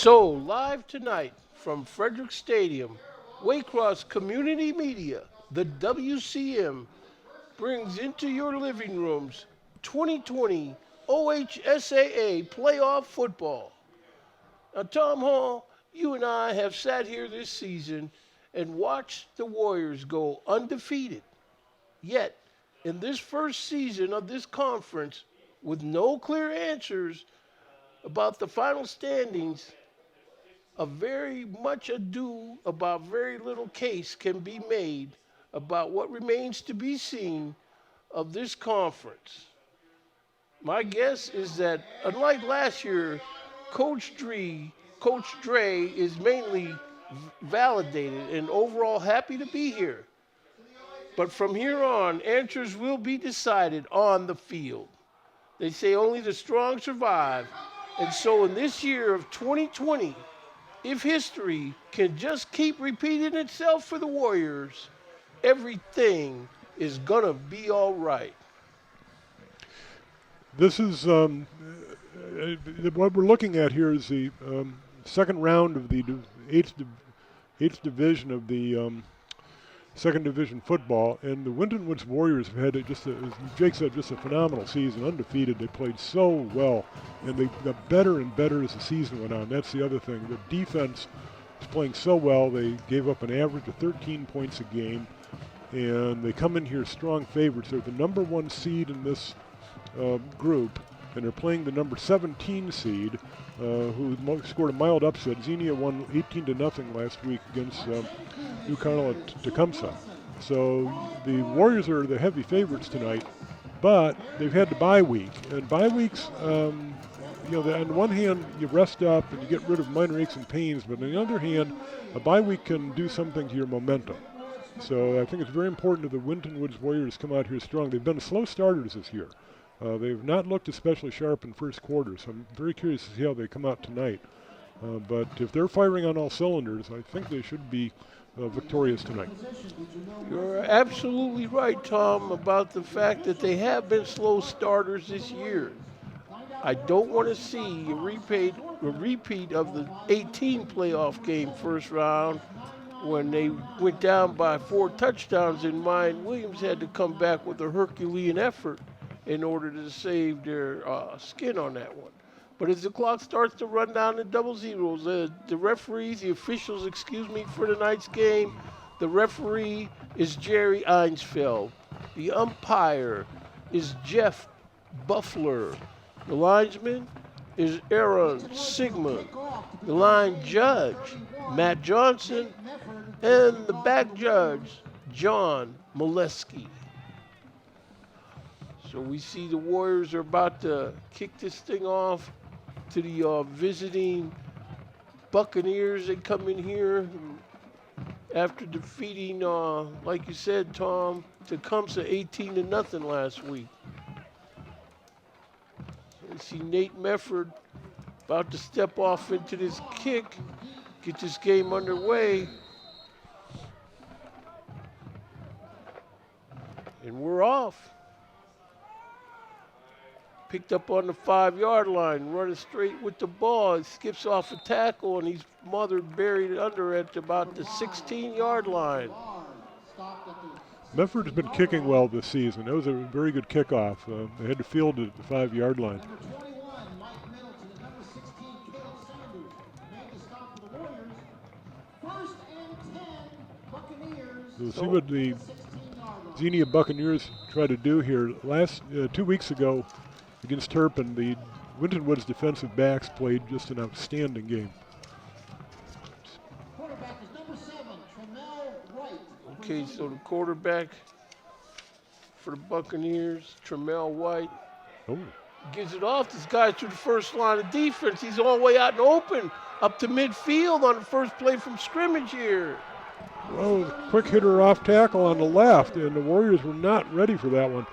So, live tonight from Frederick Stadium, Waycross Community Media, the WCM, brings into your living rooms 2020 OHSAA playoff football. Now, Tom Hall, you and I have sat here this season and watched the Warriors go undefeated. Yet, in this first season of this conference, with no clear answers about the final standings, a very much ado about very little case can be made about what remains to be seen of this conference. My guess is that unlike last year, Coach Dre is mainly validated and overall happy to be here. But from here on, answers will be decided on the field. They say only the strong survive. And so in this year of 2020, if history can just keep repeating itself for the Warriors, everything is going to be all right. This is what we're looking at here is the second round of the eighth division of the second division football, and the Winton Woods Warriors have had as Jake said, just a phenomenal season, undefeated. They played so well, and they got better and better as the season went on. That's the other thing. The defense is playing so well. They gave up an average of 13 points a game, and they come in here strong favorites. They're the number one seed in this group, and they're playing the number 17 seed, who scored a mild upset. Xenia won 18-0 last week against New Carlisle at Tecumseh. So the Warriors are the heavy favorites tonight, but they've had the bye week, and bye weeks, on the one hand you rest up and you get rid of minor aches and pains, but on the other hand, a bye week can do something to your momentum. So I think it's very important that the Winton Woods Warriors come out here strong. They've been slow starters this year. They've not looked especially sharp in first quarter, so I'm very curious to see how they come out tonight. But if they're firing on all cylinders, I think they should be victorious tonight. You're absolutely right, Tom, about the fact that they have been slow starters this year. I don't want to see a repeat of the 18 playoff game first round when they went down by 4 touchdowns and Mine Williams had to come back with a Herculean effort in order to save their skin on that one. But as the clock starts to run down to double zeros, the referees, the officials, for tonight's game, the referee is Jerry Einsfeld. The umpire is Jeff Buffler. The linesman is Aaron Sigmund. The line judge, Matt Johnson. And the back judge, John Molesky. So we see the Warriors are about to kick this thing off to the visiting Buccaneers. They come in here after defeating, like you said, Tom, Tecumseh 18-0 last week. So we see Nate Mefford about to step off into this kick, get this game underway. And we're off. Picked up on the 5-yard line, running straight with the ball. He skips off a tackle, and he's buried under at about the 16-yard line. Mefford's been kicking well this season. That was a very good kickoff. They had to field it at the 5-yard line. We'll see what the Xenia Buccaneers try to do here. 2 weeks ago, against Turpin, the Winton Woods defensive backs played just an outstanding game. Okay, so the quarterback for the Buccaneers, Tremel White, gives it off. This guy through the first line of defense. He's all the way out and open, up to midfield on the first play from scrimmage here. Well, quick hitter off tackle on the left, and the Warriors were not ready for that one.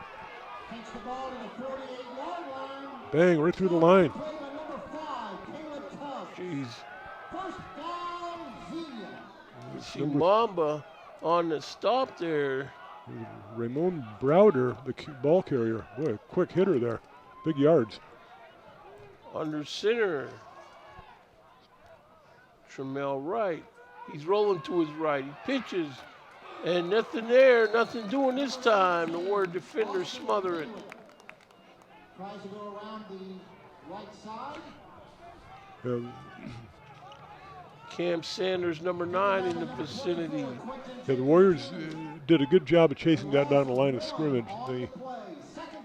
Bang, right through the line. Jeez. You see Mamba on the stop there. Ramon Browder, the ball carrier. Boy, a quick hitter there. Big yards. Under center. Trammell Wright. He's rolling to his right. He pitches. And nothing there, nothing doing this time. The Warrior defenders smother it. Tries to go around the right side. Cam Sanders, number 9 in the vicinity. Yeah, the Warriors did a good job of chasing that down the line of scrimmage. The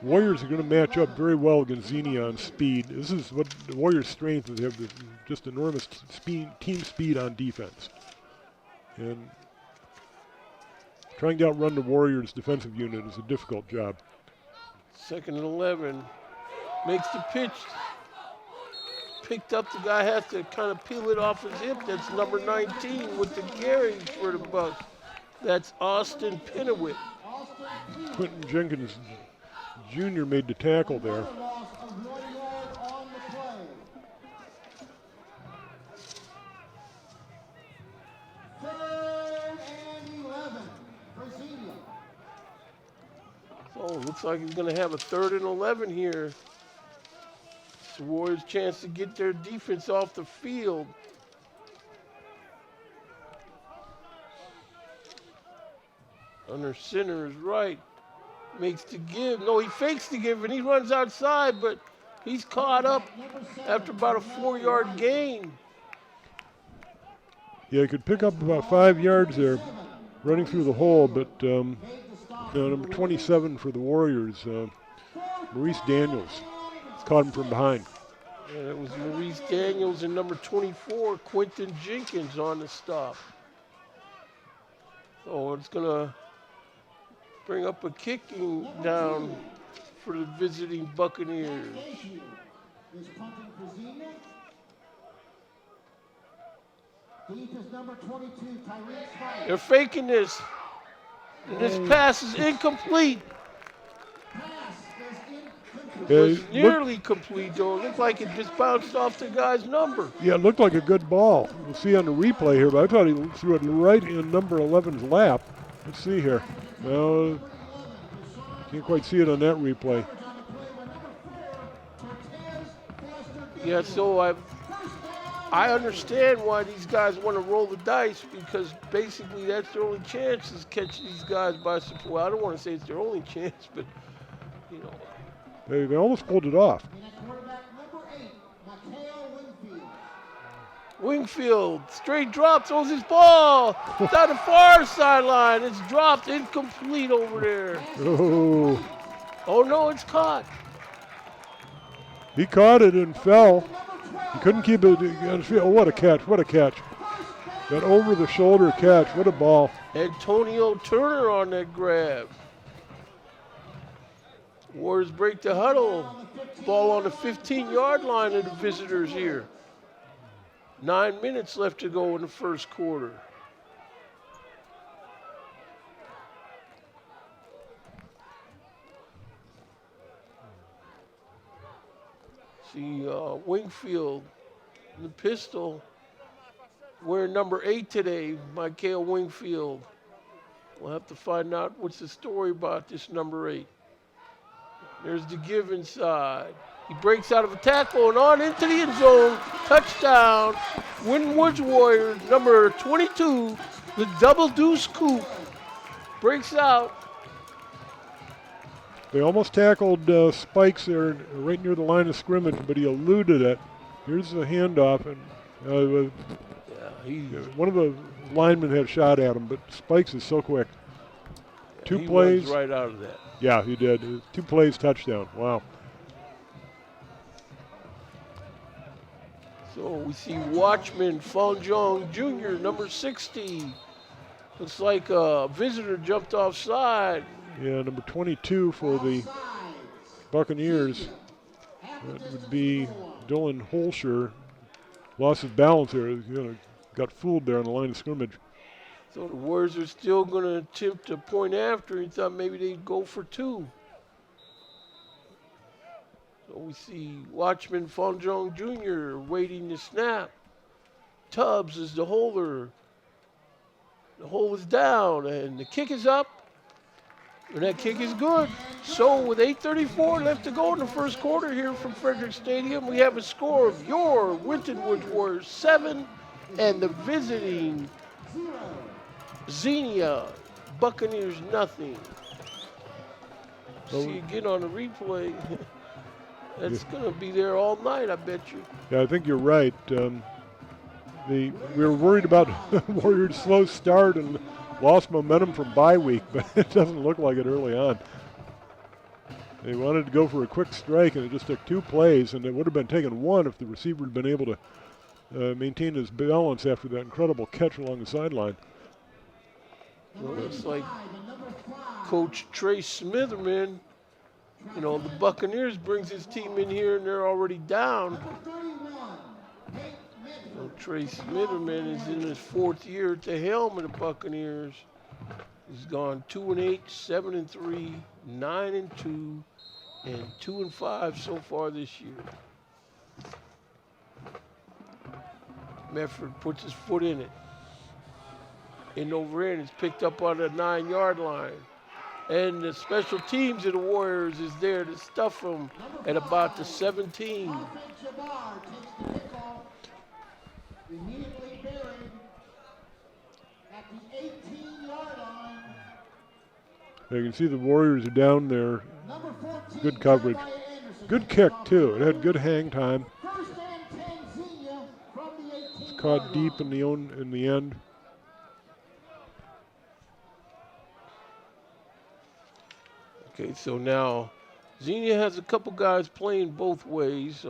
Warriors are going to match up very well against Xenia on speed. This is what the Warriors' strength is. They have just enormous team speed on defense. And trying to outrun the Warriors' defensive unit is a difficult job. 2nd and 11. Makes the pitch. Picked up, the guy has to kind of peel it off his hip. That's number 19 with the carry for the Bucs. That's Austin Penawit. Quentin Jenkins Jr. made the tackle there. So it looks like he's going to have a 3rd and 11 here. It's the Warriors' chance to get their defense off the field. Under center is right. Makes the give. No, he fakes the give and he runs outside, but he's caught up after about a 4-yard gain. Yeah, he could pick up about 5 yards there running through the hole, but number 27 for the Warriors, Maurice Daniels, caught him from behind. And it was Maurice Daniels and number 24, Quentin Jenkins on the stop. So it's going to bring up a kicking down for the visiting Buccaneers. They're faking this. And this pass is incomplete. It was nearly complete, though. It looked like it just bounced off the guy's number. Yeah, it looked like a good ball. We'll see on the replay here, but I thought he threw it right in number 11's lap. Let's see here. Well, can't quite see it on that replay. Yeah, so I understand why these guys want to roll the dice, because basically that's their only chance is catch these guys by surprise. Well, I don't want to say it's their only chance, but, you know. They almost pulled it off. Wingfield, straight drop, throws his ball down the far sideline. It's dropped incomplete over there. Oh no, it's caught. He caught it and fell. He couldn't keep it on his feet. Oh, what a catch, what a catch. That over-the-shoulder catch, what a ball. Antonio Turner on that grab. Warriors break the huddle. Ball on the 15-yard line of the visitors here. 9 minutes left to go in the first quarter. See Wingfield, the pistol, wearing number 8 today, Michael Wingfield. We'll have to find out what's the story about this number 8. There's the give inside. He breaks out of a tackle and on into the end zone. Touchdown. Winton Woods Warriors, number 22, the double deuce coup. Breaks out. They almost tackled Spikes there right near the line of scrimmage, but he eluded it. Here's the handoff, and one of the linemen had shot at him, but Spikes is so quick. Yeah, Two plays. Runs right out of that. Yeah, he did. 2 plays, touchdown. Wow. So we see Watchman Fonjong Jr., number 60. Looks like a visitor jumped offside. Yeah, number 22 for the Buccaneers. That would be Dylan Holscher. Lost his balance there. Got fooled there on the line of scrimmage. So the Warriors are still going to attempt a point after. He thought maybe they'd go for 2. So we see Watchman Fonjong Jr. waiting to snap. Tubbs is the holder. The hold is down, and the kick is up. And that kick is good. So with 8:34 left to go in the first quarter here from Frederick Stadium, we have a score of your Winton Woods Warriors 7 And the visiting Xenia, Buccaneers nothing. Well, See again on the replay. That's Yeah. gonna be there all night, I bet you. Yeah, I think you're right. We were worried about Warriors' slow start and lost momentum from bye week, but it doesn't look like it early on. They wanted to go for a quick strike, and it just took 2 plays, and it would have been taken 1 if the receiver had been able to maintain his balance after that incredible catch along the sideline. Well, it's like Coach Trey Smitherman, you know, the Buccaneers brings his team in here and they're already down. So Trey Smitherman is in his 4th year at the helm of the Buccaneers. He's gone 2-8, 7-3, 9-2, and 2-5 so far this year. Medford puts his foot in it. And over in, it's picked up on the 9-yard line. And the special teams of the Warriors is there to stuff them at about the 17. Immediately buried at the 18-yard line. You can see the Warriors are down there. Number 14, Good coverage. Good kick, too. It had good hang time. First and 10, Xenia from the 18. It's caught deep in the end. Okay, so now Xenia has a couple guys playing both ways.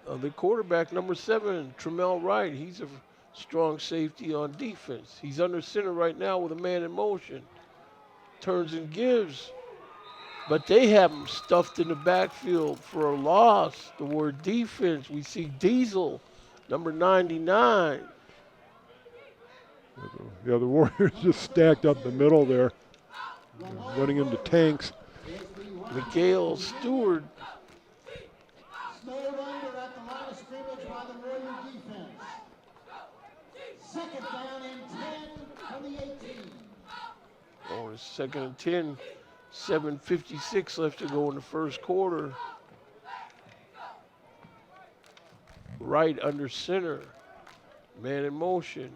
The quarterback, number 7, Tremel Wright, he's a strong safety on defense. He's under center right now with a man in motion. Turns and gives. But they have him stuffed in the backfield for a loss. The word defense, we see Diesel, number 99. Yeah, the Warriors just stacked up the middle there, running into tanks. Miguel Stewart. Snowed under at the line of scrimmage by the Warrior defense. Second down and 10 from the 18. Oh, it's 2nd and 10. 7:56 left to go in the first quarter. Right under center. Man in motion.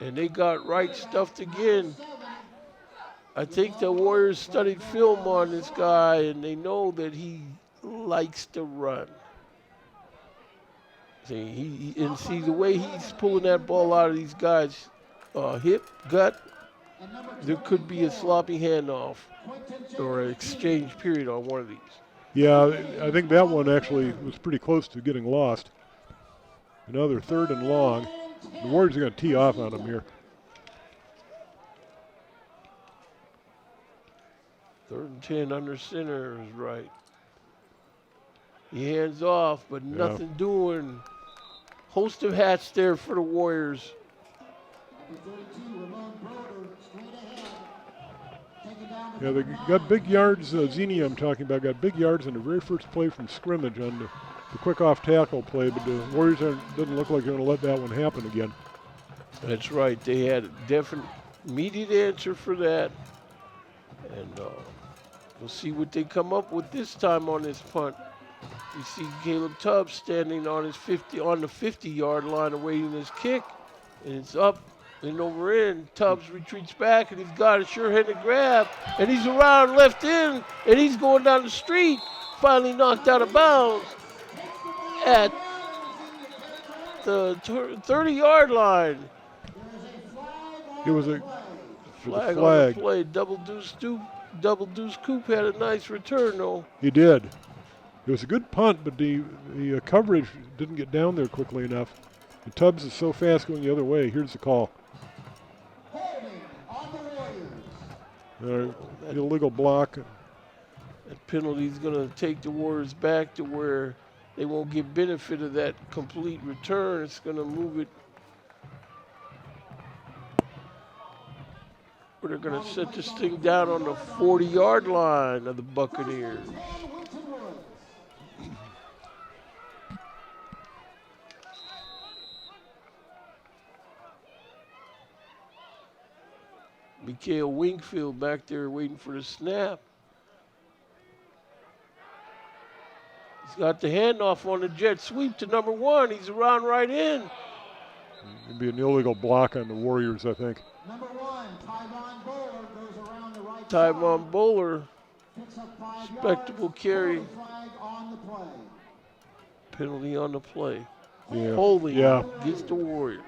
And they got Wright stuffed again. I think the Warriors studied film on this guy, and they know that he likes to run. See, see the way he's pulling that ball out of these guys' hip, gut. There could be a sloppy handoff or an exchange period on one of these. Yeah, I think that one actually was pretty close to getting lost. Another 3rd and long. The Warriors are going to tee off on him here. 3rd and 10 under center is right. He hands off, but nothing doing. Host of hats there for the Warriors. Yeah, they got big yards. Xenia, I'm talking about, got big yards in the very first play from scrimmage on the quick off tackle play, but the Warriors doesn't look like they're going to let that one happen again. That's right. They had a definite immediate answer for that. And we'll see what they come up with this time on this punt. You see Caleb Tubbs standing on the 50-yard line awaiting his kick, and it's up and over in. Tubbs retreats back, and he's got a sure-handed grab, and he's around left in, and he's going down the street. Finally knocked out of bounds at the 30-yard line. It was a Flag on the play. Double Deuce Coop had a nice return, though. He did. It was a good punt, but the coverage didn't get down there quickly enough. And Tubbs is so fast going the other way. Here's the call. Illegal block. That penalty is going to take the Warriors back to where they won't get benefit of that complete return. It's going to move it. They're going to set this thing down on the 40-yard line of the Buccaneers. Mikael Wingfield back there waiting for the snap. He's Got the handoff on the jet sweep to number 1. He's around right in. It'd be an illegal block on the Warriors, I think. Number 1, Tyvon Bowler goes around the right Tyvon side. Bowler, Picks up 5 respectable yards. carry. Penalty flag on the play. Penalty on the play. Yeah. Holding Yeah. against the Warriors.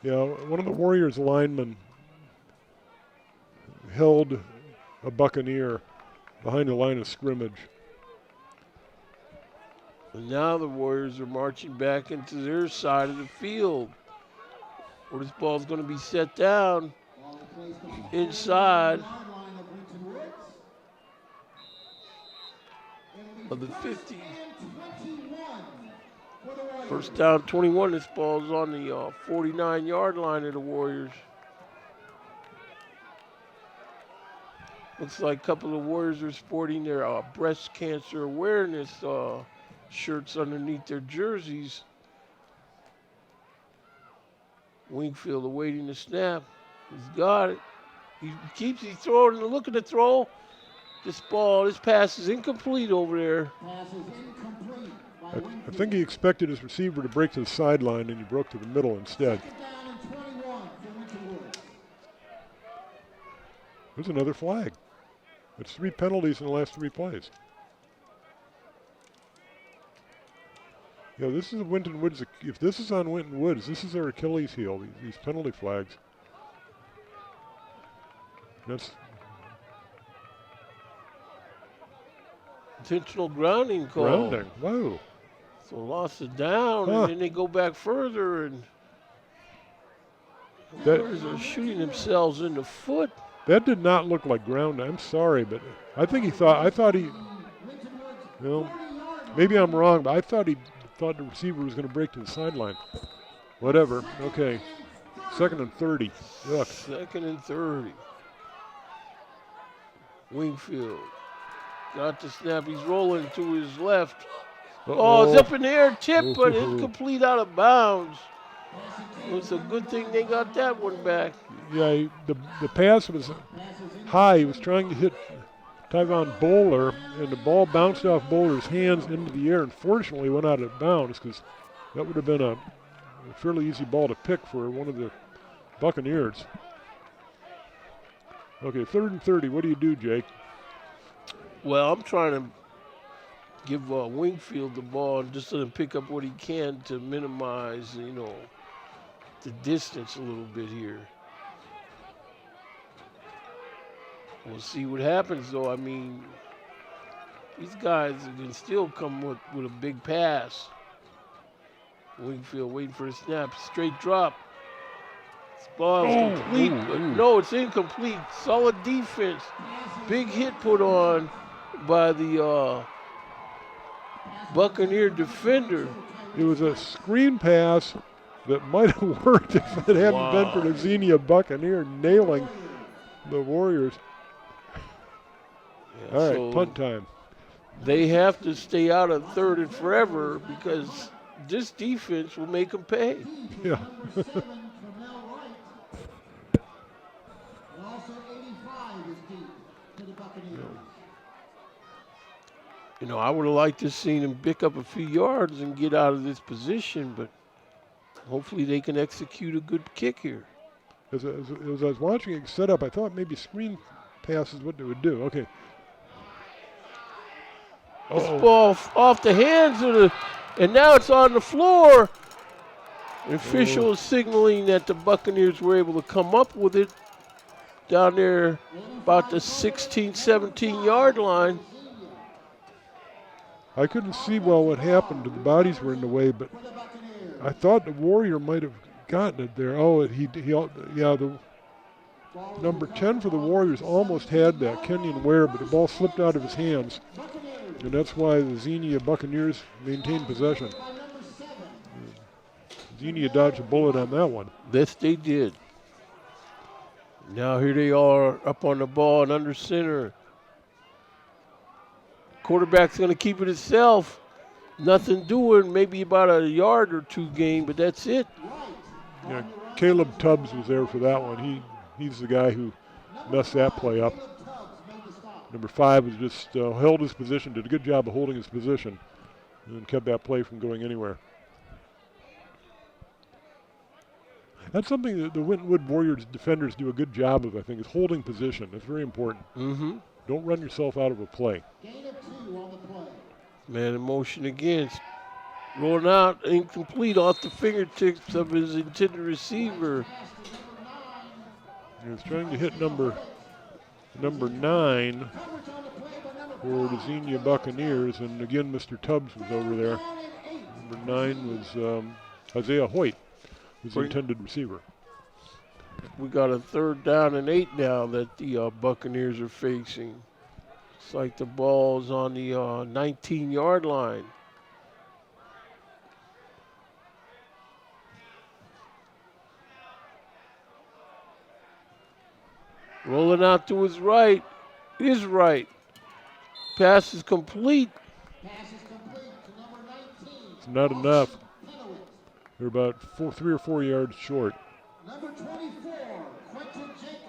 Yeah, one of the Warriors linemen held a Buccaneer behind the line of scrimmage. And now the Warriors are marching back into their side of the field, where this ball's going to be set down Ball plays the inside 40-yard line of Winton Woods. It'll be of the 50. and 21 for the Warriors. First down 21. This ball's on the 49-yard line of the Warriors. Looks like a couple of Warriors are sporting their breast cancer awareness shirts underneath their jerseys. Wingfield awaiting the snap. He's got it. He's throwing. Look at the throw. This pass is incomplete over there. Pass is incomplete by I Winton. think he expected his receiver to break to the sideline, and he broke to the middle instead. Second down and 21 for Winton Woods. There's another flag. It's 3 penalties in the last 3 plays. Yeah, this is Winton Woods. If this is on Winton Woods, this is their Achilles heel, these penalty flags. That's Intentional grounding call. grounding. Whoa. So lost it down, Huh. and then they go back further, and the That- Warriors are shooting themselves in the foot. That did not look like grounding. I'm sorry, but I thought he, well, maybe I'm wrong, but I thought the receiver was going to break to the sideline. Whatever. Okay. 2nd and 30. Yuck. 2nd and 30. Wingfield got the snap. He's rolling to his left. Oh, it's up in the air, tip, but it's complete out of bounds. It's a good thing they got that one back. Yeah, the pass was high. He was trying to hit Tyvon Bowler, and the ball bounced off Bowler's hands into the air, and fortunately went out of bounds, because that would have been a fairly easy ball to pick for one of the Buccaneers. Okay, 3rd and 30. What do you do, Jake? Well, I'm trying to give Wingfield the ball and just let him pick up what he can to minimize, the distance a little bit here. We'll see what happens, though. I mean, these guys can still come with a big pass. Wingfield waiting for a snap. Straight drop. This ball is complete. But no, it's incomplete. Solid defense. Big hit put on by the Buccaneer defender. It was a screen pass that might have worked if it hadn't been for the Xenia Buccaneer nailing the Warriors. Yeah, All right, so punt time. they have to stay out of 3rd and forever, because this defense will make them pay. Yeah. Number 7 for Mel Wright. And also 85 is deep for the Buccaneers. I would have liked to seen him pick up a few yards and get out of this position, but hopefully they can execute a good kick here. As I was watching it set up, I thought maybe screen pass is what they would do. Okay. This ball off the hands of and now it's on the floor. The official is signaling that the Buccaneers were able to come up with it down there about the 16, 17-yard line. I couldn't see well what happened. The bodies were in the way, but I thought the Warrior might have gotten it there. Oh, the number 10 for the Warriors almost had that, Kenyon Ware, but the ball slipped out of his hands. And that's why the Xenia Buccaneers maintained possession. Xenia dodged a bullet on that one. Yes, they did. Now here they are up on the ball and under center. Quarterback's going to keep it himself. Nothing doing, maybe about a yard or 2 gain, but that's it. Yeah, Caleb Tubbs was there for that one. He's the guy who messed that play up. Number 5 was just held his position, did a good job of holding his position, and kept that play from going anywhere. That's something that the Winton Warriors defenders do a good job of, I think, is holding position. That's very important. Mm-hmm. Don't run yourself out of a play. Gain of 2 on the play. Man in motion against. Rolling out, incomplete off the fingertips of his intended receiver. Pass to number 9. He was trying to hit number 9 Coverage on the play by number for the Xenia Buccaneers, and again, Mr. Tubbs was over there. down and 8. Number 9 was Isaiah Hoyt, was the Bring- intended receiver. We got a 3rd down and 8 now that the Buccaneers are facing. It's like the ball's on the 19-yard line. Rolling out to his right. Is right. Pass is complete. Pass is complete to number 19. It's not enough. Penalties. They're about 3 or 4 yards short. Number 24, Quentin Jenkins.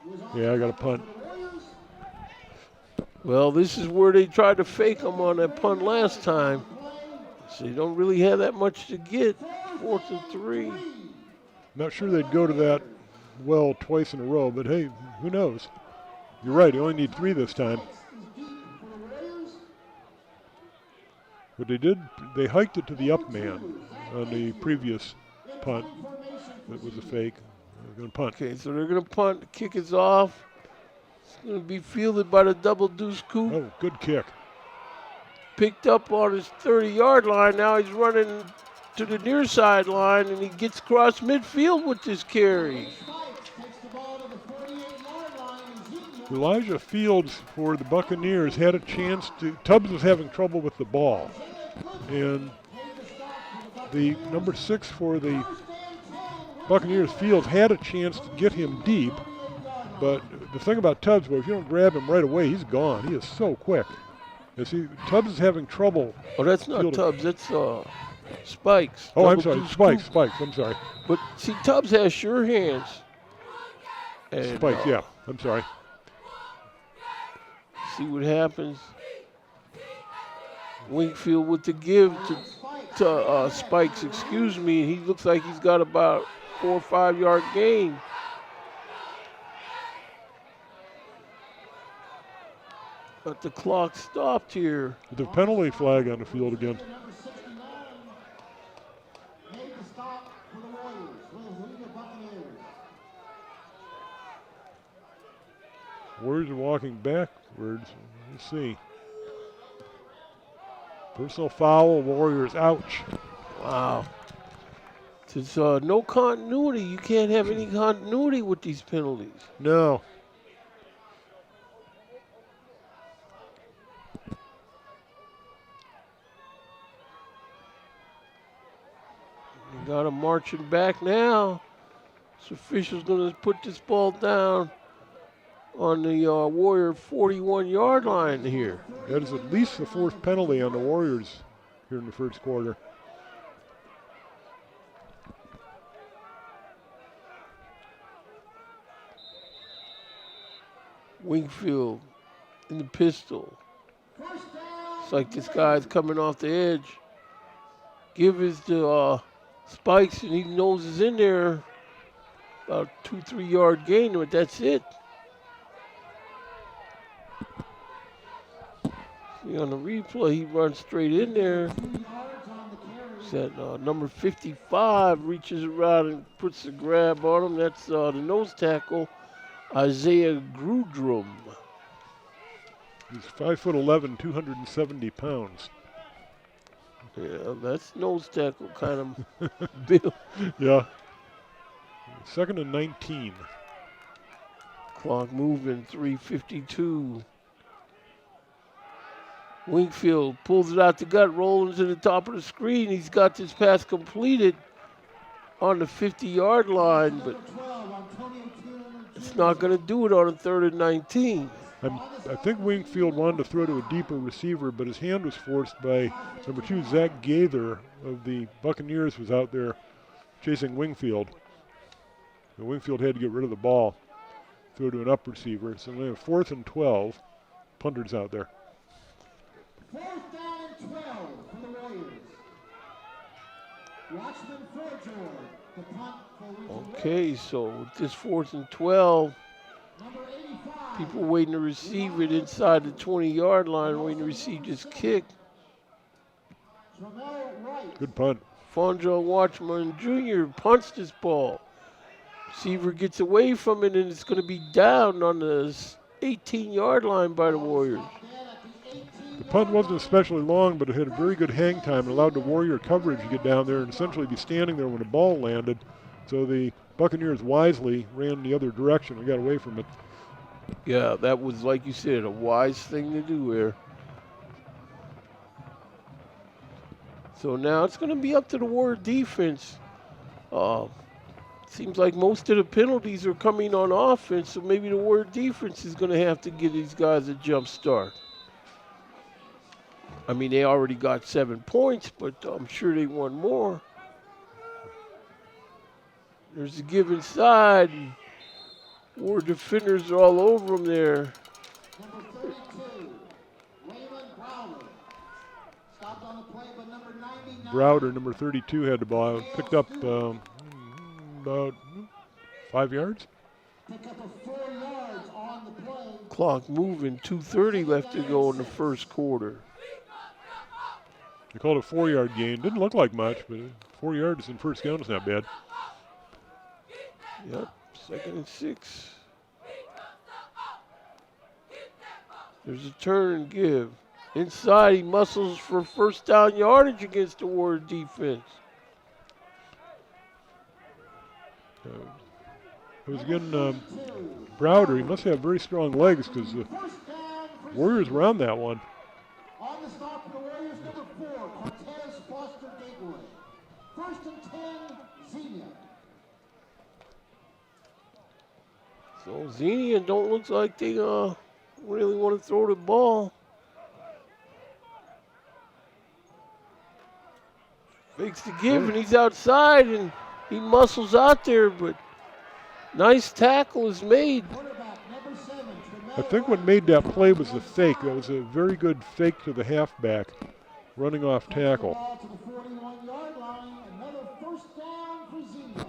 Was on Yeah, I got a the punt. for the Warriors. Well, this is where they tried to fake him on that punt last time. So you don't really have that much to get. 4th and 3. Not sure they'd go to that well twice in a row, but hey, who knows? You're right, you only need 3 this time. Is deep for the Warriors. What they did, they hiked it to the up man on the previous punt. That was a fake. They're going to punt. Okay, so they're going to punt. The kick is off. It's going to be fielded by the double deuce coup. Oh, good kick. Picked up on his 30-yard line. Now he's running to the near sideline, and he gets across midfield with this carry. Spikes takes the ball to the 48-yard line. And Xenia Elijah Fields for the Buccaneers had a chance to. Tubbs was having trouble with the ball. And the number 6 for the Buccaneers, Fields, had a chance to get him deep. But the thing about Tubbs, well, if you don't grab him right away, he's gone. He is so quick. Tubbs is having trouble. Oh, that's not Fielding. Tubbs. That's Spikes. Oh, I'm Double sorry, deuce Spikes, coup. Spikes, I'm sorry. But see, Tubbs has sure hands. And, Spikes, yeah, I'm sorry. See what happens. Wingfield with the give to Spikes, excuse me. He looks like he's got about 4 or 5 yard gain. But the clock stopped here. The penalty flag on the field again. number 69 made the stop for the Warriors. For the Winton Buccaneers. Warriors are walking backwards. Let's see. Personal foul, Warriors, ouch. Wow. There's no continuity. You can't have any continuity with these penalties. No. You got him marching back now. This official's going to put this ball down on the Warrior 41-yard line here. That is at least the 4th penalty on the Warriors here in the first quarter. Wingfield in the pistol. First down. It's like this guy's coming off the edge. Give his to Spikes, and he knows he's in there. About 2-3 yard gain, but that's it. See on the replay, he runs straight in there. 2 yards on the carry. That number 55 reaches around and puts the grab on him. That's the nose tackle, Isaiah Grudrum. He's 5'11", 270 pounds. Yeah, that's nose tackle kind of build. Yeah. 2nd and 19. Clock moving, 3:52. Wingfield pulls it out the gut, rolling to the top of the screen. He's got this pass completed on the 50-yard line, but Number 12, Antonio Taylor. it's not going to do it on a 3rd and 19. I think Wingfield wanted to throw to a deeper receiver, but his hand was forced by number 2, Zach Gaither of the Buccaneers, was out there chasing Wingfield. And Wingfield had to get rid of the ball. throw to an up receiver. So we have 4th and 12. Punter's out there. 4th down and 12 for the Warriors. Watchman Forgeor, the punt for Winton. Okay, so with this 4th and 12, Number 85. people waiting to receive it inside the 20-yard line, waiting to receive this kick. Tramel Wright. Good punt. Fonjo Watchman Jr. punts this ball. Receiver gets away from it, and it's going to be down on the 18-yard line by the Warriors. The punt wasn't especially long, but it had a very good hang time and allowed the Warrior coverage to get down there and essentially be standing there when the ball landed. So the Buccaneers wisely ran the other direction and got away from it. Yeah, that was, like you said, a wise thing to do there. So now it's going to be up to the Warrior defense. Seems like most of the penalties are coming on offense, so maybe the Warrior defense is going to have to give these guys a jump start. I mean, they already got 7 points, but I'm sure they want more. There's a give inside. Warrior defenders are all over them there. Number 32, Raymond Browder. Stopped on the play, but number 99. Browder, number 32, had the ball. Picked up about 5 yards. Pick up a 4 yards on the play. Clock moving, 2:30 left to go in the first quarter. They called it a 4-yard gain. Didn't look like much, but 4 yards in first down is not bad. Yep, 2nd and 6. There's a turn and give. Inside, he muscles for first down yardage against the Warrior defense. It was again Browder. He must have very strong legs because the Warriors were on that one. On the stop for the Warriors, number 4, Cortez Foster Gateway. 1st and 10, Xenia. So Xenia don't look like they really want to throw the ball. Fakes the give, and he's outside, and he muscles out there, but nice tackle is made. Quarterback, number 7, I think what made that play was the fake. That was a very good fake to the halfback, running off tackle. ball to the 41-yard line. Another 1st down for Xenia.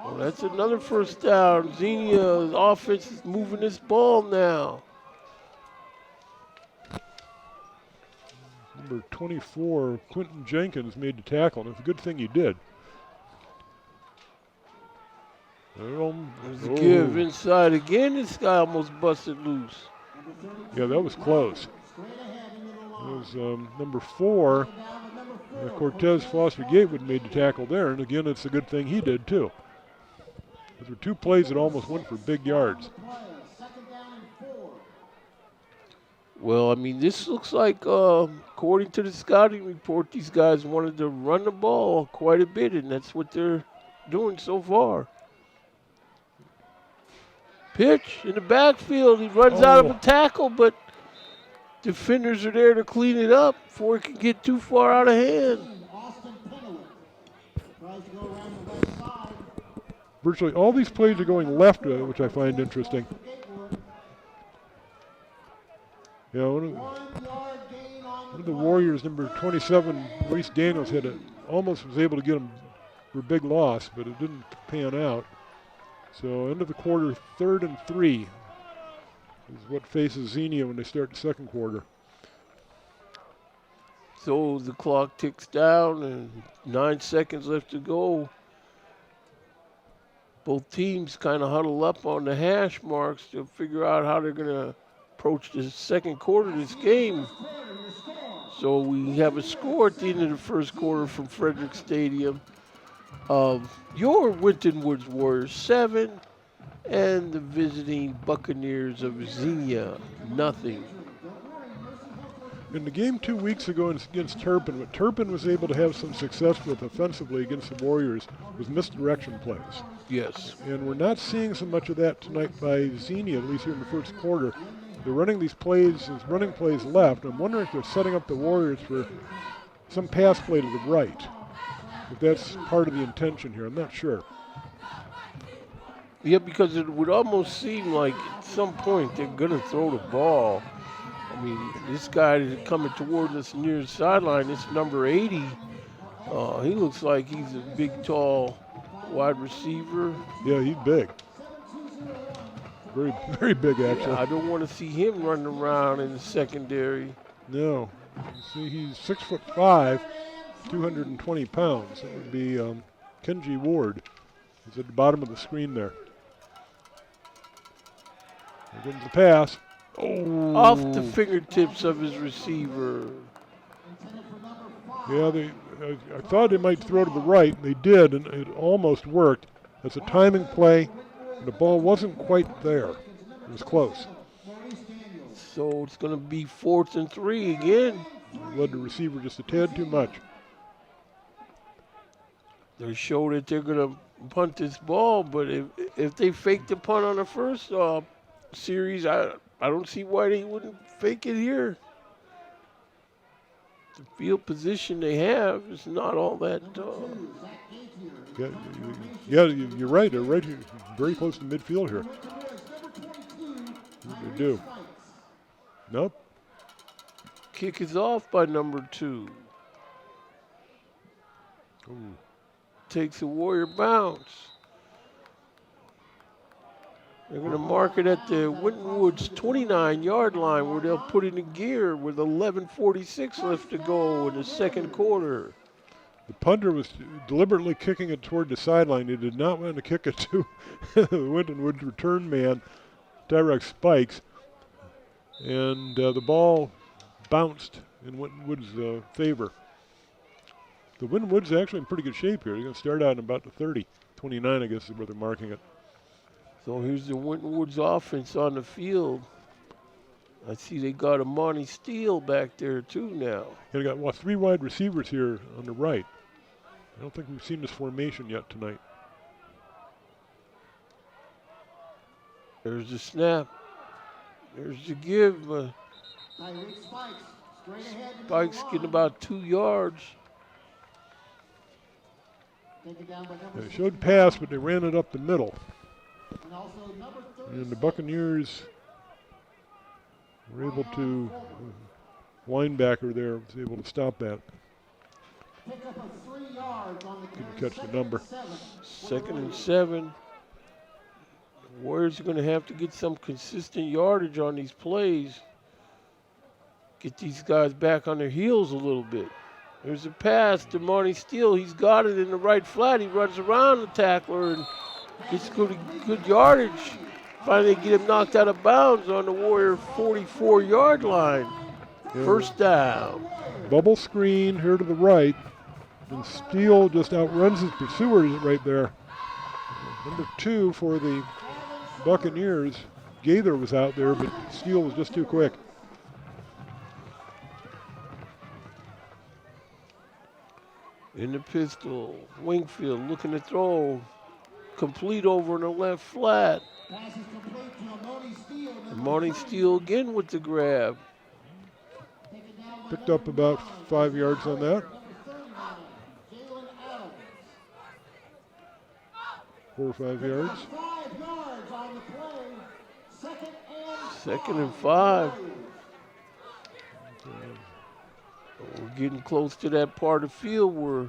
Well, that's another first down. Xenia's offense is moving this ball now. Number 24, Quentin Jenkins, made the tackle, and it's a good thing he did. There's a give inside again. This guy almost busted loose. Yeah, that was close. It was number 4, Cortez Foster Gatewood made the tackle there, and again, it's a good thing he did too. Those were 2 plays that almost went for big yards. 2nd down and 4. Well, I mean, this looks like, according to the scouting report, these guys wanted to run the ball quite a bit, and that's what they're doing so far. Pitch in the backfield. He runs out of a tackle, but defenders are there to clean it up before it can get too far out of hand. Austin Penalty tries to go around the right side. Virtually all these plays are going left, which I find interesting. Yeah, one of the Warriors, number 27, Reese Daniels, almost was able to get him for a big loss, but it didn't pan out. So end of the quarter, 3rd and 3 is what faces Xenia when they start the second quarter. So the clock ticks down and 9 seconds left to go. Both teams kind of huddle up on the hash marks to figure out how they're going to approach the second quarter of this game. So we have a score at the end of the first quarter from Frederick Stadium of your Winton Woods Warriors 7 and the visiting Buccaneers of Xenia 0. In the game 2 weeks ago against Turpin, what Turpin was able to have some success with offensively against the Warriors was misdirection plays. Yes. And we're not seeing so much of that tonight by Xenia, at least here in the first quarter. They're running these plays as running plays left. I'm wondering if they're setting up the Warriors for some pass play to the right. If that's part of the intention here, I'm not sure. Yeah, because it would almost seem like at some point they're going to throw the ball. I mean, this guy is coming towards us near the sideline, this number 80, he looks like he's a big, tall wide receiver. Yeah, he's big. Very, very big, actually. Yeah, I don't want to see him running around in the secondary. No. You see, he's 6'5", 220 pounds. That would be Kenji Ward. He's at the bottom of the screen there. Here comes the pass. Oh. Off the fingertips of his receiver. Yeah, I thought they might throw to the right. They did, and it almost worked. That's a timing play, and the ball wasn't quite there. It was close. So it's going to be 4th and 3 again. Led the receiver just a tad too much. They show that they're going to punt this ball, but if they fake the punt on the first series, I don't see why they wouldn't fake it here. The field position they have is not all that. Yeah, you're right. They're right here, very close to midfield here. What do they do? Nope. Kick is off by number 2. Ooh. Takes a Warrior bounce. They're going to mark it at the Winton Woods 29-yard line where they'll put it in gear with 11:46 left to go in the second quarter. The punter was deliberately kicking it toward the sideline. He did not want to kick it to the Winton Woods return man, Tyrek Spikes. And the ball bounced in Winton Woods' favor. The Winton Woods is actually in pretty good shape here. They're going to start out in about the 30. 29, I guess, is where they're marking it. So here's the Winton Woods offense on the field. I see they got Amani Steele back there too now. And they got 3 wide receivers here on the right. I don't think we've seen this formation yet tonight. There's the snap. There's the give. Spikes getting about 2 yards. They showed pass, but they ran it up the middle. And the Buccaneers were able to, linebacker there was able to stop that. Couldn't catch the number. 2nd and 7. Warriors are going to have to get some consistent yardage on these plays. Get these guys back on their heels a little bit. There's a pass to Marty Steele. He's got it in the right flat. He runs around the tackler and gets good yardage. Finally get him knocked out of bounds on the Warrior 44-yard line. Yeah. First down. Bubble screen here to the right. And Steele just outruns his pursuers right there. Number 2 for the Buccaneers. Gaither was out there, but Steele was just too quick. In the pistol, Wingfield looking to throw. Complete over in the left flat. Amani Steele again with the grab. Picked up about 5 yards on that. 4 or 5 yards. 2nd and 5. We're getting close to that part of the field where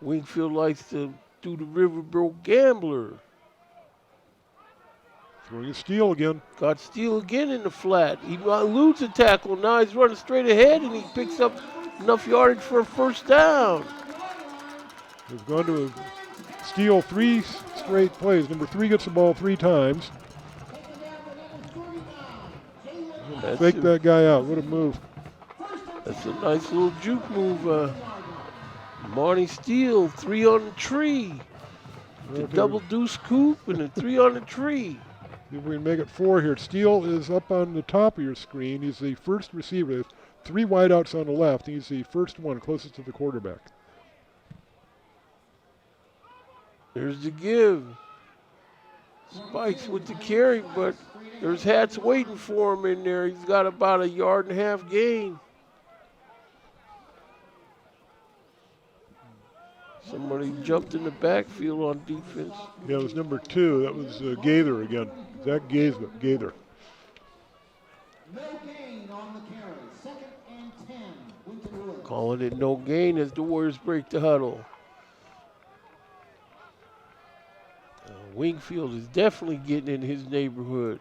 Wingfield likes to do the Riverboat Gambler. Throwing Steele again. Got Steele again in the flat. He eludes a tackle. Now he's running straight ahead and he picks up enough yardage for a first down. They've gone to Steele 3 straight plays. Number 3 gets the ball 3 times. Fake that guy out. What a move. That's a nice little juke move. Marty Steele, 3 on the tree. The double deuce scoop and a 3 on the tree. See if we can make it 4 here. Steele is up on the top of your screen. He's the first receiver. There's 3 wideouts on the left. He's the first one closest to the quarterback. There's the give. Spikes with the carry, but there's Hats waiting for him in there. He's got about a 1.5 yard gain. Some Somebody jumped in the backfield on defense. Yeah, it was number 2. That was Gaither again. Zach Gaither. No gain on the carry. 2nd and 10. Winton Woods. Calling it no gain as the Warriors break the huddle. Wingfield is definitely getting in his neighborhood.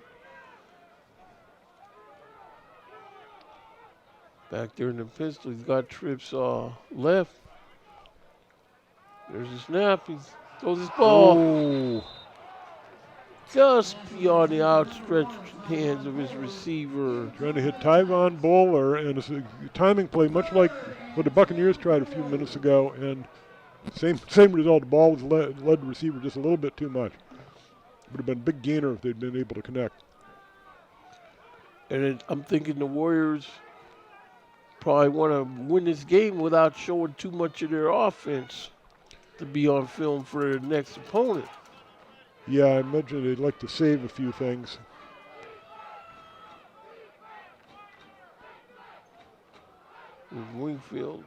Back there in the pistol, he's got trips left. There's a snap. He throws his ball Oh, just beyond the outstretched hands of his receiver. trying to hit Tyvon Bowler, and it's a timing play, much like what the Buccaneers tried a few minutes ago, and same result. The ball was led the receiver just a little bit too much. Would have been a big gainer if they'd been able to connect. And I'm thinking the Warriors probably want to win this game without showing too much of their offense to be on film for their next opponent. Yeah, I imagine they'd like to save a few things. With Wingfield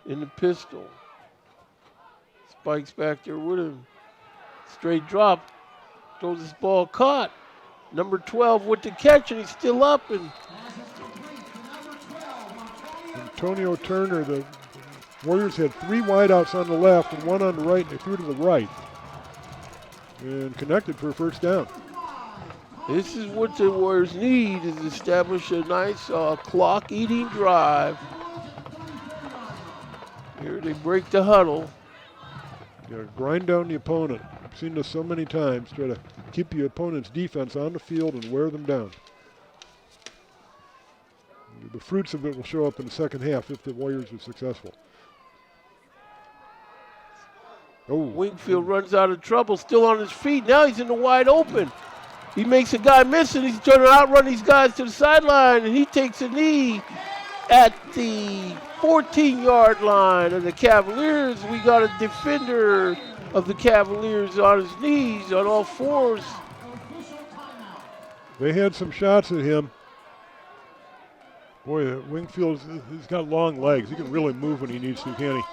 in the pistol. Spike's back there with him. Straight drop. Throws his ball caught. Number 12 with the catch, and he's still up. And Antonio Turner, the Warriors had 3 wideouts on the left and 1 on the right, and they threw to the right. And connected for a first down. this is what the Warriors need, is establish a nice clock-eating drive. Here they break the huddle. You know, grind down the opponent. I've seen this so many times. Try to keep the opponent's defense on the field and wear them down. The fruits of it will show up in the second half if the Warriors are successful. Oh, Wingfield runs out of trouble, still on his feet. Now he's in the wide open. He makes a guy miss, and he's trying to outrun these guys to the sideline, and he takes a knee at the 14-yard line of the Cavaliers. We got a defender of the Cavaliers on his knees, on all fours. they had some shots at him. Boy, Wingfield, he's got long legs. He can really move when he needs to, can't he?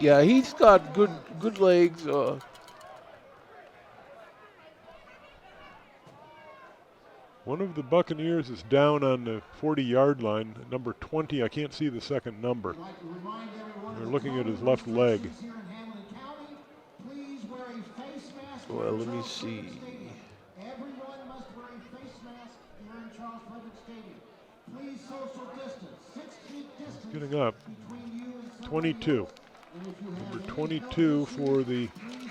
Yeah, he's got good legs. One of the Buccaneers is down on the 40-yard line, number 20. I can't see the second number. They're looking at his left leg. Well, let me see. Everyone must wear a face mask here in Charles Frederick Stadium. Please social distance. 6 feet distance Getting up. between you and 22. Number 22 for the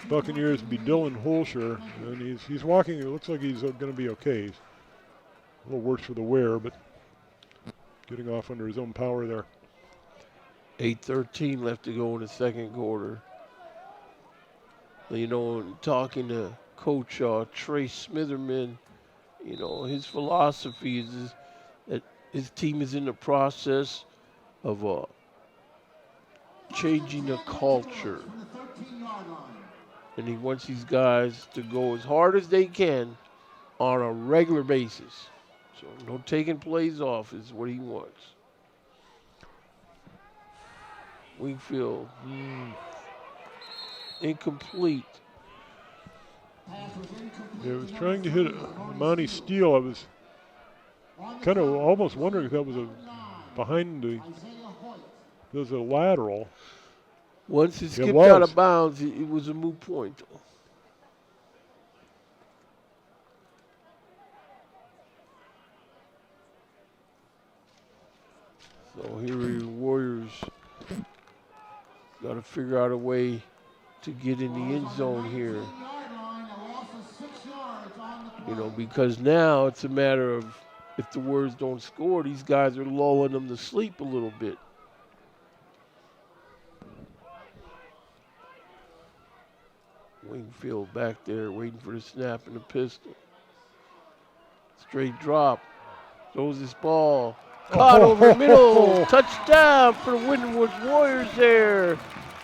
Buccaneers would be Dylan Holscher, and he's walking. It looks like he's going to be okay. He's a little worse for the wear, but getting off under his own power there. 8:13 left to go in the second quarter. You know, talking to Coach Trace Smitherman, you know, his philosophy is that his team is in the process of changing the culture. And he wants these guys to go as hard as they can on a regular basis. So no taking plays off is what he wants. Wingfield, incomplete. Yeah, I was trying to hit Monty Steele. I was kind of almost wondering if that was behind the. There's a lateral. Once it It skipped was. out of bounds, it was a moot point. So here are the Warriors. Got to figure out a way to get in the end zone here. You know, because now it's a matter of if the Warriors don't score, these guys are lulling them to sleep a little bit. Wingfield back there waiting for the snap and the pistol. Straight drop. Throws this ball. Caught over the middle. Touchdown for the Winton Woods Warriors there.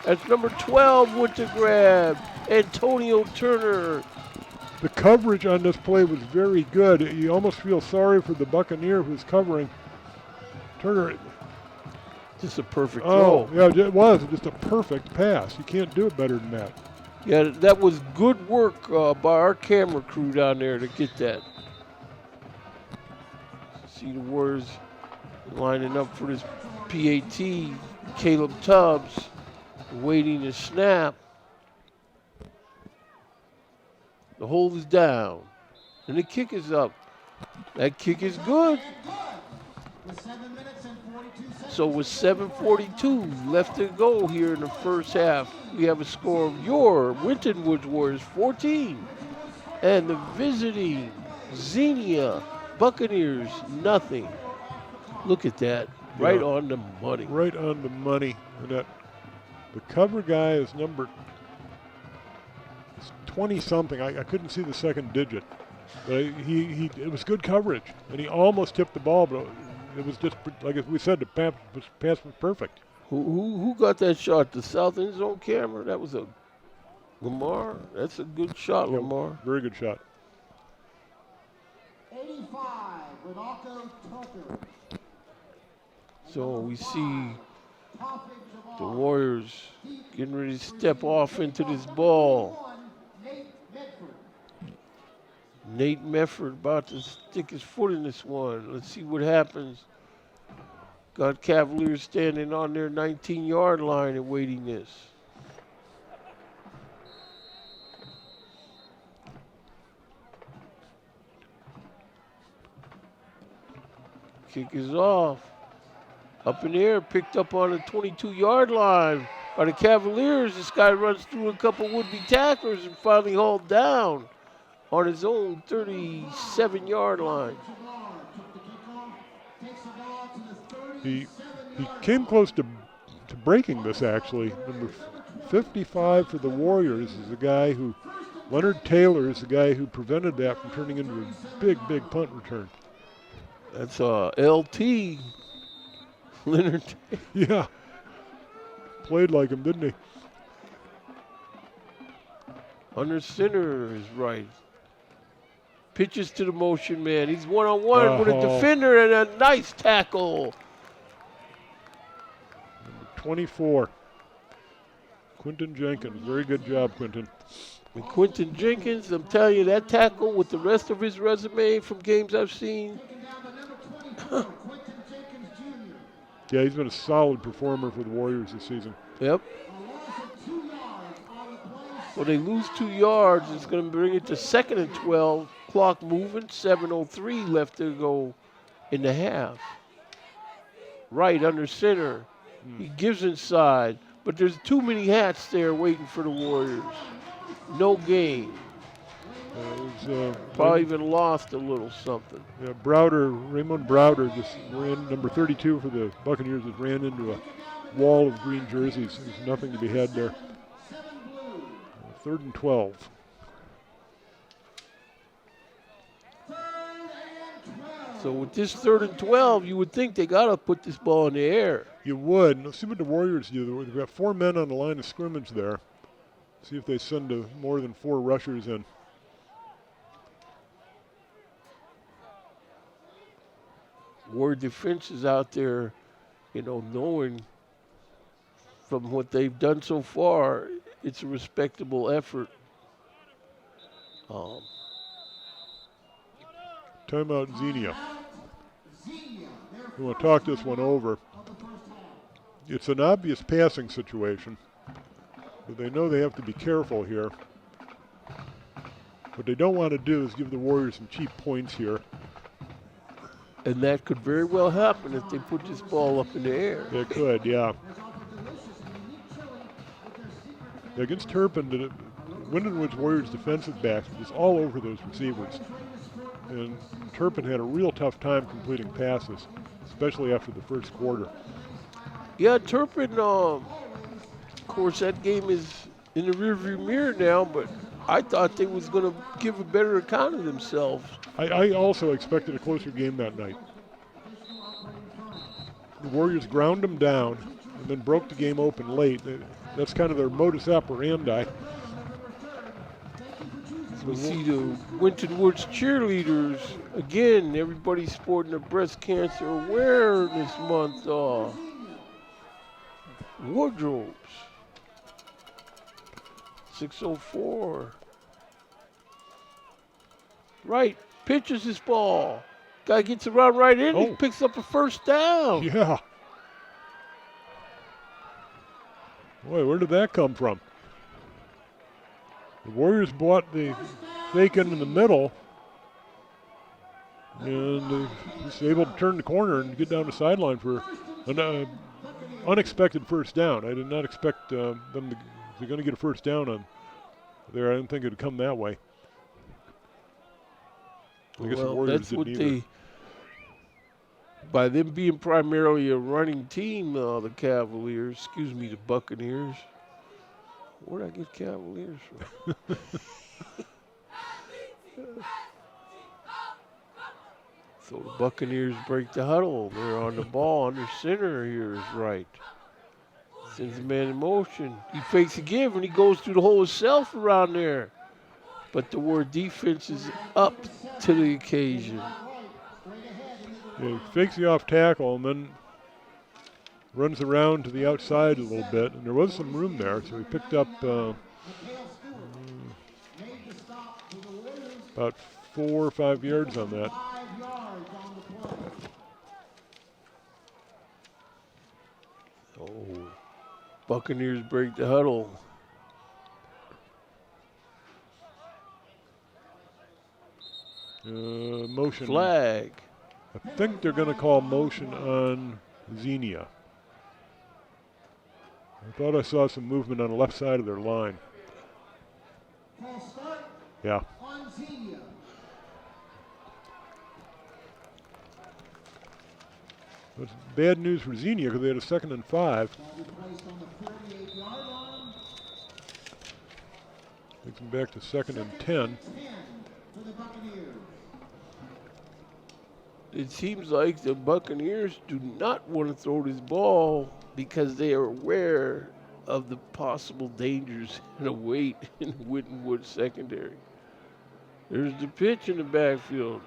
That's number 12 with the grab. Antonio Turner. The coverage on this play was very good. You almost feel sorry for the Buccaneer who's covering. Turner Just a perfect Oh, throw. yeah, it was just a perfect pass. You can't do it better than that. Yeah, that was good work by our camera crew down there to get that. See the Warriors lining up for this PAT. Caleb Tubbs waiting to snap. The hold is down, and the kick is up. That kick is good. With 7 minutes and 42 seconds. So with 7:42 left to go here in the first half, we have a score of your Winton Woods Warriors 14 and the visiting Xenia Buccaneers nothing. Look at that, right Yeah. on the money. Right on the money. And that the cover guy is number 20 something. I couldn't see the second digit, but it was good coverage, and he almost tipped the ball, but it was just like we said, the pass was perfect. Who got that shot? The south end zone camera? That was a Lamar. That's a good shot, Yeah, Lamar. very good shot. 85 with Alco Tucker. So we see the Warriors getting ready to step off into this ball. Nate Mefford about to stick his foot in this one. Let's see what happens. Got Cavaliers standing on their 19-yard line and waiting this. Kick is off. Up in the air, picked up on the 22-yard line by the Cavaliers. This guy runs through a couple would-be tacklers and finally hauled down on his own 37-yard line. He came close to breaking this, actually. Number 55 for the Warriors is the guy who, Leonard Taylor is the guy who prevented that from turning into a big punt return. That's LT. Leonard. Yeah. Played like him, didn't he? Under center is right. Pitches to the motion man. He's one-on-one with a defender and a nice tackle. Number 24. Quinton Jenkins. Very good job, Quinton. And Quinton Jenkins, I'm telling you, that tackle with the rest of his resume from games I've seen. Yeah, he's been a solid performer for the Warriors this season. Yep. Well, they lose 2 yards. It's going to bring it to 2nd and 12. Clock moving. 7:03 left to go in the half. Right under center. He gives inside. But there's too many hats there waiting for the Warriors. No gain. Probably even lost a little something. Yeah, Raymond Browder just ran, number 32 for the Buccaneers, just ran into a wall of green jerseys. There's nothing to be had there. 3rd and 12. So with this 3rd and 12, you would think they got to put this ball in the air. You would. Let's see what the Warriors do. They've got 4 men on the line of scrimmage there. See if they send more than 4 rushers in. Warrior defense is out there, knowing from what they've done so far, it's a respectable effort. Timeout Xenia. We want to talk this one over. It's an obvious passing situation, but they know they have to be careful here. What they don't want to do is give the Warriors some cheap points here. And that could very well happen if they put this ball up in the air. They could, yeah. Against Turpin, the Winton Woods Warriors defensive backs was all over those receivers. And Turpin had a real tough time completing passes, especially after the first quarter. Yeah, Turpin, of course, that game is in the rearview mirror now, but I thought they was going to give a better account of themselves. I also expected a closer game that night. The Warriors ground them down and then broke the game open late. That's kind of their modus operandi. We see the Winton Woods cheerleaders. Again, everybody's sporting a breast cancer awareness month. Wardrobes. 6:04. Right. Pitches his ball. Guy gets around right in. He Oh. picks up a first down. Yeah. Boy, where did that come from? The Warriors bought the fake end in the middle, and was able to turn the corner and get down the sideline for an unexpected first down. I did not expect them to. They're going to get a first down on there. I didn't think it would come that way. I guess the Well, Warriors that's didn't what either. by them being primarily a running team, the Cavaliers, excuse me, the Buccaneers. Where'd I get Cavaliers from? So the Buccaneers break the huddle. They're on the ball. Under center here is right. Sends the man in motion. He fakes a give and he goes through the hole himself around there. But the Warrior defense is up to the occasion. Yeah, he fakes the off tackle and then runs around to the outside a little bit, and there was some room there, so he picked up about 4 or 5 yards on that. Oh, Buccaneers break the huddle. Motion. Flag. I think they're going to call motion on Xenia. I thought I saw some movement on the left side of their line. Yeah. That's bad news for Xenia because they had a 2nd and 5. Takes them back to 2nd and 10. It seems like the Buccaneers do not want to throw this ball because they are aware of the possible dangers and await in Winton Wood secondary. There's the pitch in the backfield.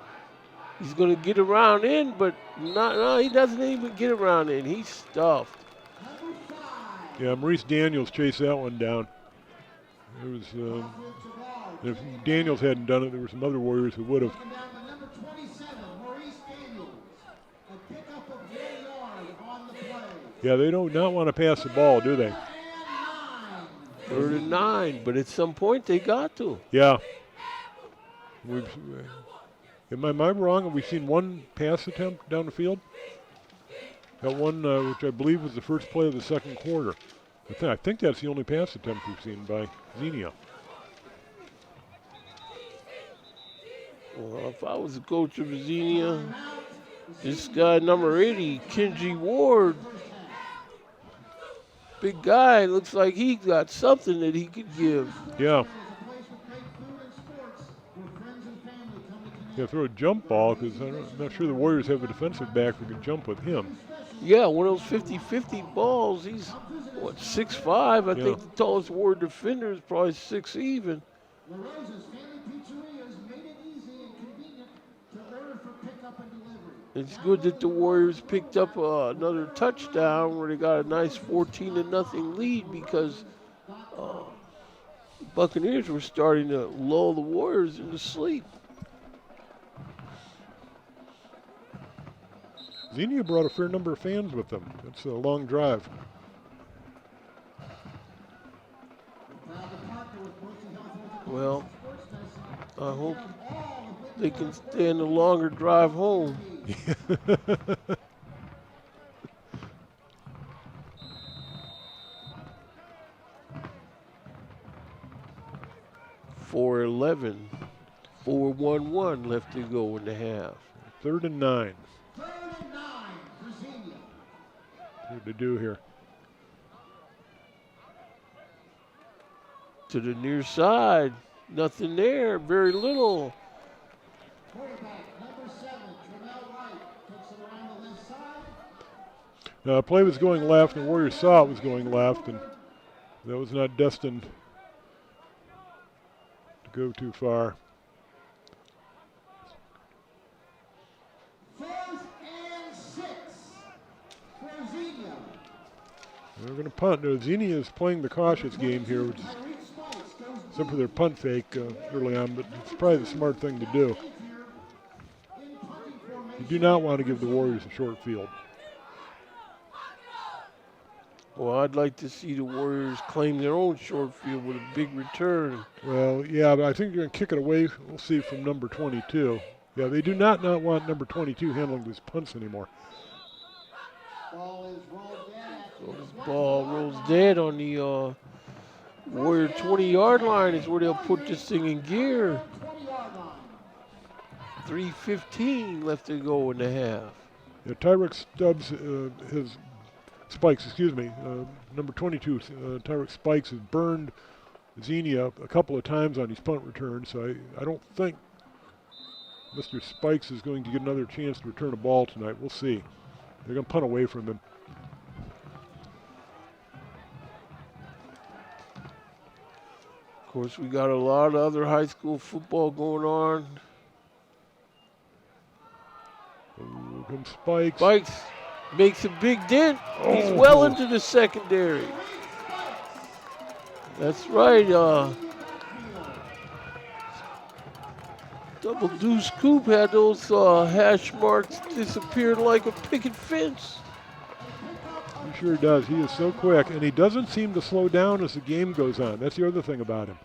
He's going to get around in, but no, he doesn't even get around in. He's stuffed. Yeah, Maurice Daniels chased that one down. There was, if Daniels hadn't done it, there were some other Warriors who would have. Yeah, they do not want to pass the ball, do they? 3rd and 9, but at some point they got to. Yeah. Am I wrong? Have we seen one pass attempt down the field? That one, which I believe was the first play of the 2nd quarter. I think that's the only pass attempt we've seen by Xenia. Well, if I was the coach of Xenia, this guy, number 80, Kenji Ward, big guy, looks like he got something that he could give. Yeah. Yeah, throw a jump ball because I'm not sure the Warriors have a defensive back who can jump with him. Yeah, one of those 50-50 balls. He's, what, 6'5"? I think the tallest Warrior defender is probably 6 even. It's good that the Warriors picked up another touchdown where they got a nice 14-0 lead because Buccaneers were starting to lull the Warriors into sleep. Xenia brought a fair number of fans with them. It's a long drive. Well, I hope they can stand a longer drive home. 4:11, 4-1-1 left to go in the half. 3rd and 9. What to do here? To the near side, nothing there, very little. Play was going left, and the Warriors saw it was going left, and that was not destined to go too far. 4th and 6 for Xenia. They're going to punt. Xenia is playing the cautious game here, which is, except for their punt fake early on, but it's probably the smart thing to do. You do not want to give the Warriors a short field. Well, I'd like to see the Warriors claim their own short field with a big return. Well, yeah, but I think you're going to kick it away. We'll see from number 22. Yeah, they do not want number 22 handling these punts anymore. Ball is rolled dead. So this ball rolls dead on the Warrior 20-yard line is where they'll put this thing in gear. 20-yard line. 3:15 left to go in the half. Yeah, Tyreek Stubbs, his Spikes, excuse me, number 22, Tyreek Spikes has burned Xenia a couple of times on his punt return, so I don't think Mr. Spikes is going to get another chance to return a ball tonight. We'll see. They're going to punt away from him. Of course, we got a lot of other high school football going on. Here comes Spikes. Spikes makes a big dent. He's well into the secondary. That's right. Double deuce Coop had those hash marks disappear like a picket fence. He sure does. He is so quick, and he doesn't seem to slow down as the game goes on. That's the other thing about him.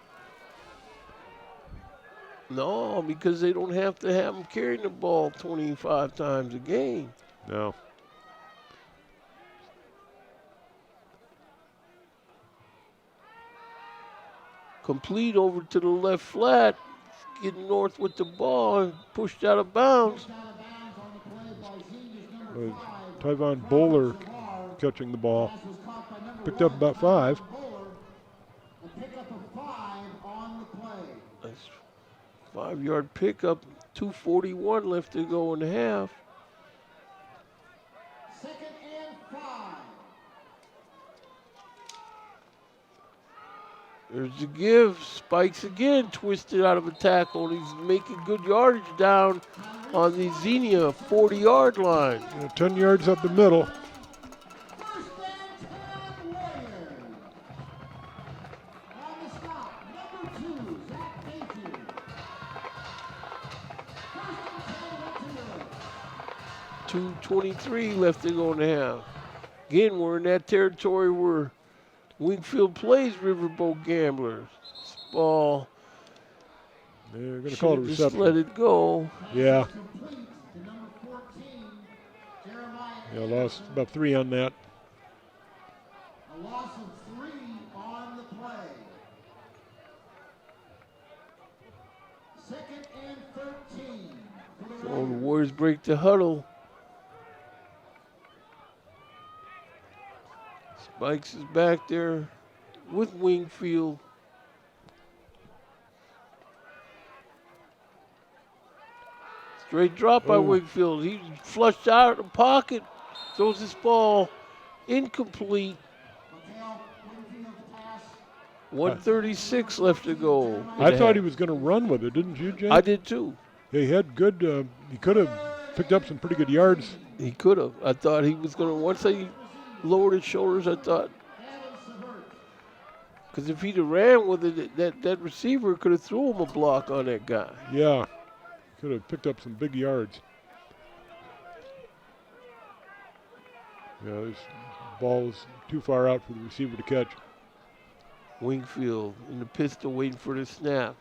No, because they don't have to have him carrying the ball 25 times a game. No. Complete over to the left flat, getting north with the ball and pushed out of bounds. Tyvon Bowler catching the ball. Picked up about 5. That's 5-yard pickup, 2:41 left to go in the half. Second and 5. There's the give. Spikes again, twisted out of a tackle. He's making good yardage down on the Xenia 40-yard line. 10 yards up the middle. First and 10 Warriors. On the stop, number 2, Zach Baker. First and 10 Winton. 2:23 left to go in the half. Again, we're in that territory where Wingfield plays Riverboat Gamblers. This ball, They're going to call it a just reception. let it go. Yeah. Complete to number 14, Jeremiah. Yeah, lost about 3 on that. A loss of 3 on the play. Second and 13 for the So the Warriors. Warriors break the huddle. Spikes is back there with Wingfield. Straight drop by Oh. Wingfield. He flushed out of the pocket, throws this ball incomplete. McHale, Winfield's pass. 1:36 left to go. I thought he was going to run with it, didn't you, Jay? I did too. He had good, he could have picked up some pretty good yards. He could have. I thought he was going to, once he lowered his shoulders, I thought, because if he'd have ran with it, that receiver could have threw him a block on that guy. Yeah, could have picked up some big yards. Yeah, this ball is too far out for the receiver to catch. Wingfield in the pistol waiting for the snap.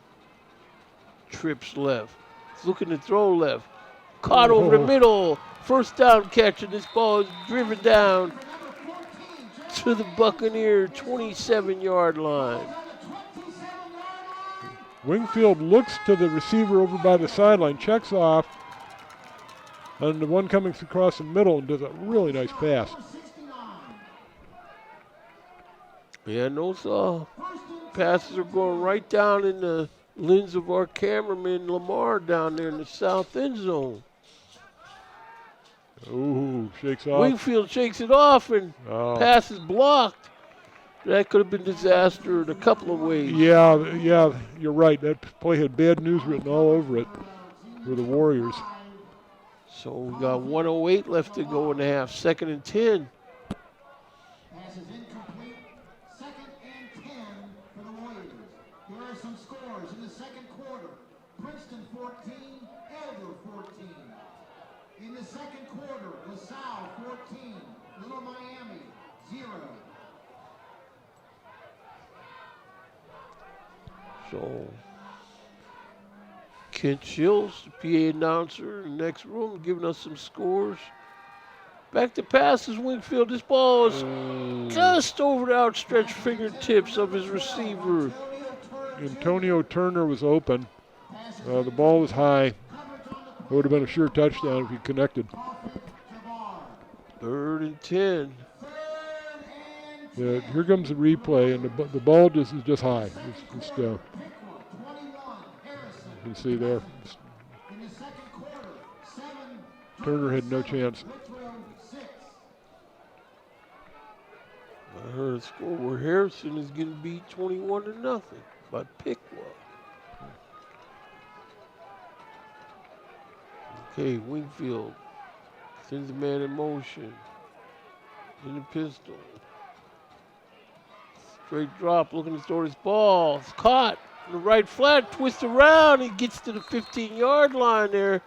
Trips left. He's looking to throw left. Caught over the middle. First down catch, and this ball is driven down to the Buccaneer 27-yard line. Wingfield looks to the receiver over by the sideline, checks off, and the one coming across the middle and does a really nice pass. Yeah, and those passes are going right down in the lens of our cameraman Lamar down there in the south end zone. Ooh, shakes off. Wingfield shakes it off and Oh. pass is blocked. That could have been disaster in a couple of ways. Yeah, you're right. That play had bad news written all over it for the Warriors. So we got 1:08 left to go in the half. Second and 10. Pass is incomplete. are some scores in the second quarter. Princeton 14, Elder 14. In the second quarter, LaSalle 14, Little Miami 0. So, Kent Shields, the PA announcer in the next room, giving us some scores. Back to passes, Wingfield. This ball is just over the outstretched fingertips of his receiver. Antonio Turner was open. The ball was high. It would have been a sure touchdown if he connected. 3rd and 10. Yeah, here comes the replay, and the ball is just high. It's you can see there. Turner had no chance. I heard a score where Harrison is getting beat 21-0 by Pickwa. Okay, Wingfield sends a man in motion. In the pistol. Straight drop, looking to throw this ball. It's caught in the right flat, twists around. He gets to the 15-yard line there.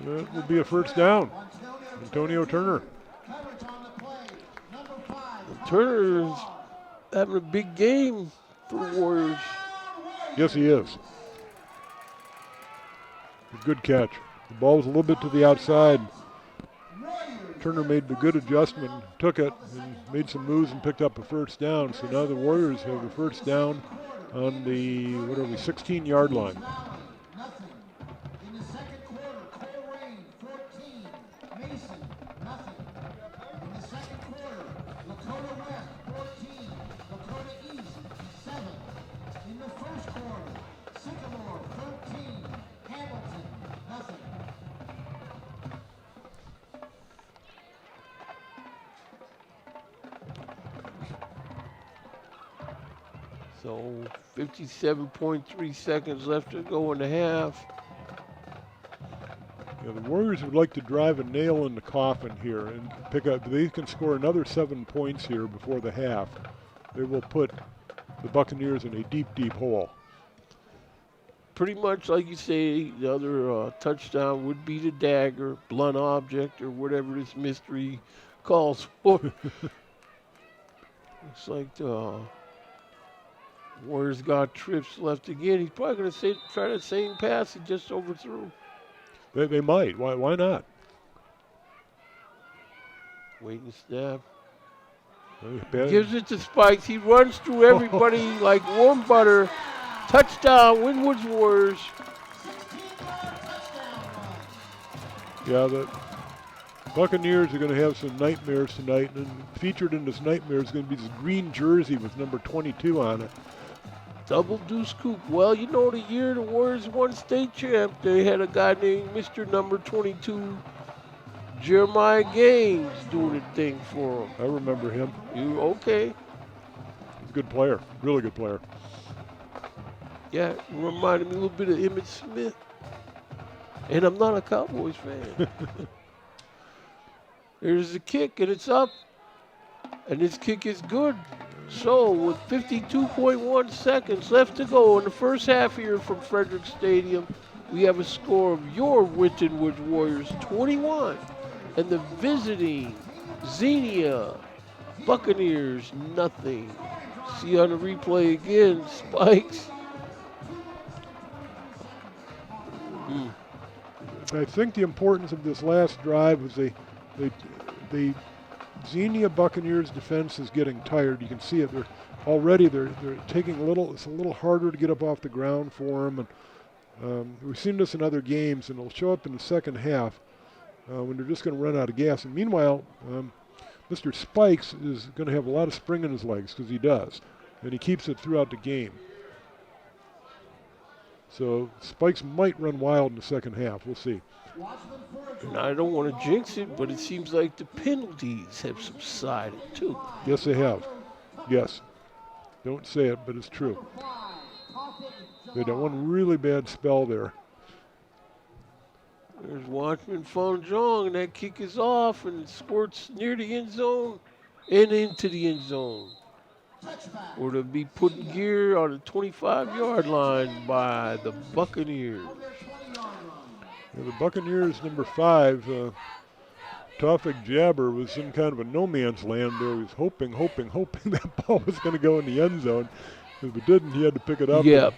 That will be a first down. Antonio Turner. Turner is having a big game for the Warriors. Yes, he is. A good catch. The ball was a little bit to the outside. Turner made the good adjustment, took it, and made some moves and picked up a first down. So now the Warriors have a first down on the, 16-yard line. So 57.3 seconds left to go in the half. Yeah, the Warriors would like to drive a nail in the coffin here and pick up. They can score another 7 points here before the half. They will put the Buccaneers in a deep, deep hole. Pretty much like you say, the other touchdown would be the dagger, blunt object, or whatever this mystery calls for. Looks like the Warriors got trips left again. He's probably going to try the same pass he just overthrew. They might. Why not? Waiting snap. Bad. Gives it to Spikes. He runs through everybody like warm butter. Touchdown, Winwood's Warriors. Yeah, the Buccaneers are going to have some nightmares tonight, and featured in this nightmare is going to be this green jersey with number 22 on it. Double deuce scoop. Well, you know the year the Warriors won state champ, they had a guy named Mr. Number 22, Jeremiah Gaines, doing a thing for him. I remember him. You okay? He's a good player, really good player. Yeah, it reminded me a little bit of Emmitt Smith. And I'm not a Cowboys fan. There's the kick, and it's up. And this kick is good. So, with 52.1 seconds left to go in the first half here from Frederick Stadium, we have a score of your Winton Woods Warriors 21 and the visiting Xenia Buccaneers nothing. See on the replay again, Spikes. I think the importance of this last drive was the Xenia Buccaneers defense is getting tired. You can see it. They're taking a little. It's a little harder to get up off the ground for them. And we've seen this in other games, and it'll show up in the second half when they're just going to run out of gas. And meanwhile, Mr. Spikes is going to have a lot of spring in his legs because he does, and he keeps it throughout the game. So Spikes might run wild in the second half. We'll see. And I don't want to jinx it, but it seems like the penalties have subsided too. Yes, they have. Yes. Don't say it, but it's true. They had one really bad spell there. There's Watchman Fonjong, and that kick is off, and it squirts near the end zone and into the end zone. Touchback. or to be put in gear on the 25-yard line by the Buccaneers. On their 20-yard line. Yeah, the Buccaneers, number 5, Tawfik Jabber, was in kind of a no man's land there. He was hoping that ball was going to go in the end zone. If it didn't, he had to pick it up. Yeah,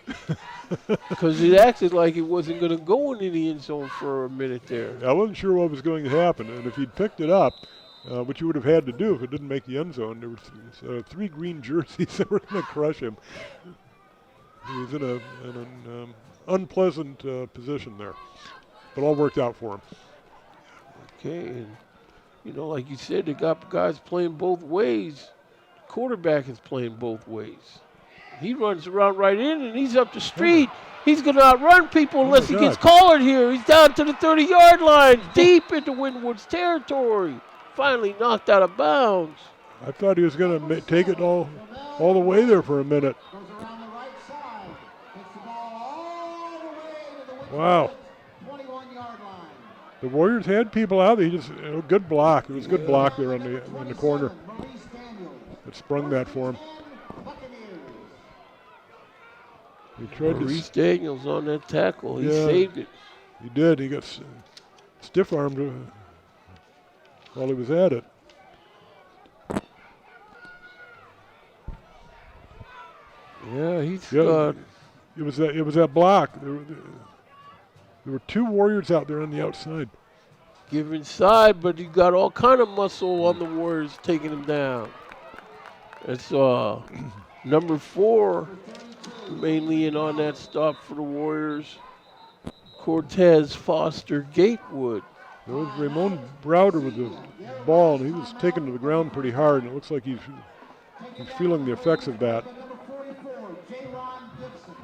because it acted like it wasn't going to go into the end zone for a minute there. I wasn't sure what was going to happen, and if he'd picked it up, which you would have had to do if it didn't make the end zone, there were 3 green jerseys that were going to crush him. He was in an unpleasant position there, but all worked out for him. Okay, and like you said, they got guys playing both ways. Quarterback is playing both ways. He runs around right in, and he's up the street. He's going to outrun people unless he gets collared here. He's down to the 30-yard line, deep into Winwood's territory. Finally knocked out of bounds. I thought he was going to take it all the way there for a minute. Goes around the right side. Takes the ball all the way to the Winton Wow. 21-yard line. The Warriors had people out there. He just good block. It was a good block there on the corner. Maurice Daniels. It sprung that for him. Buccaneers. He tried Maurice to. Daniels on that tackle. He Yeah. saved it. He did. He got stiff-armed while he was at it. Yeah, he's Yeah. got. It was that block. There were 2 Warriors out there on the outside. Give inside, but you got all kind of muscle on the Warriors taking him down. It's number 4 mainly in on that stop for the Warriors. Cortez Foster Gatewood. There was Ramon Browder with the ball, and he was taken to the ground pretty hard, and it looks like he's feeling the effects of that. Number 44, J-Ron Gibson.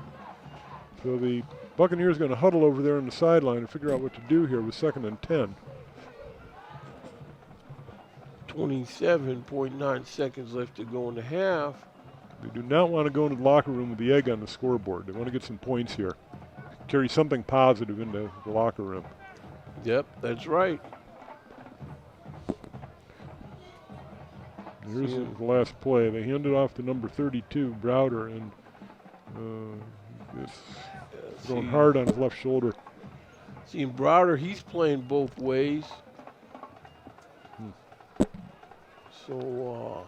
So the Buccaneers going to huddle over there on the sideline and figure out what to do here with 2nd and 10. 27.9 seconds left to go in the half. They do not want to go into the locker room with the egg on the scoreboard. They want to get some points here. Carry something positive into the locker room. Yep, that's right. Here's the last play. They hand it off to number 32, Browder, and it's going hard on his left shoulder. Seeing Browder, he's playing both ways. So,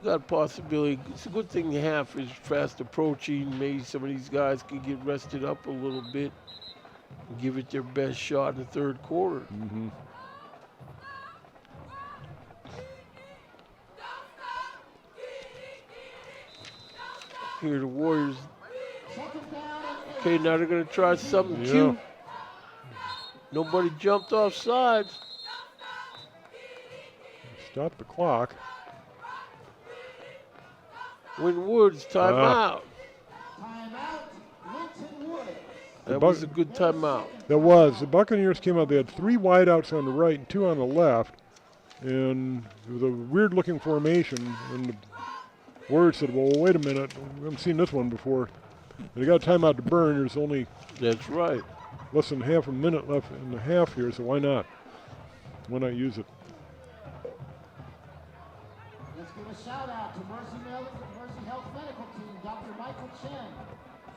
got a possibility. It's a good thing the half is fast approaching. Maybe some of these guys can get rested up a little bit and give it their best shot in the 3rd quarter. Mm-hmm. Here the Warriors. Second down and Okay, now they're going to try something Yeah. cute. Nobody jumped off sides. Stop the clock. Winwood's timeout. timeout. Winton Woods. That was a good timeout. That was. The Buccaneers came out. They had 3 wideouts on the right and 2 on the left. And it was a weird-looking formation. And the Warriors said, well, wait a minute. We haven't seen this one before. And they got a timeout to burn. There's only That's right. less than half a minute left in the half here, so why not? Why not use it? Let's give a shout out to Mercy Health Medical Team, Dr. Michael Chen,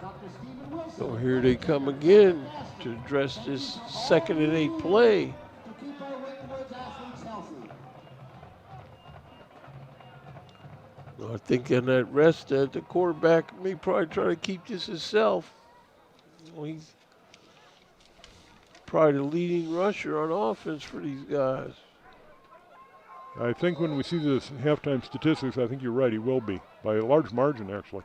Dr. Stephen Wilson. So here they come again to address this 2nd and 8 play. To keep our Winton Woods athletes healthy. I think in that rest, the quarterback may probably try to keep this himself. Well, he's probably the leading rusher on offense for these guys. I think when we see the halftime statistics, I think you're right. He will be, by a large margin, actually.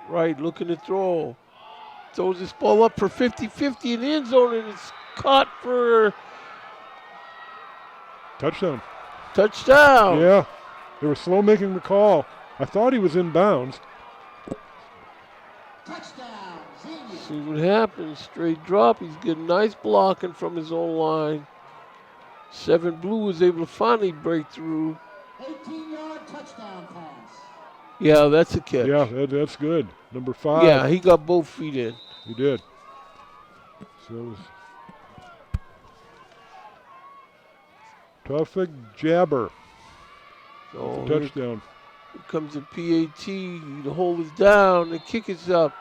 Right, looking to throw. Throws this ball up for 50-50 in the end zone, and it's caught for Touchdown. touchdown. Yeah, they were slow making the call. I thought he was in bounds. Touchdown, Xenia. See what happens. Straight drop. He's getting nice blocking from his own line. 7 Blue was able to finally break through. 18-yard touchdown pass. Yeah, that's a catch. Yeah, that's good. Number 5. Yeah, he got both feet in. He did. So it was Perfect jabber. So It's a touchdown. here comes a PAT. The hold is down. The kick is up.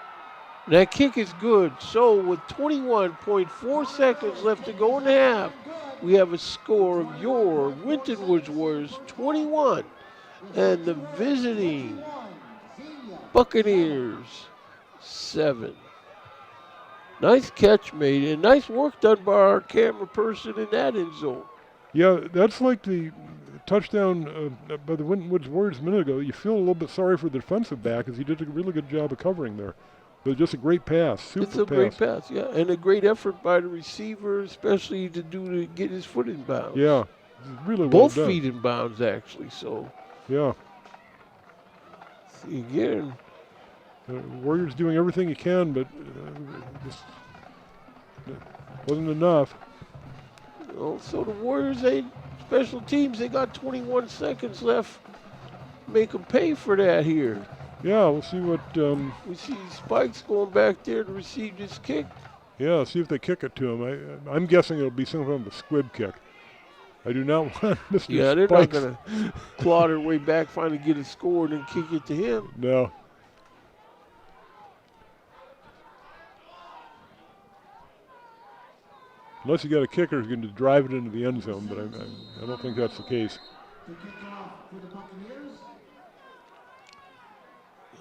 That kick is good. So with 21.4 seconds left to go in the half, we have a score of your Winton Woods Warriors 21 and the visiting Buccaneers 7. Nice catch made and nice work done by our camera person in that end zone. Yeah, that's like the touchdown by the Winton Woods Warriors a minute ago. You feel a little bit sorry for the defensive back because he did a really good job of covering there. But just a great pass, super pass. It's a great pass, yeah, and a great effort by the receiver, especially to get his foot in bounds. Yeah, really well Both done. feet in bounds, actually. So, Yeah, see again, Warriors doing everything he can, but just wasn't enough. so the Warriors, special teams, they got 21 seconds left. Make them pay for that here. Yeah, we'll see what. We see Spikes going back there to receive this kick. Yeah, see if they kick it to him. I'm guessing it'll be some kind of a squib kick. I do not want Mr. Yeah, they're Spikes. not going to claw their way back, finally get a score, and then kick it to him. No. Unless you got a kicker who's going to drive it into the end zone, but I don't think that's the case.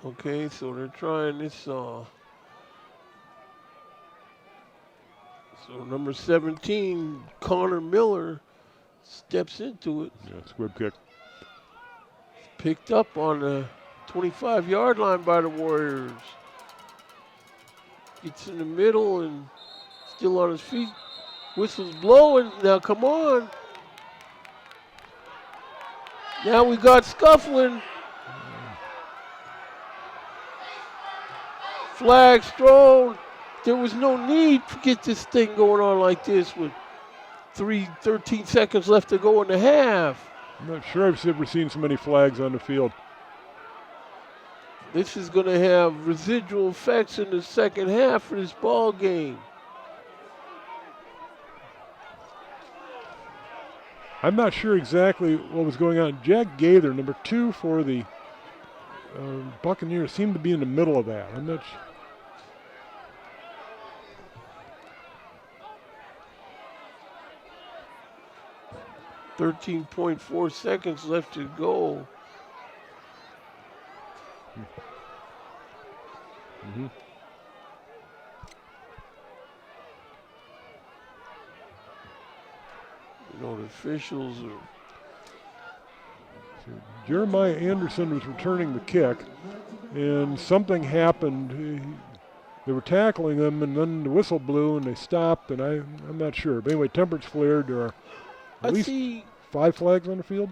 Okay, so they're trying this. So number 17, Connor Miller, steps into it. Yeah, squib kick. Picked up on the 25-yard line by the Warriors. Gets in the middle and still on his feet. Whistle's blowing. Now, come on. Now we got scuffling. Flags thrown. There was no need to get this thing going on like this with 13 seconds left to go in the half. I'm not sure I've ever seen so many flags on the field. This is going to have residual effects in the second half of this ball game. I'm not sure exactly what was going on. Jack Gaither, number 2 for the Buccaneers, seemed to be in the middle of that. I'm not sure. .4 seconds left to go. Mm-hmm. You know, the officials are. So Jeremiah Anderson was returning the kick, and something happened. They were tackling him, and then the whistle blew, and they stopped, and I'm not sure. But anyway, tempers flared. There are at least 5 flags on the field.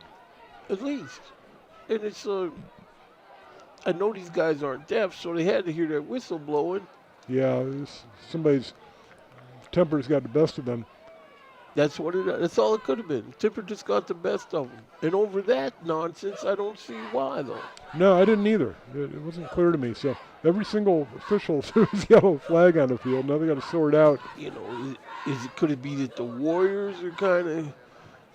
At least. And it's I know these guys aren't deaf, so they had to hear that whistle blowing. Yeah, somebody's tempers got the best of them. That's all it could have been. Tipper just got the best of them. And over that nonsense, I don't see why, though. No, I didn't either. It wasn't clear to me. So every single official threw his yellow flag on the field. Now they got to sort out. You know, could it be that the Warriors are kind of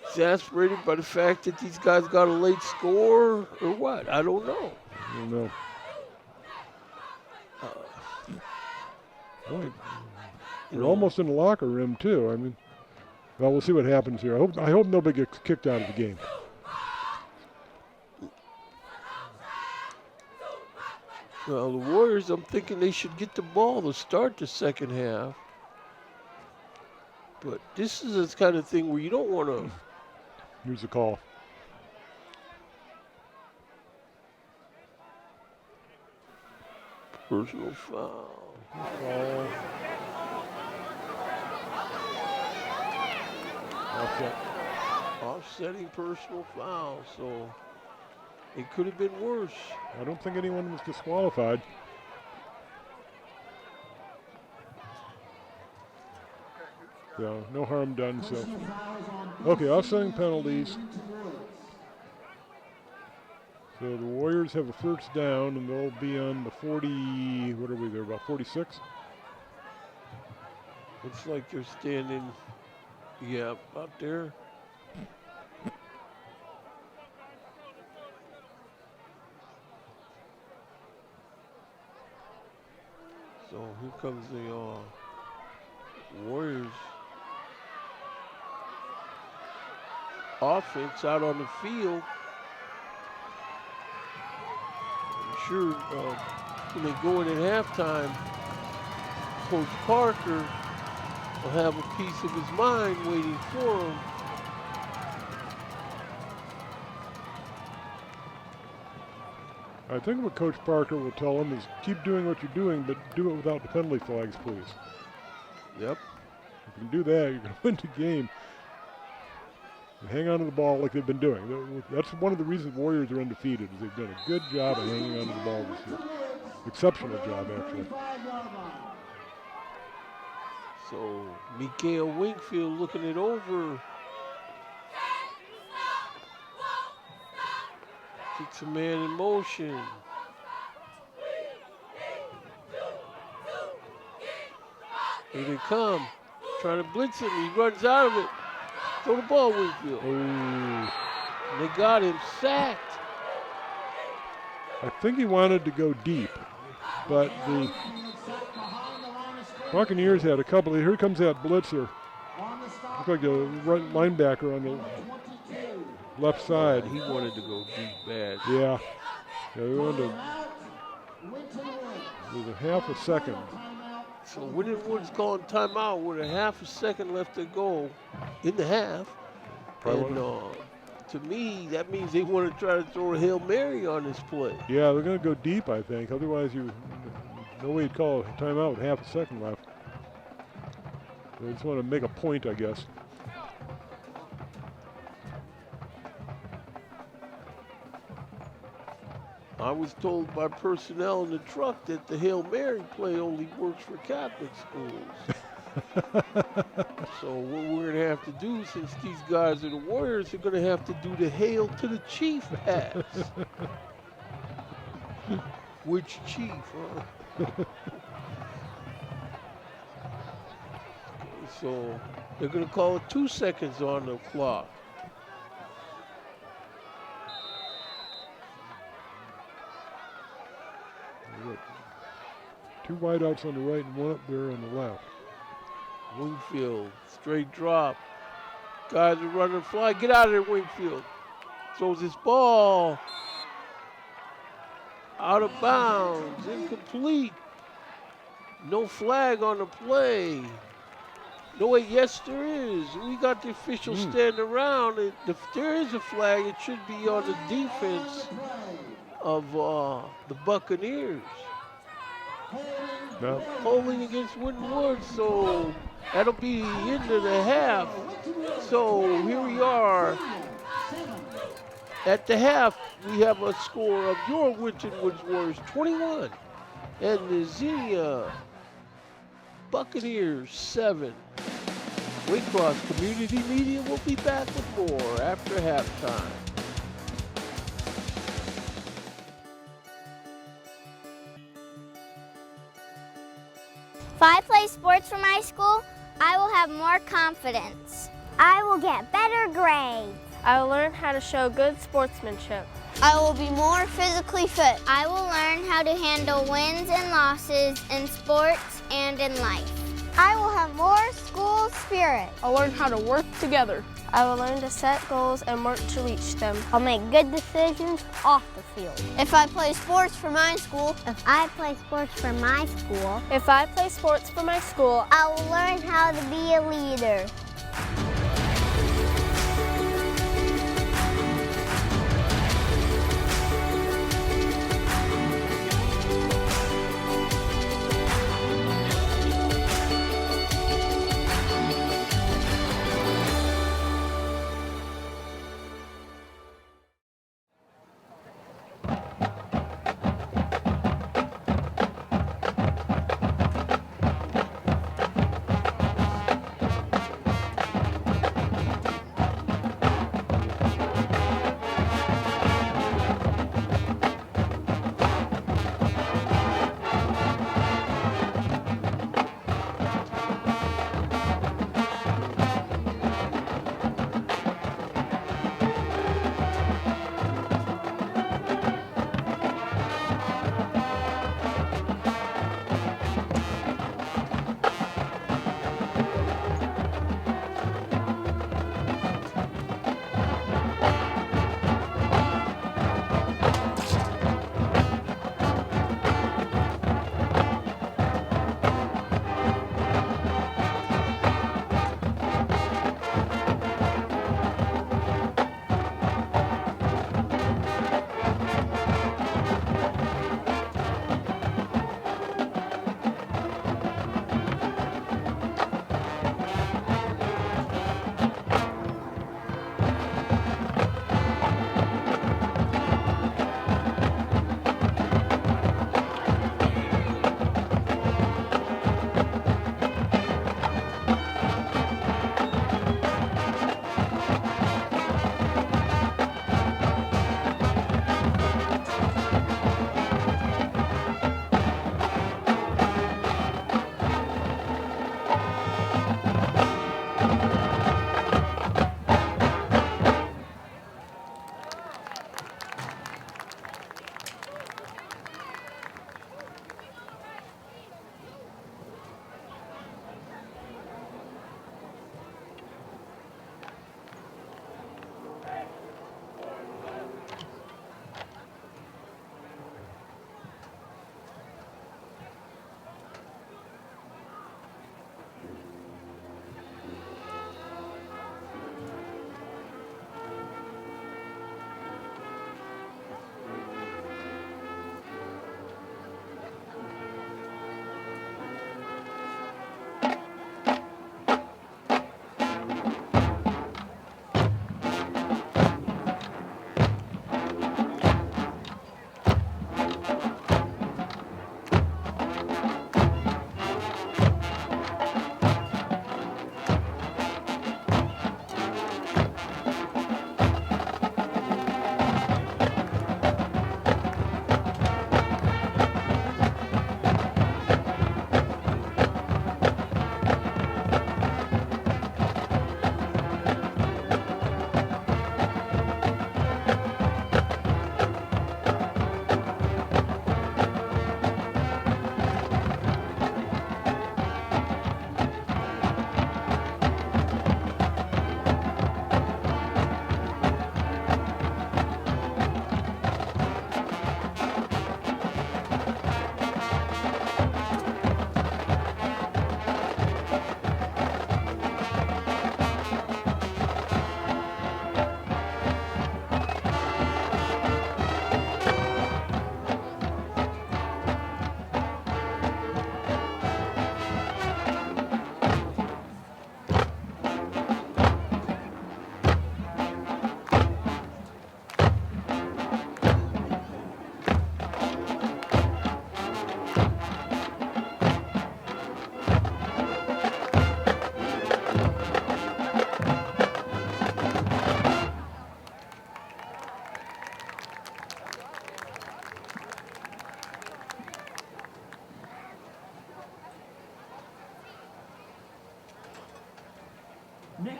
exasperated by the fact that these guys got a late score or what? I don't know. I don't know. They're almost in the locker room too. I mean, well, we'll see what happens here. I hope nobody gets kicked out of the game. Well, the Warriors, I'm thinking they should get the ball to start the second half. But this is the kind of thing where you don't want to. Here's the call. Personal foul. Offsetting personal foul, so it could have been worse. I don't think anyone was disqualified. So no harm done. So okay, offsetting penalties. So the Warriors have a first down, and they'll be on the 40. What are we there? About 46. Looks like they're standing. Yeah, out there. So here comes the Warriors offense out on the field. I'm sure when they go in at halftime, Coach Parker will have a piece of his mind waiting for him. I think what Coach Parker will tell him is keep doing what you're doing, but do it without the penalty flags, please. Yep. If you can do that, you're going to win the game. And hang on to the ball like they've been doing. That's one of the reasons Warriors are undefeated, is they've done a good job of hanging on to the ball this year. Exceptional job, actually. So Mikael Wingfield looking it over. Gets a man in motion. Here they come. Trying to blitz him. He runs out of it. Throw the ball, Wingfield. Oh. They got him sacked. I think he wanted to go deep, but the Buccaneers had a couple. Here comes that blitzer. Looks like a right linebacker on the left side. He wanted to go deep bad. Yeah. We wanted to. There's a half a second. So Winton Woods calling timeout with a half a second left to go in the half. And to me, that means they want to try to throw a Hail Mary on this play. Yeah, they're going to go deep, I think. Otherwise, no way you'd call a timeout with half a second left. They just want to make a point, I guess. I was told by personnel in the truck that the Hail Mary play only works for Catholic schools. So what we're going to have to do, since these guys are the Warriors, they're going to have to do the Hail to the Chief pass. Which Chief, huh? So they're going to call it 2 seconds on the clock. Two wideouts on the right and one up there on the left. Wingfield, straight drop. Guys are running fly. Get out of there, Wingfield. Throws his ball out of bounds, incomplete. No flag on the play. No, wait, yes, there is. We got the official standing around. If there is a flag, it should be on the defense of the Buccaneers. No. Holding against Winton Woods, so that'll be the end of the half. So here we are. At the half, we have a score of your Winton Woods Warriors 21 and the Xenia Buccaneers 7. Waycross Community Media will be back with more after halftime. If I play sports for my school, I will have more confidence. I will get better grades. I will learn how to show good sportsmanship. I will be more physically fit. I will learn how to handle wins and losses in sports and in life. I will have more school spirit. I'll learn how to work together. I will learn to set goals and work to reach them. I'll make good decisions off the field. If I play sports for my school, If I play sports for my school, if I play sports for my school, I will learn how to be a leader.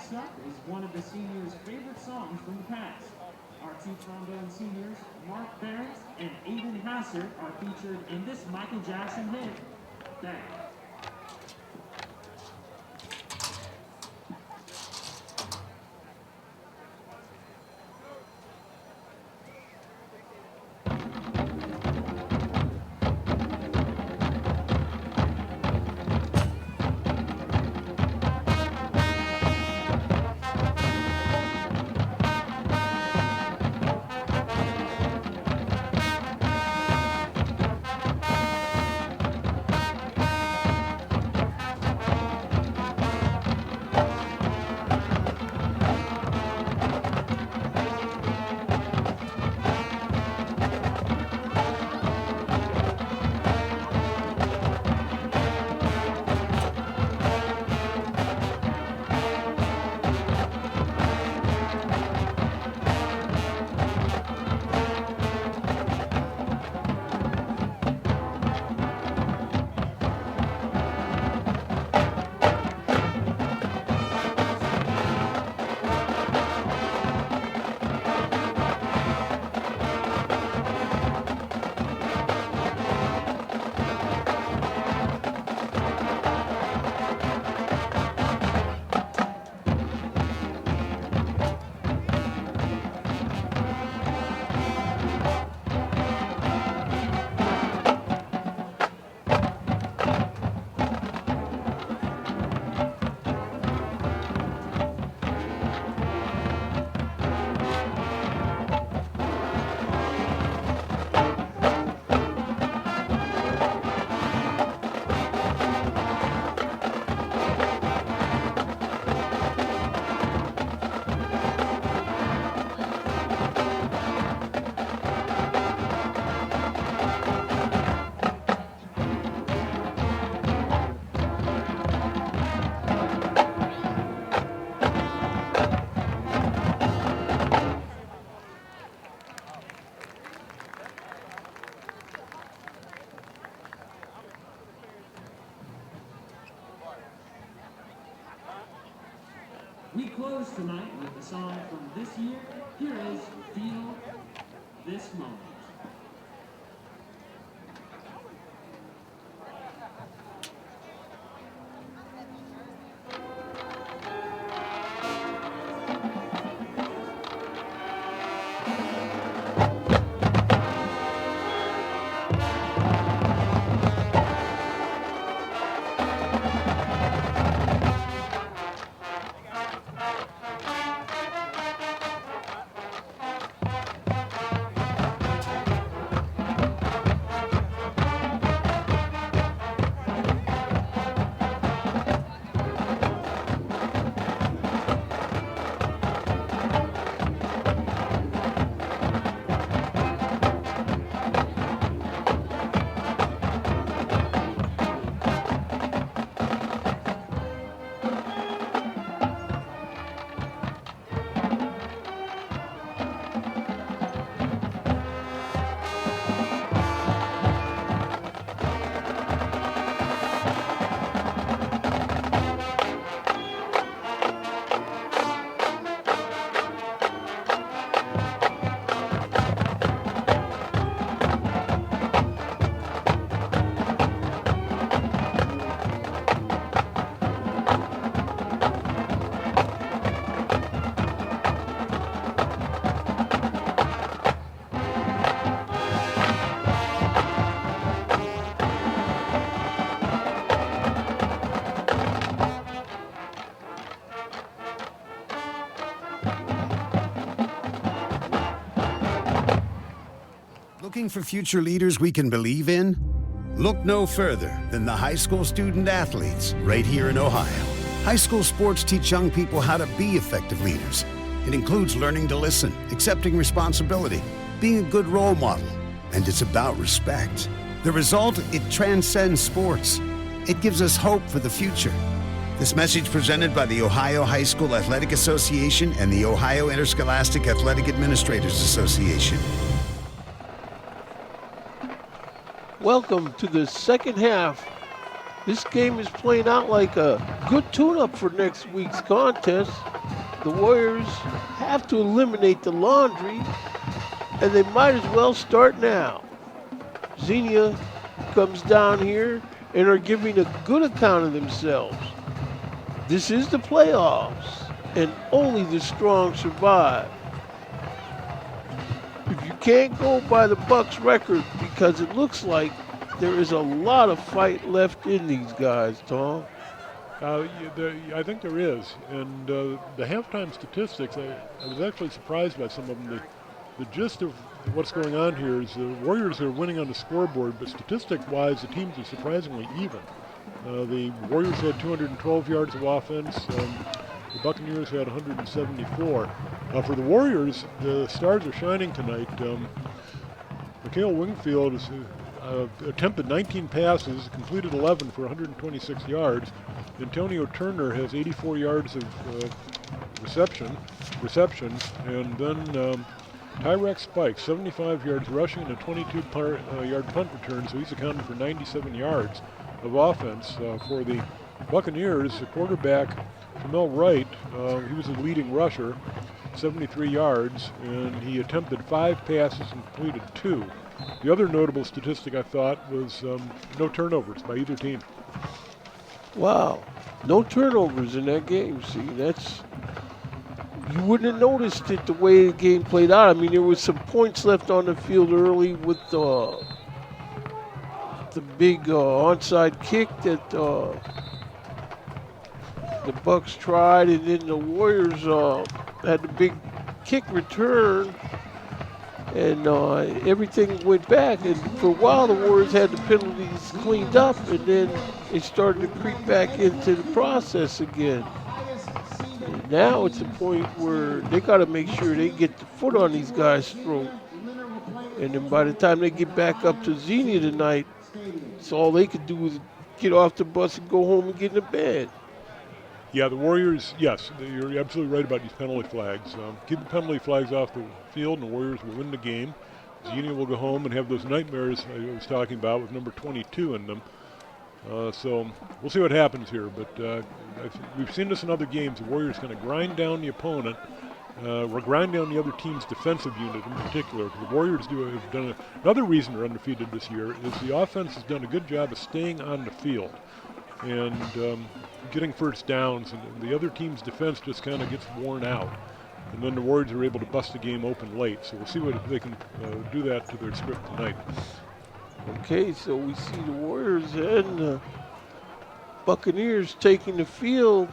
Next up is one of the seniors' favorite songs from the past. Our two trombone seniors, Mark Behrens and Aiden Hassert, are featured in this Michael Jackson hit, Bang. We close tonight with a song from this year. Here is Feel This Moment. Looking for future leaders we can believe in? Look no further than the high school student athletes right here in Ohio. High school sports teach young people how to be effective leaders. It includes learning to listen, accepting responsibility, being a good role model, and it's about respect. The result, it transcends sports. It gives us hope for the future. This message presented by the Ohio High School Athletic Association and the Ohio Interscholastic Athletic Administrators Association. Welcome to the second half This game is playing out like a good tune-up for next week's contest. The Warriors have to eliminate the laundry, and they might as well start now. Xenia comes down here and are giving a good account of themselves. This is the playoffs, and only the strong survive. If you can't go by the Bucks record, because it looks like there is a lot of fight left in these guys, Tom. I think there is. And the halftime statistics, I was actually surprised by some of them. The gist of what's going on here is the Warriors are winning on the scoreboard, but statistic-wise, the teams are surprisingly even. The Warriors had 212 yards of offense. The Buccaneers had 174. For the Warriors, the stars are shining tonight. Mikhail Wingfield has attempted 19 passes, completed 11 for 126 yards. Antonio Turner has 84 yards of receptions, and then Tyreek Spikes, 75 yards rushing and a 22-yard punt return, so he's accounted for 97 yards of offense. For the Buccaneers, the quarterback, Jamel Wright, he was the leading rusher, 73 yards, and he attempted 5 passes and completed 2. The other notable statistic I thought was no turnovers by either team. Wow, no turnovers in that game. See, you wouldn't have noticed it the way the game played out. I mean, there was some points left on the field early with the big onside kick that the Bucks tried, and then the Warriors had the big kick return, and everything went back. And for a while, the Warriors had the penalties cleaned up, and then they started to creep back into the process again. And now it's a point where they got to make sure they get the foot on these guys' throat. And then by the time they get back up to Xenia tonight, it's all they could do is get off the bus and go home and get in bed. Yeah, the Warriors, yes, you're absolutely right about these penalty flags. Keep the penalty flags off the field and the Warriors will win the game. Xenia will go home and have those nightmares I was talking about with number 22 in them. So we'll see what happens here, but we've seen this in other games. The Warriors going to grind down the opponent, grind down the other team's defensive unit in particular. The Warriors have done another reason they're undefeated this year is the offense has done a good job of staying on the field and getting first downs, and the other team's defense just kind of gets worn out. And then the Warriors are able to bust the game open late. So we'll see if they can do that to their script tonight. Okay, so we see the Warriors and the Buccaneers taking the field.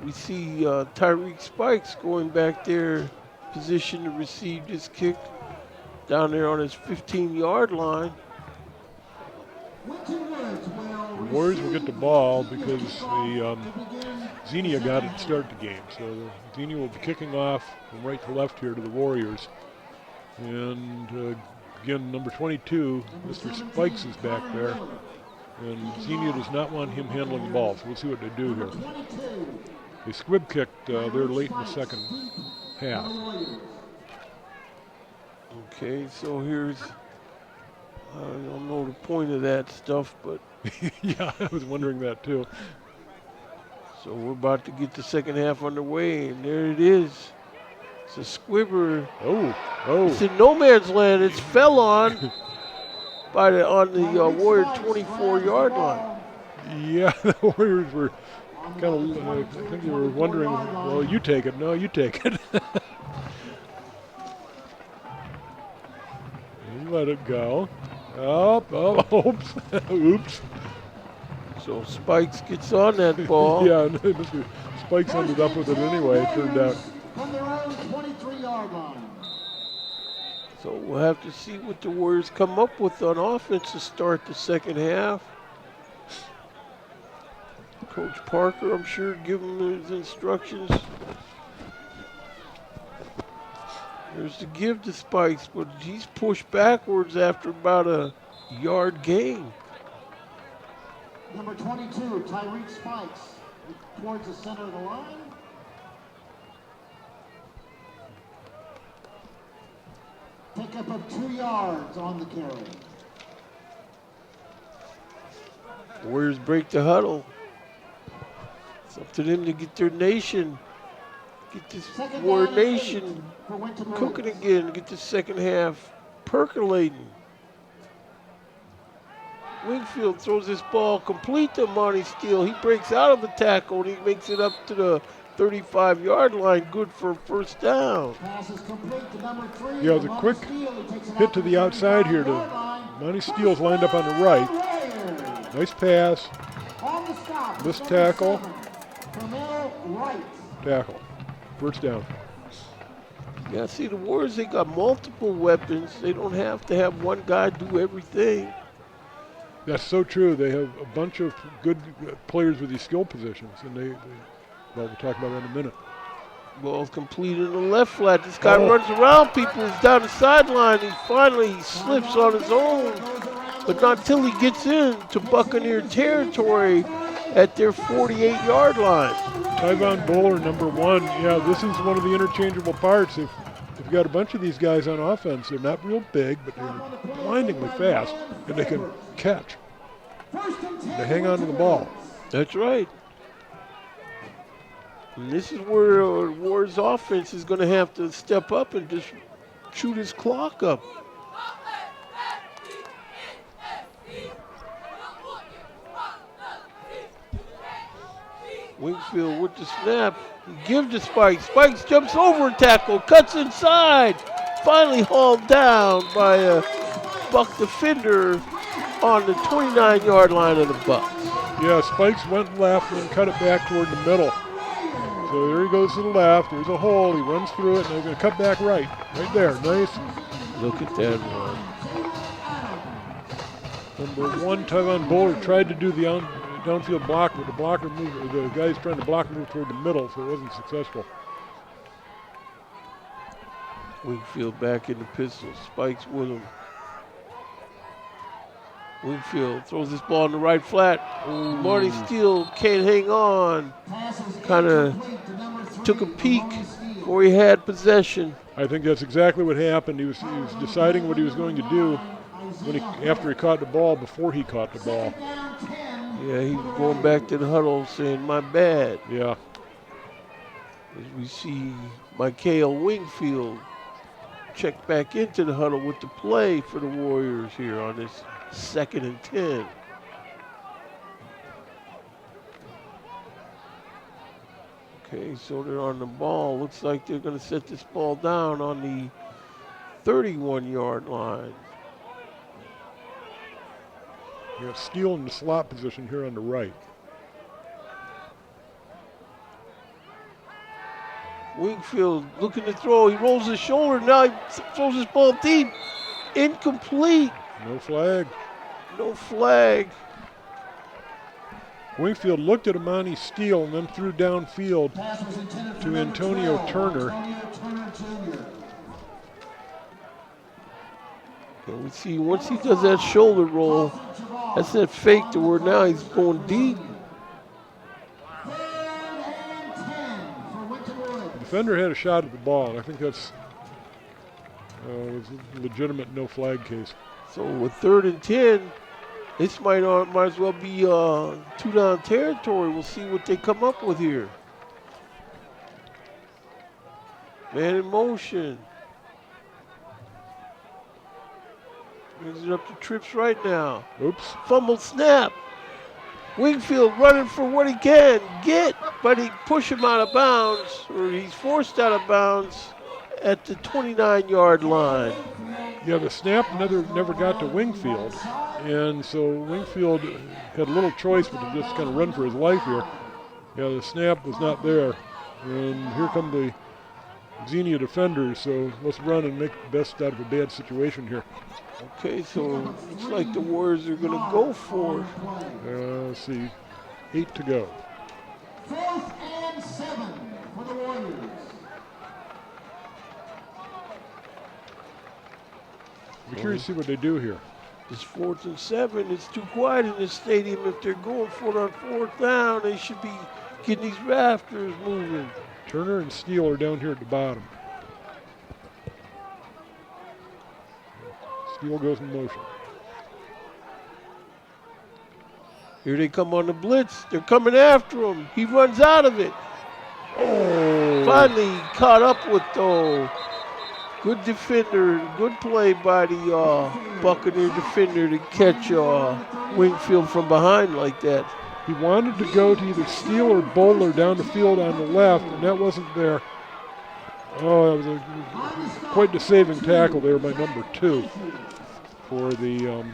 We see Tyreek Spikes going back there, position to receive this kick down there on his 15-yard line. The Warriors will get the ball because the Xenia got it to start the game. So Xenia will be kicking off from right to left here to the Warriors. And again, number 22, Mr. Spikes is back there. And Xenia does not want him handling the ball, so we'll see what they do here. They squib kicked there late in the second half. Okay, so here's, I don't know the point of that stuff, but. Yeah, I was wondering that too. So we're about to get the second half underway, and there it is. It's a squibber. Oh. It's in no man's land. It's fell on on the Warrior 24-yard line. Yeah, the Warriors were kind of, I think they were wondering, well, you take it. No, you take it. You let it go. Oops. Oops. So Spikes gets on that ball. Yeah, Mr. Spikes ended up with it anyway, it turned out. From their own 23-yard line. So we'll have to see what the Warriors come up with on offense to start the second half. Coach Parker, I'm sure, giving him his instructions. There's the give to Spikes, but he's pushed backwards after about a yard gain. Number 22, Tyreek Spikes, towards the center of the line. Pickup of 2 yards on the carry. Warriors break the huddle. It's up to them to get their nation, get this Warrior Nation cooking again, get the second half percolating. Wingfield throws this ball complete to Monty Steele. He breaks out of the tackle and he makes it up to the 35-yard line, good for a first down. Yeah, it was a quick hit to the outside here. Monty Steele's lined up on the right. Nice pass. Missed tackle. Tackle. First down. Yeah, see, the Warriors, they got multiple weapons. They don't have to have one guy do everything. That's so true. They have a bunch of good players with these skill positions, and well, we'll talk about that in a minute. Ball's complete in the left flat. This guy runs around people. He's down the sideline. He finally slips on his own, but not till he gets into Buccaneer territory at their 48-yard line. Tyvon Bowler, number 1. Yeah, this is one of the interchangeable parts. If you've got a bunch of these guys on offense, they're not real big, but they're blindingly fast, and they can catch. They hang on to the ball. That's right. And this is where Warriors offense is going to have to step up and just shoot his clock up. Wingfield with the snap. He gives to Spikes. Spikes jumps over a tackle, cuts inside. Finally hauled down by a Buck defender on the 29-yard line of the Bucks. Yeah, Spikes went left and then cut it back toward the middle. So there he goes to the left. There's a hole. He runs through it, and they're going to cut back right. Right there. Nice. Look at that run. Number 1, Tyvon Bowler tried to do the downfield block, but the guy's trying to block move toward the middle, so it wasn't successful. Wingfield back in the pistol. Spikes with him. Wingfield throws this ball in the right flat. Marty Steele can't hang on. Kind of took a peek before he had possession. I think that's exactly what happened. He was deciding what he was going to do after he caught the ball, before he caught the ball. Yeah, he was going back to the huddle saying, my bad. Yeah. As we see Mikael Wingfield check back into the huddle with the play for the Warriors here on this 2nd and 10. Okay, so they're on the ball. Looks like they're going to set this ball down on the 31-yard line. You got Steele in the slot position here on the right. Wingfield looking to throw. He rolls his shoulder. Now he throws his ball deep. Incomplete. No flag. No flag. Wingfield looked at Amani Steele and then threw downfield to Antonio Turner. And we see once he does that shoulder roll, that's that fake to where now he's going deep. The defender had a shot at the ball, and I think that's was a legitimate no flag case. So with 3rd and 10, this might as well be 2-down territory. We'll see what they come up with here. Man in motion. Brings it up to trips right now. Oops. Fumbled snap. Wingfield running for what he can get, but he push him out of bounds, or he's forced out of bounds at the 29-yard line. Yeah, the snap never got to Wingfield, and so Wingfield had little choice but to just kind of run for his life here. Yeah, the snap was not there, and here come the Xenia defenders, so let's run and make the best out of a bad situation here. Okay, so looks like the Warriors are going to go for it. Let's see, 8 to go. 4th and 7 for the Warriors. Be curious to see what they do here. It's 4th and 7. It's too quiet in this stadium. If they're going for it on 4th down, they should be getting these rafters moving. Turner and Steele are down here at the bottom. Steele goes in motion. Here they come on the blitz. They're coming after him. He runs out of it. Oh. Finally caught up with though. Good defender. Good play by the Buccaneer defender to catch Wingfield from behind like that. He wanted to go to either Steele or Bowler down the field on the left, and that wasn't there. Oh, that was quite the saving tackle there by number 2 for the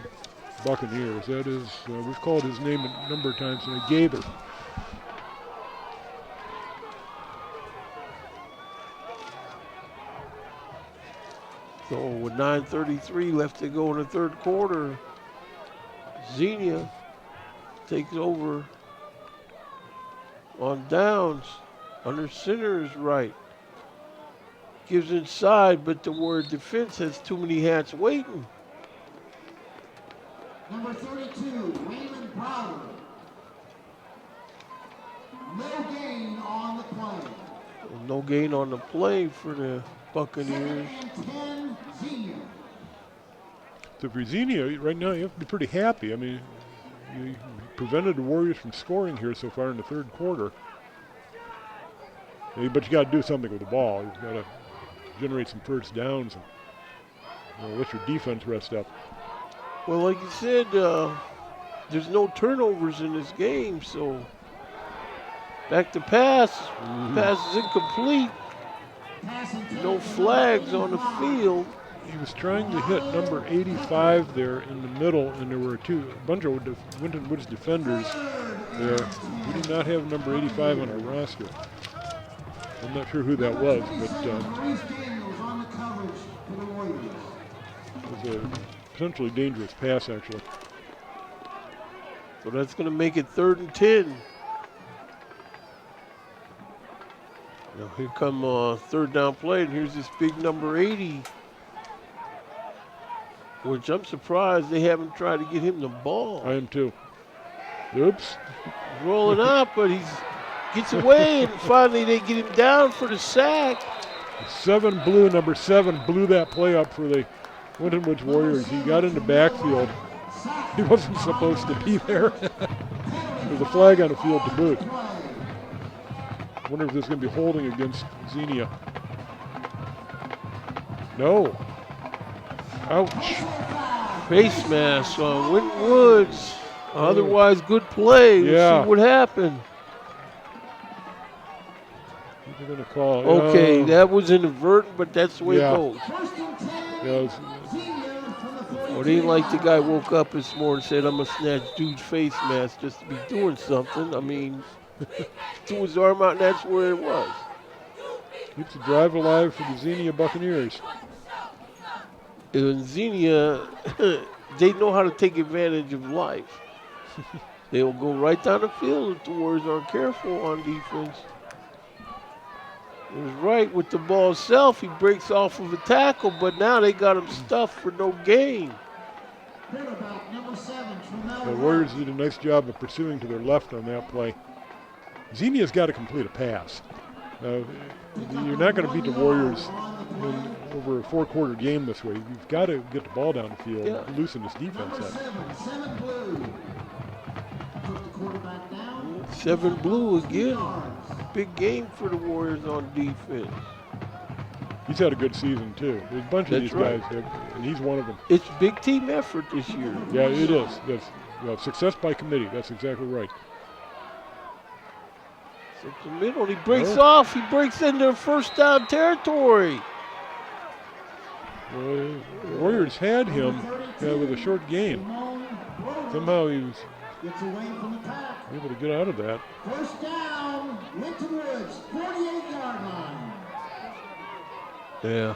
Buccaneers. That is, we've called his name a number of times, and Gaither. So with 9:33 left to go in the third quarter, Xenia takes over on downs. Under center is right. Gives inside, but the Warrior defense has too many hats waiting. Number 32, Raymond Browder. No gain on the play. No gain on the play for the Buccaneers. 2nd and 10, Xenia. So for Xenia, right now you have to be pretty happy. I mean, you prevented the Warriors from scoring here so far in the third quarter. But you got to do something with the ball. You've got to generate some first downs and let your defense rest up. Well, like you said, there's no turnovers in this game, so back to pass. Pass is incomplete. No flags on the field. He was trying to hit number 85 there in the middle, and there were a bunch of Winton Woods defenders there. We did not have number 85 on our roster. I'm not sure who that was, but it was a potentially dangerous pass, actually. So that's going to make it 3rd and 10. Now here come third down play, and here's this big number 80, which I'm surprised they haven't tried to get him the ball. I am too. Oops. Rolling out, but he gets away, and finally they get him down for the sack. Number 7 blew that play up for the Winton Woods Warriors. He got in the backfield. He wasn't supposed to be there. There's a flag on the field to boot. I wonder if there's going to be holding against Xenia. No. Ouch. Face mask on Winton Woods. Otherwise, good play. We'll see what happened. They're going to call. Okay, that was inadvertent, but that's the way it goes. Well, it ain't like the guy woke up this morning and said, I'm going to snatch dude's face mask just to be doing something. I mean, threw his arm out, and that's where it was. Keeps the drive alive for the Xenia Buccaneers. And Xenia, they know how to take advantage of life. They'll go right down the field if the Warriors aren't careful on defense. It was right with the ball itself. He breaks off of a tackle, but now they got him stuffed for no gain. The Warriors did a nice job of pursuing to their left on that play. Xenia's got to complete a pass. You're not going to beat the Warriors over a 4-quarter game this way. You've got to get the ball down the field and loosen this defense up. 7 blue again. Big game for the Warriors on defense. He's had a good season, too. There's a bunch of these guys, and he's one of them. It's big team effort this year. Yeah, it is. That's success by committee. That's exactly right. So the middle, he breaks off. He breaks into first down territory. The Warriors had him with a short gain. Somehow he was able to get out of that. First down, Winton Woods, 48-yard line. Yeah.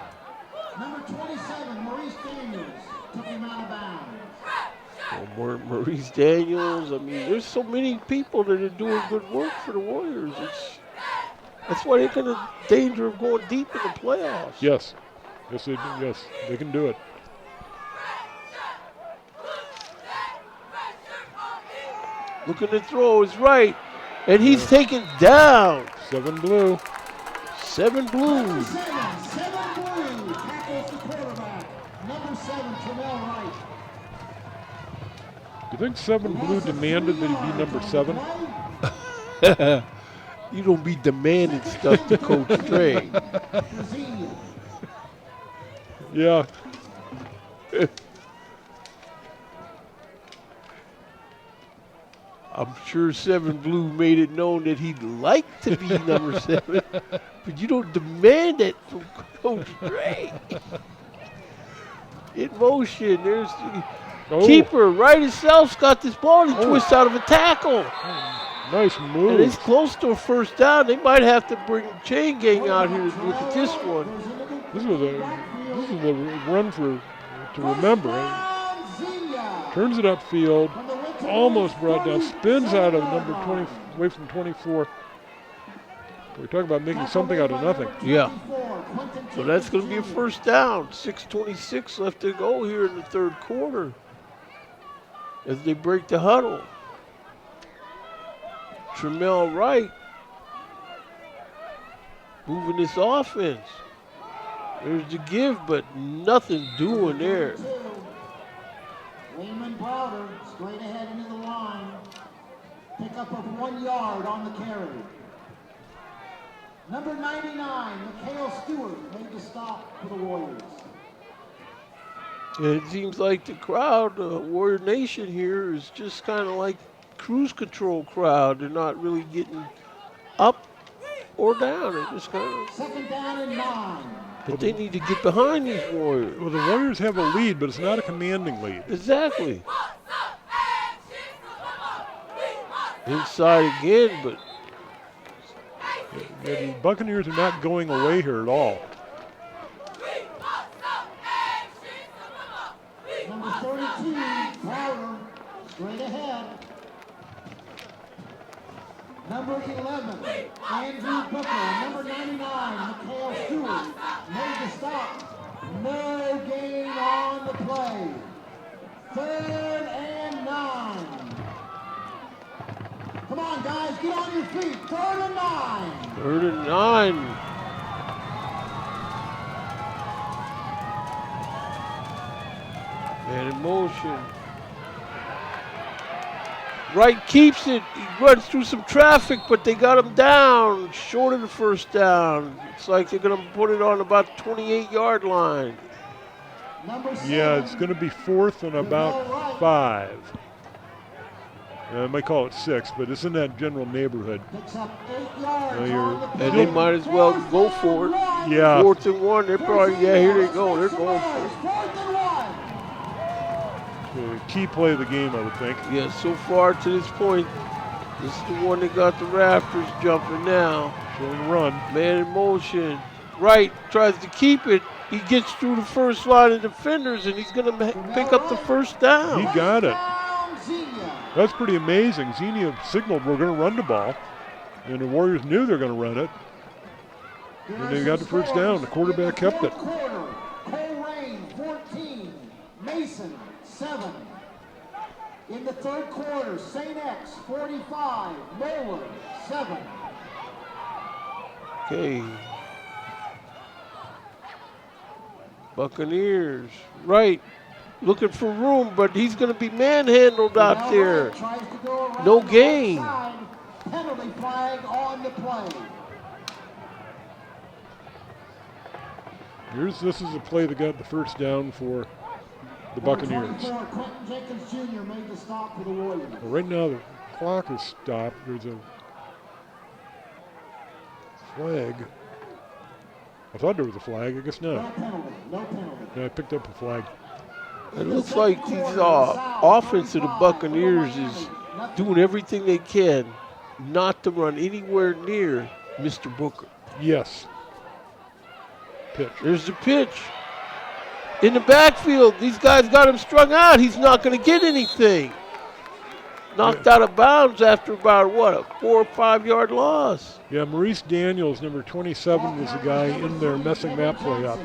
Number 27, Maurice Daniels, took him out of bounds. Well, Maurice Daniels, I mean, there's so many people that are doing good work for the Warriors. That's why they're in danger of going deep in the playoffs. Yes, they can do it. Looking to throw is right, and he's taken down. 7 blue. 7 blue. 7 blue, tackles the quarterback. Number 7, Tramel Wright. The You think 7 Blue demanded that he be number 7? You don't be demanding stuff to Coach Dre. Xenia. Yeah. I'm sure 7 Blue made it known that he'd like to be number 7, but you don't demand it from Coach Dre. In motion, there's the keeper, right himself's got this ball, he twists out of a tackle. Nice move. And it's close to a first down. They might have to bring chain gang out here to look at this one. This was a run to remember. Xenia. Turns it upfield, almost brought down, spins out of number 20, away from 24. We're talking about making something out of nothing. Yeah. So that's going to be a first down. 6:26 left to go here in the third quarter as they break the huddle. Tremel Wright moving this offense. There's the give, but nothing doing there. Raymond Browder straight ahead into the line. Pickup of 1 yard on the carry. Number 99, Mikhail Stewart, made the stop for the Warriors. And it seems like the crowd, Warrior Nation here, is just kind of like cruise control crowd. They're not really getting up or down. They're just kind of. Second down and 9. But they need to get behind these Warriors. Well, the Warriors have a lead, but it's not a commanding lead. Exactly. Inside again, but The Buccaneers are not going away here at all. Number 32, Browder, straight ahead. Number 11, Andrew Booker. Number 99, Mikhail Stewart, made the stop. No gain on the play. 3rd and 9. Come on, guys, get on your feet. 3rd and 9. 3rd and 9. Man in motion. Wright keeps it. He runs through some traffic, but they got him down, short of the first down. It's like they're going to put it on about 28-yard line. Number 7, Yeah, it's going to be 4th and about 5. I might call it 6, but it's in that general neighborhood. picks up 8 yards you're- on the play. And they might as well go for it. Yeah. 4th and 1. They're probably, yeah, here they go. They're going for it. 4th and 1. The key play of the game, I would think. Yeah, so far to this point, this is the one that got the Raptors jumping now. Showing run. Man in motion. Wright tries to keep it. He gets through the first line of defenders, and he's going to pick up the first down. He got it. Down, Xenia. That's pretty amazing. Xenia signaled we're going to run the ball, and the Warriors knew they're going to run it. And they got the first down. The quarterback kept it. Quarter. Cole Rain, 14. Mason, 7. In the third quarter, St. X, 45. Moeller, 7. Okay. Buccaneers. Wright looking for room, but he's going to be manhandled out there. Tries to go around No the gain. outside. Penalty flag on the play. This is a play that got the first down for the Buccaneers. 24, Quentin Jenkins Jr. made the stop for the Warriors. Well, right now the clock is stopped. There's a flag. I thought there was a flag. I guess No not. penalty, no penalty. Yeah, I picked up a flag. It looks like these offense of the Buccaneers is doing everything they can not to run anywhere near Mr. Booker. Yes. Pitch. There's the pitch. In the backfield, these guys got him strung out. He's not going to get anything. Knocked out of bounds after about, what, a 4 or 5 yard loss. Yeah, Maurice Daniels, number 27, was the guy in there messing that play up.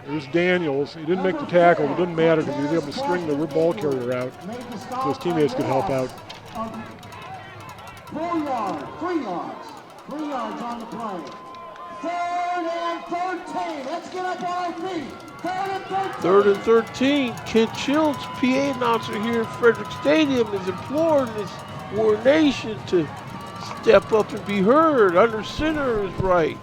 There's Daniels. He didn't make the tackle. It didn't matter because he was able to string the ball carrier out so his teammates could help out. 4 yards, 3 yards. 3 yards on the play. 3rd and 13. Let's get up on our feet. Third and 13. Kent Schultz, PA announcer here at Frederick Stadium, is imploring this War Nation to step up and be heard. Under center is right.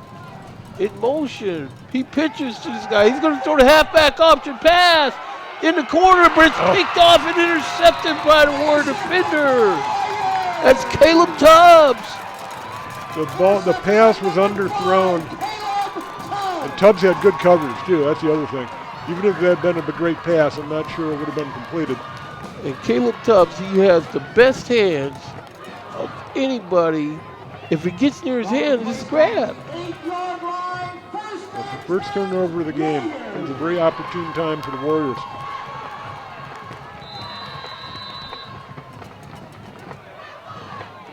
In motion. He pitches to this guy. He's going to throw the halfback option pass in the corner, but it's picked off and intercepted by the War defender. That's Caleb Tubbs. The pass was underthrown. And Tubbs had good coverage, too. That's the other thing. Even if it had been a great pass, I'm not sure it would have been completed. And Caleb Tubbs, he has the best hands of anybody. If it gets near his hand, it's grab. That's the first turnover of the game. It was a very opportune time for the Warriors.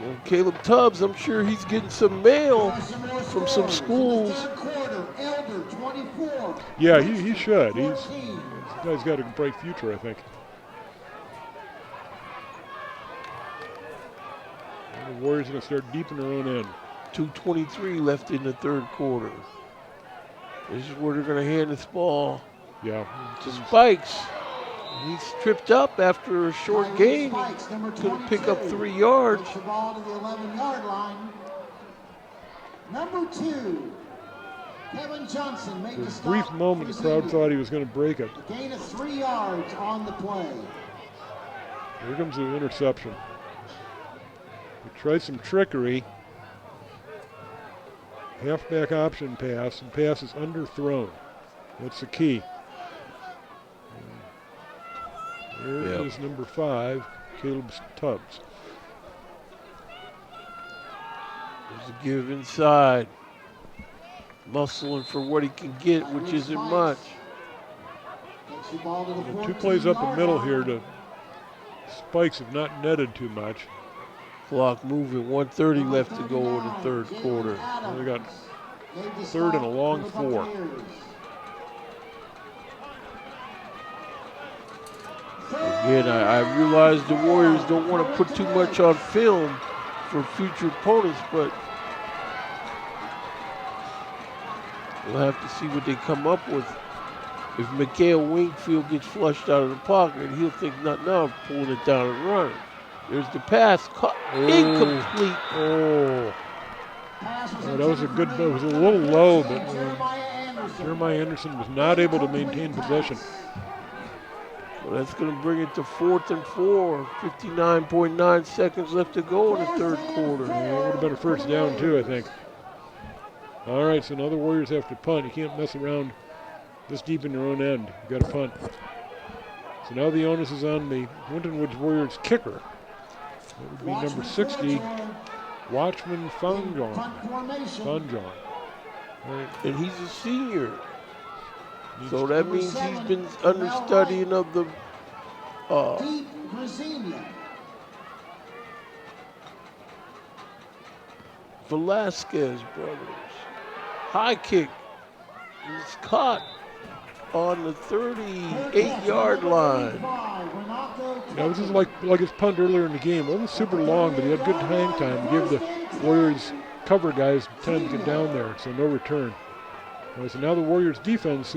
Well, Caleb Tubbs, I'm sure he's getting some mail from some schools. Yeah, he should. This guy's got a bright future, I think. And the Warriors are going to start deep in their own end. 2:23 left in the third quarter. This is where they're going to hand this ball to Spikes. He's tripped up after a short gain. He's going to pick up 3 yards. The ball to the 11-yard line. Number 2, Kevin Johnson made the For a stop. brief moment, the crowd thought he was going to break it. A gain of 3 yards on the play. Here comes the interception. He tried some trickery. Halfback option pass, and pass is underthrown. That's the key. There is number 5, Caleb Tubbs. There's a give inside. Muscling for what he can get, which isn't much. And 2 plays up the middle here. The Spikes have not netted too much. Clock moving, 1:30 left to go in the third quarter. They got 3rd and a long 4. Again, I realize the Warriors don't want to put too much on film for future opponents, but we'll have to see what they come up with. If Mikhail Wingfield gets flushed out of the pocket, he'll think nothing of pulling it down and running. There's the pass, incomplete. Oh, that was a good, it was a little low, but Jeremiah Anderson was not able to maintain possession. Well, that's going to bring it to 4th and 4. 59.9 seconds left to go in the third quarter. Yeah, it would have been a first down too, I think. All right, so now the Warriors have to punt. You can't mess around this deep in your own end. You got to punt. So now the onus is on the Winton Woods Warriors kicker. That would be number 60, Watchman Fanjong. Right. And he's a senior. So that means he's been understudying of the Velasquez brothers. High kick is caught on the 38-yard line. Yeah, this is like his punt earlier in the game. It wasn't super long, but he had good hang time to give the Warriors cover guys time to get down there, so no return. So now the Warriors defense,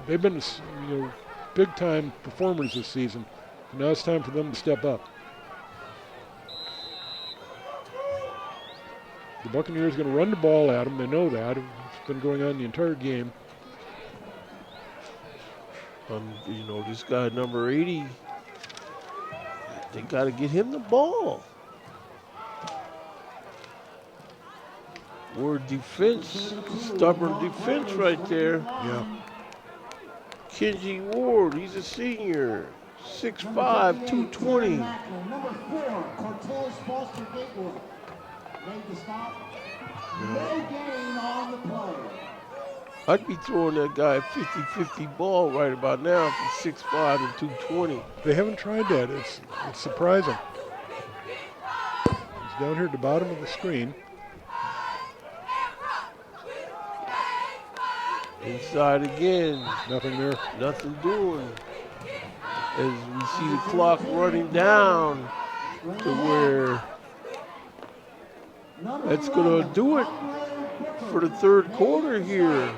they've been big time performers this season. Now it's time for them to step up. The Buccaneers are going to run the ball at them. They know that. It's been going on the entire game. This guy number 80, they got to get him the ball. Word defense, stubborn defense right there. Yeah. Kenji Ward, he's a senior, 6'5", 220. Number 4, Cortez Foster Gatewood. Made the stop. No gain on the play. I'd be throwing that guy a 50-50 ball right about now if he's 6'5" and 220. They haven't tried that. It's surprising. He's down here at the bottom of the screen. Inside again. Nothing there. Nothing doing. As we see the clock running down to where that's going to do it for the third quarter here.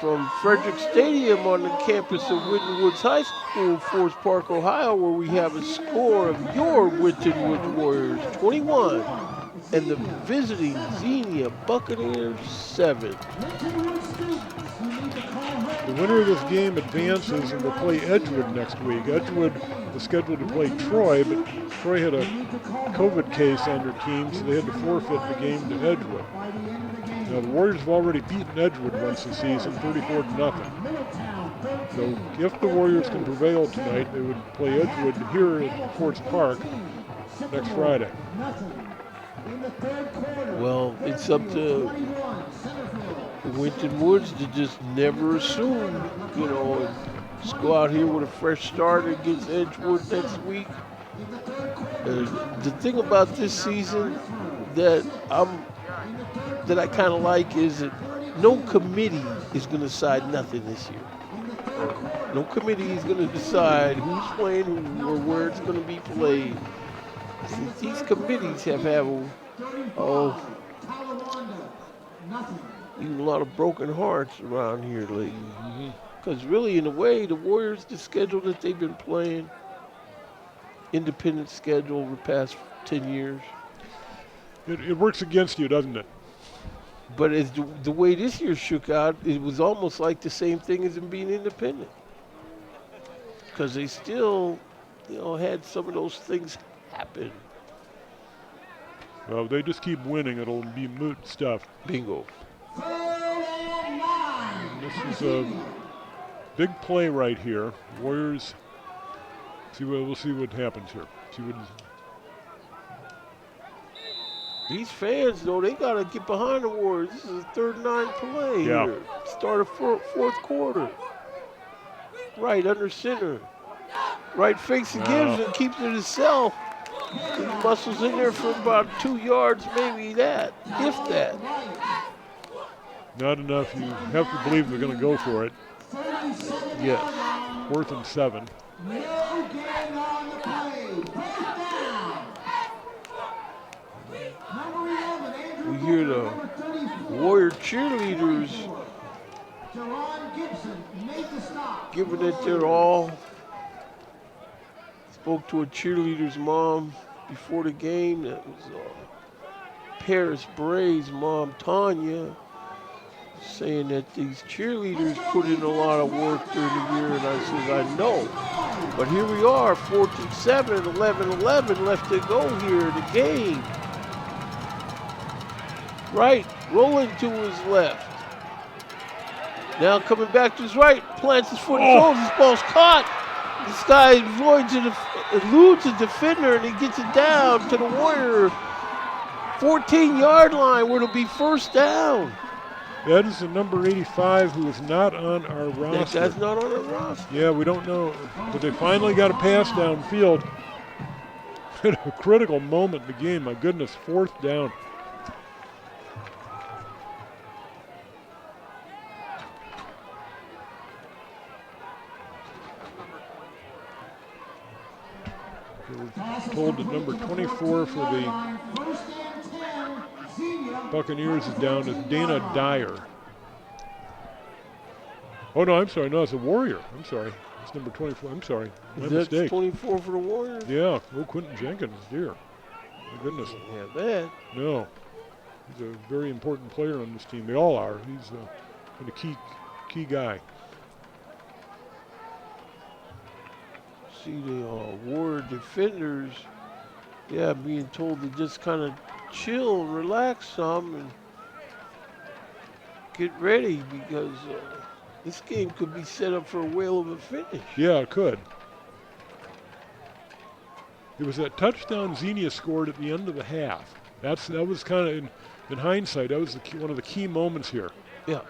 from Frederick Stadium on the campus of Winton Woods High School, Forest Park, Ohio, where we have a score of your Winton Woods Warriors 21 and the visiting Xenia Buccaneers 7. The winner of this game advances and will play Edgewood next week. Edgewood was scheduled to play Troy, but Troy had a COVID case on their team, so they had to forfeit the game to Edgewood. Now, the Warriors have already beaten Edgewood once this season, 34-0. So if the Warriors can prevail tonight, they would play Edgewood here at Forest Park next Friday. Well, it's up to Winton Woods to just never assume, and just go out here with a fresh start against Edgewood next week. The thing about this season that I kind of like is that no committee is going to decide nothing this year. No committee is going to decide who's playing who or where it's going to be played. Since these committees have even a lot of broken hearts around here lately. Because really, in a way, the Warriors, the schedule that they've been playing, independent schedule over the past 10 years. It works against you, doesn't it? But as the way this year shook out, it was almost like the same thing as them being independent. Because they still, had some of those things happen. Well, they just keep winning. It'll be moot stuff. Bingo. This is a big play right here. Warriors. We'll see what happens here. These fans, though, they got to get behind the Warriors. This is a 3rd-9 play here. Start of fourth quarter. Right under center. Right fakes and gives and keeps it himself. Muscles in there for about 2 yards, maybe that, if that. Not enough. You have to believe they're going to go for it. Yes. 4th and 7. No gain on the play. Number 11, Andrew We hear the Warrior cheerleaders giving it their all. Spoke to a cheerleader's mom before the game. That was Paris Bray's mom, Tanya, saying that these cheerleaders put in a lot of work during the year. And I said, I know. But here we are, 4th and 7, 11-11 left to go here in the game. Right, rolling to his left. Now coming back to his right, plants his foot and throws. This ball's caught. This guy eludes a defender and he gets it down to the Warrior 14-yard line where it'll be 1st down. That is the number 85 who is not on our roster. That's not on our roster. Yeah, we don't know. But they finally got a pass downfield. At a critical moment in the game. My goodness, 4th down. We're told that number 24 for the Buccaneers is down as Dana Dyer. Oh, no, I'm sorry. No, it's a Warrior. I'm sorry. It's number 24. I'm sorry. My mistake. 24 for the Warriors? Yeah. Oh, Quentin Jenkins. Dear. My goodness. Yeah, that. No. He's a very important player on this team. They all are. He's a key guy. See the Warrior defenders, being told to just kind of chill and relax some and get ready because this game could be set up for a whale of a finish. Yeah, it could. It was that touchdown Xenia scored at the end of the half. That was kind of, in hindsight, that was one of the key moments here. Yeah.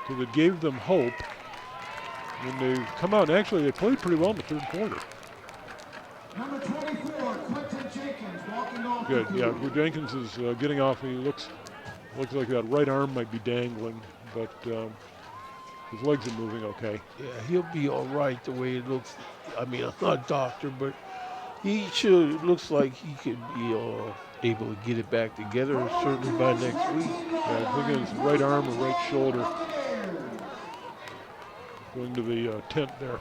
Because it gave them hope. When they come out, and actually they played pretty well in the 3rd quarter. Number 24, Quentin Jenkins, walking off. Good, yeah. Jenkins is getting off. He looks like that right arm might be dangling, but his legs are moving okay. Yeah, he'll be all right the way it looks. I mean, I'm not a doctor, but He should. It looks like he could be able to get it back together certainly by next week. Yeah, I think it's right arm or right shoulder. Going to the tent there,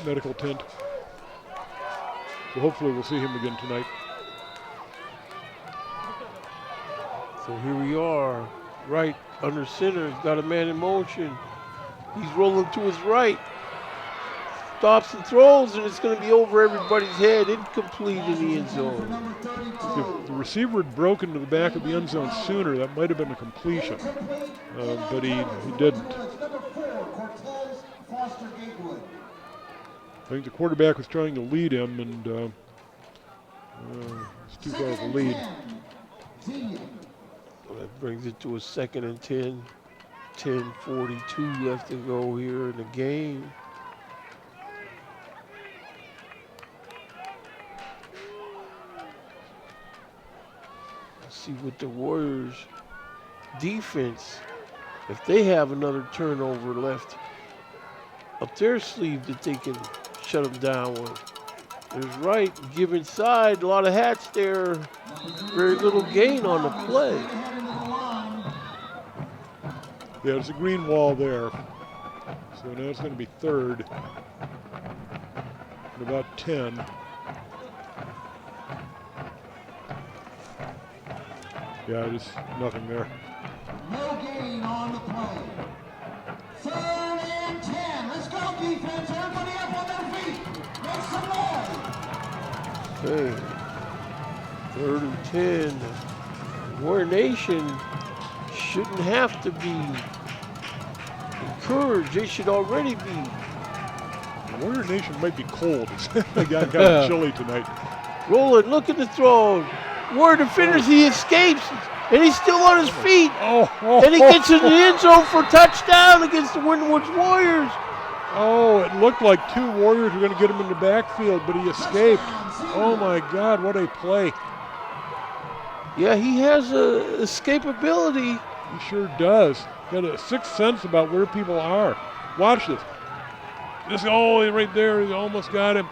medical tent. So hopefully we'll see him again tonight. So here we are, right under center. He's got a man in motion. He's rolling to his right. Stops and throws, and it's going to be over everybody's head. Incomplete in the end zone. If the receiver had broken to the back of the end zone sooner, that might have been a completion. But he didn't. I think the quarterback was trying to lead him, and it's too far of a lead. Well, that brings it to a 2nd and 10. 10:42 left to go here in the game. Let's see what the Warriors defense, if they have another turnover left up their sleeve that they can shut them down with. There's right, give inside, a lot of hats there. Very little gain on the play. Yeah, there's a green wall there. So now it's going to be 3rd and about 10. Yeah, just nothing there. No gain on the play. 3rd and 10. Let's go, defense. Everybody up on their feet. Make some noise. Okay. 3rd and 10. Warrior Nation shouldn't have to be encouraged. They should already be. Warrior Nation might be cold. It got kind of chilly tonight. Rolling, look at the throw. Warrior defenders, he escapes, and he's still on his feet. And he gets in the end zone for a touchdown against the Winton Warriors. Oh, it looked like 2 Warriors were going to get him in the backfield, but he escaped. Oh my God, what a play. Yeah, he has escapability. He sure does. Got a sixth sense about where people are. Watch this. Just right there, he almost got him.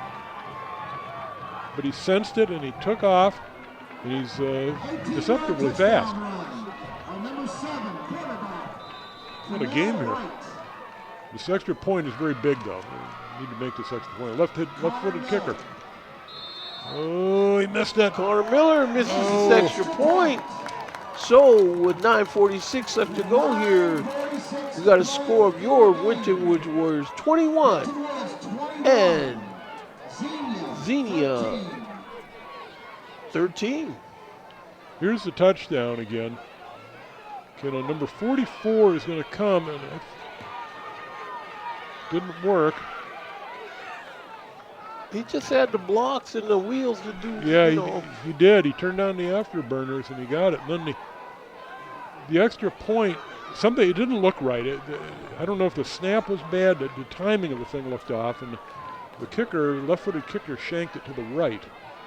But he sensed it and he took off, and he's deceptively fast. What a game here. This extra point is very big, though. We need to make this extra point. Left-footed kicker. Oh, he missed it. Connor Miller misses this extra point. So with 9:46 left to go here, we got a score of your Winton Warriors 21 and Xenia 13. Here's the touchdown again. Okay, now number 44 is going to come, and it didn't work. He just had the blocks and the wheels to do. Yeah, he did. He turned on the afterburners and he got it. And then the extra point, it didn't look right. I don't know if the snap was bad, the timing of the thing looked off, and the kicker, left-footed kicker, shanked it to the right.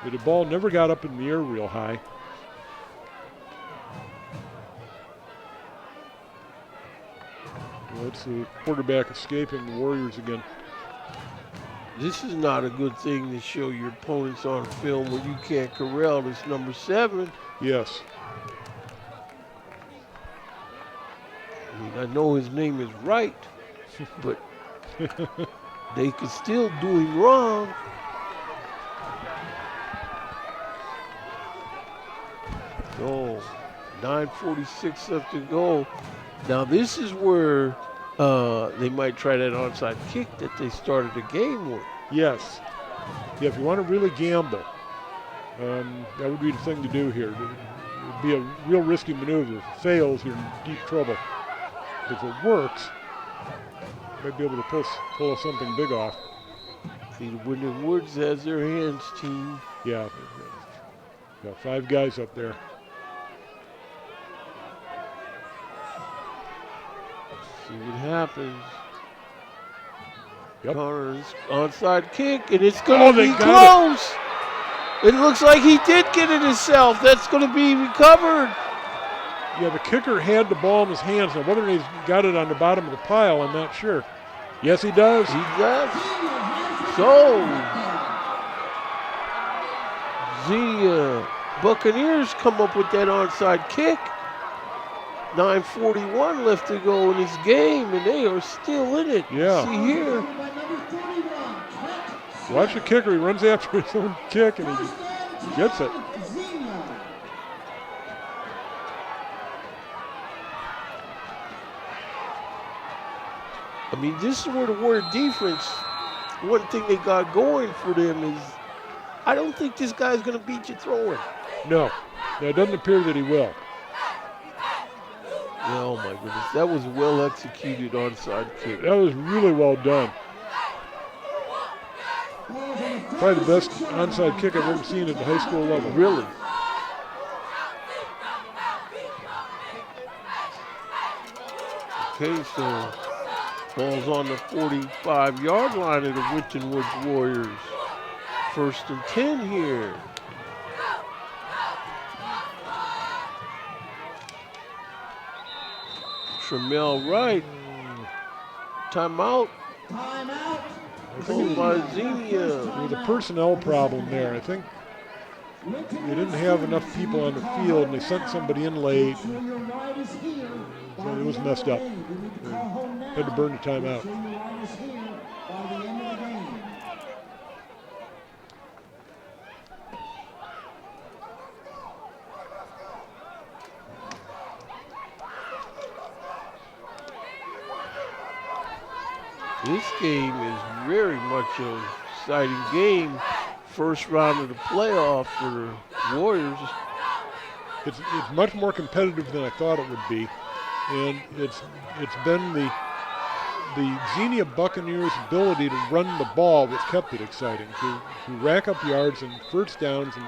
The ball never got up in the air real high. Well, it's the quarterback escaping the Warriors again. This is not a good thing to show your opponents on film when you can't corral this number 7. Yes. I mean, I know his name is right, but they could still do him wrong. So, 9:46 left to go. Now this is where they might try that onside kick that they started the game with. Yes. Yeah, if you want to really gamble, that would be the thing to do here. It would be a real risky maneuver. If it fails, you're in deep trouble. If it works, you might be able to pull something big off. See, the Winton Woods has their hands, team. Yeah. Got 5 guys up there. See what happens. Yep. Connor's onside kick, and it's going to be close. It looks like he did get it himself. That's going to be recovered. Yeah, the kicker had the ball in his hands. Now, whether he's got it on the bottom of the pile, I'm not sure. Yes, he does. He does. So, Xenia Buccaneers come up with that onside kick. 9:41 left to go in this game, and they are still in it. Yeah. See here. Watch the kicker. He runs after his own kick, and he gets it. I mean, this is where the Warrior defense, one thing they got going for them is, I don't think this guy's going to beat you throwing. No, it doesn't appear that he will. Oh my goodness, that was a well executed onside kick. That was really well done. Probably the best onside kick I've ever seen at the high school level. Really? Okay, so ball's on the 45-yard line of the Winton Woods Warriors. 1st and 10 here. Tremel Wright. Timeout. Called by Xenia. There was a personnel problem there. I think they didn't have enough people on the field, and they sent somebody in late. So it was messed up. They had to burn the timeout. This game is very much an exciting game. First round of the playoff for the Warriors. It's much more competitive than I thought it would be, and it's been the Xenia Buccaneers' ability to run the ball that's kept it exciting, to rack up yards and first downs and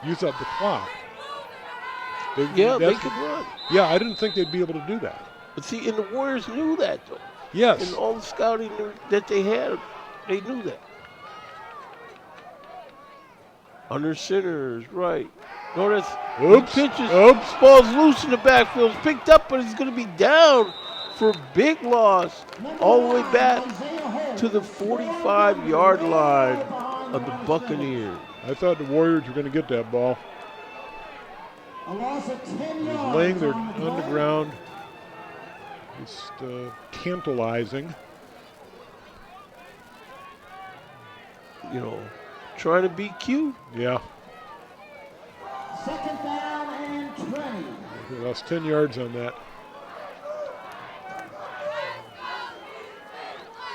use up the clock. They could run. Yeah, I didn't think they'd be able to do that. But see, and the Warriors knew that, though. Yes. And all the scouting that they had, they knew that. Under center is right. Notice pitches. Oops. Ball's loose in the backfield. It's picked up, but he's going to be down for a big loss all the way back to the 45-yard line of the Buccaneers. I thought the Warriors were going to get that ball. He's laying there on the ground. Just tantalizing. You know, trying to be cute. Yeah. 2nd down and 20. We lost 10 yards on that.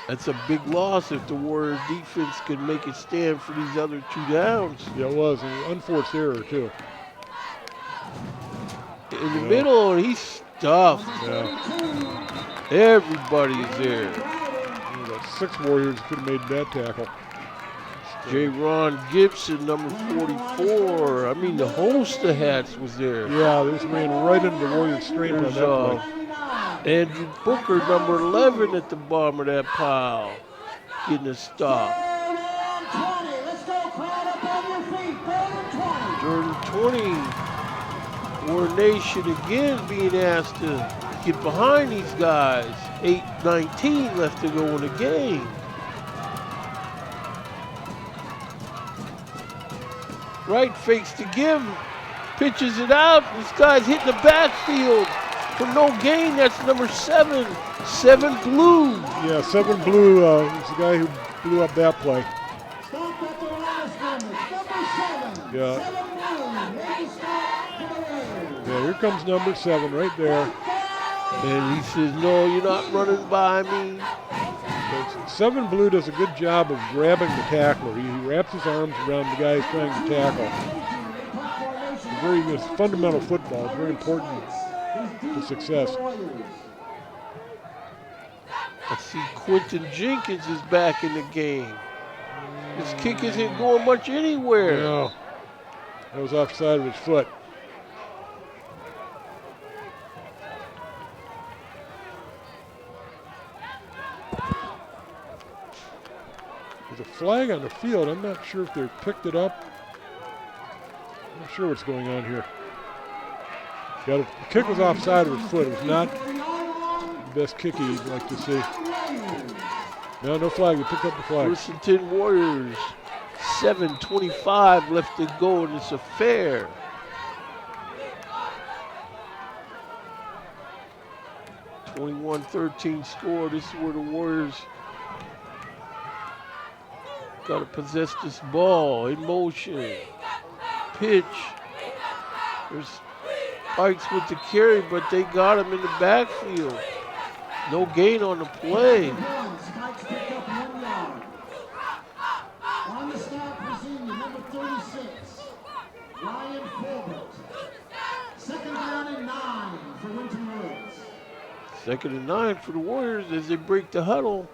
That's a big loss if the Warrior defense can make it stand for these other 2 downs. Yeah, it was. An unforced error, too. In the middle, he's stuffed. Yeah. Everybody's there. About 6 Warriors could have made that tackle. J. Ron Gibson, number 44. I mean, the host of hats was there. Yeah, they just ran right into the Warriors' strength on that play. Andrew Booker, number 11, at the bottom of that pile, getting a stop. 3rd and 20. War Nation again being asked to get behind these guys. 8:19 left to go in the game. Wright fakes to give, pitches it out. This guy's hitting the backfield for no gain. That's number 7, 7 Blue. Yeah, 7 Blue is the guy who blew up that play. Yeah. Yeah, here comes number 7 right there. And he says, no, you're not running by me. 7 Blue does a good job of grabbing the tackler. He wraps his arms around the guy he's trying to tackle. It's fundamental football. It's very important to success. Let's see, Quentin Jenkins is back in the game. His kick isn't going much anywhere. No, that was offside of his foot. There's a flag on the field. I'm not sure if they picked it up. I'm not sure what's going on here. The kick was offside of his foot. It was not the best kick he'd like to see. No flag. They picked up the flag. 1st and 10 Warriors. 7:25 left to go in this affair. (21-13) score. This is where the Warriors got to possess this ball in motion. Pitch. There's Spikes with the carry, but they got him in the backfield. No gain on the play. Spikes picked up 1 yard. On the stop for Xenia, number 36, Ryan Fulbert. 2nd down and 9 for Winton Woods. 2nd and 9 for the Warriors as they break the huddle.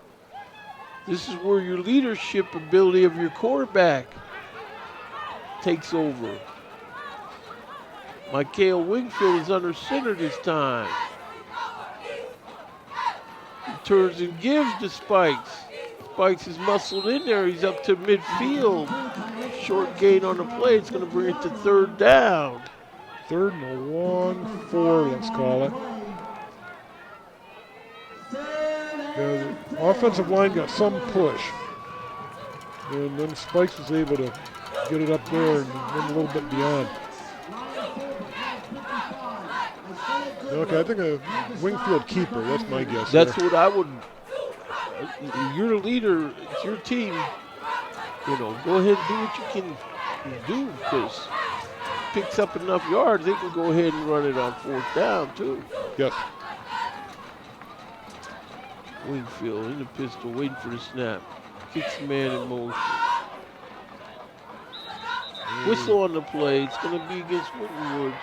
This is where your leadership ability of your quarterback takes over. Mikael Wingfield is under center this time. He turns and gives to Spikes. Spikes is muscled in there. He's up to midfield. Short gain on the play. It's going to bring it to 3rd down. 3rd and a long 4, let's call it. The offensive line got some push. And then Spikes was able to get it up there and went a little bit beyond. Okay, I think a Wingfield keeper, that's my guess. That's there. what I would. You're the leader, it's your team. You know, go ahead and do what you can do, because picks up enough yards, they can go ahead and run it on 4th down too. Yes. Wingfield in the pistol, waiting for the snap. Kicks the man in motion. Whistle on the play. It's going to be against Winton Woods.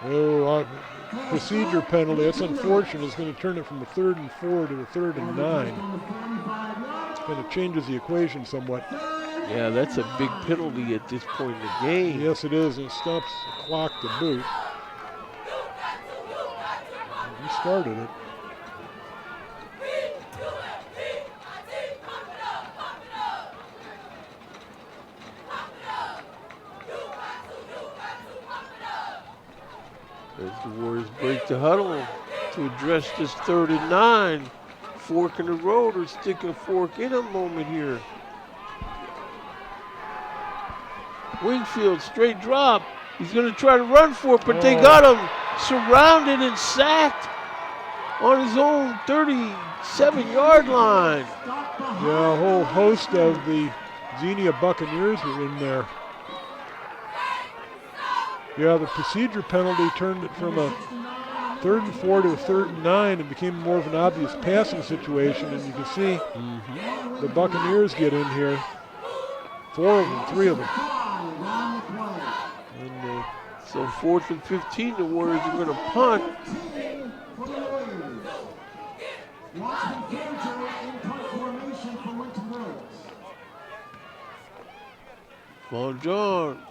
Oh, procedure penalty. That's unfortunate. It's going to turn it from a 3rd and 4 to a 3rd and 9. Kind of changes the equation somewhat. Yeah, that's a big penalty at this point in the game. Yes, it is. And it stops the clock to boot. He started it. As the Warriors break the huddle to address this 3rd and 9. Fork in the road, or sticking a fork in a moment here. Wingfield, straight drop. He's going to try to run for it, but they got him surrounded and sacked on his own 37-yard line. Yeah, a whole host of the Xenia Buccaneers were in there. Yeah, the procedure penalty turned it from a 3rd and 4 to a 3rd and 9 and became more of an obvious passing situation. And you can see the Buccaneers get in here. 4 of them, 3 of them. And, so 4th and 15, the Warriors are going to punt. Von John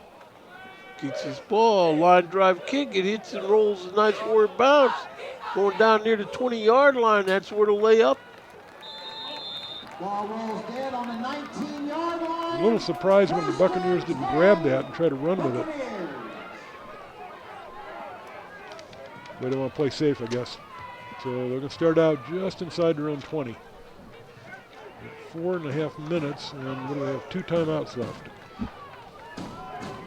kicks his ball, line drive kick, it hits and rolls a nice forward bounce. Going down near the 20-yard line, that's where the layup. Ball rolls dead on the 19-yard line. a little surprised when the Buccaneers didn't grab that and try to run with it. They don't want to play safe, I guess. So they're going to start out just inside their own 20. 4.5 minutes, and what do they have? 2 timeouts left.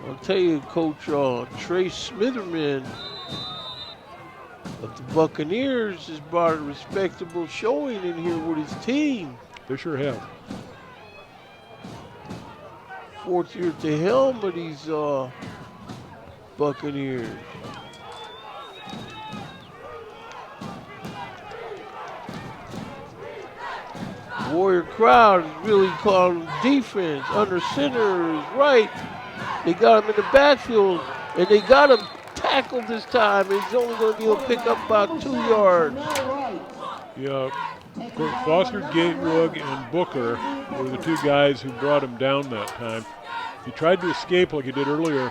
I'll tell you, Coach Trey Smitherman of the Buccaneers has brought a respectable showing in here with his team. They sure have. 4th year at the helm of these Buccaneers. Warrior crowd is really calling defense. Under center is right. They got him in the backfield, and they got him tackled this time. He's only going to be able to pick up about 2 yards. Yeah, Foster, Gatewood, and Booker were the 2 guys who brought him down that time. He tried to escape like he did earlier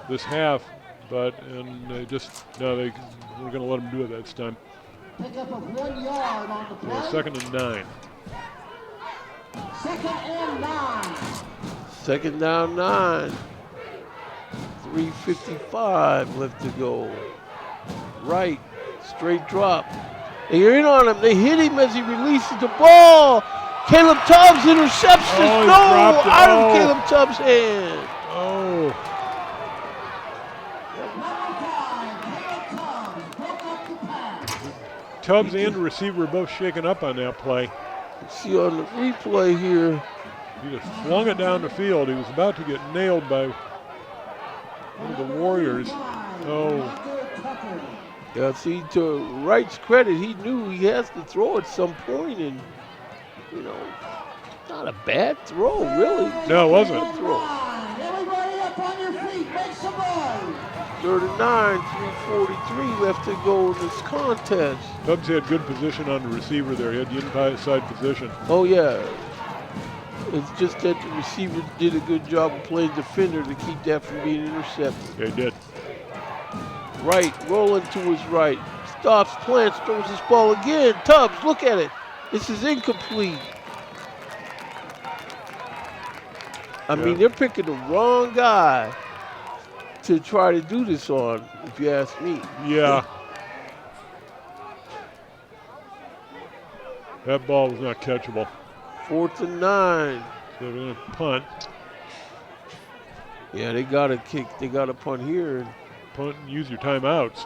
this half, but they were going to let him do it this time. Pick up of 1 yard on the play. 2nd and 9. 2nd and 9. 2nd down 9. 3:55 left to go. Right, straight drop. They're in on him. They hit him as he releases the ball. Caleb Tubbs intercepts this. Oh, he No, dropped it. out of Oh. Caleb Tubbs' hand. Oh, Tubbs and the receiver were both shaken up on that play. See on the replay here. He just flung it down the field. He was about to get nailed by one of the Warriors. Oh, Yeah, see, to Wright's credit, he knew he has to throw at some point, and you know, not a bad throw, really. no, it wasn't. Good throw. Everybody up on your feet, make some noise. 39, 3:43 left to go in this contest. Tubbs had good position on the receiver there. He had the inside position. Oh yeah, it's just that the receiver did a good job of playing defender to keep that from being intercepted. They did. Right, rolling to his right. Stops, plants, throws this ball again. Tubbs, look at it. This is incomplete. I mean, they're picking the wrong guy to try to do this on, if you ask me. Yeah. That ball was not catchable. 4th and 9. So they're going to punt. Yeah, they got to kick. They got to punt here. Punt and use your timeouts.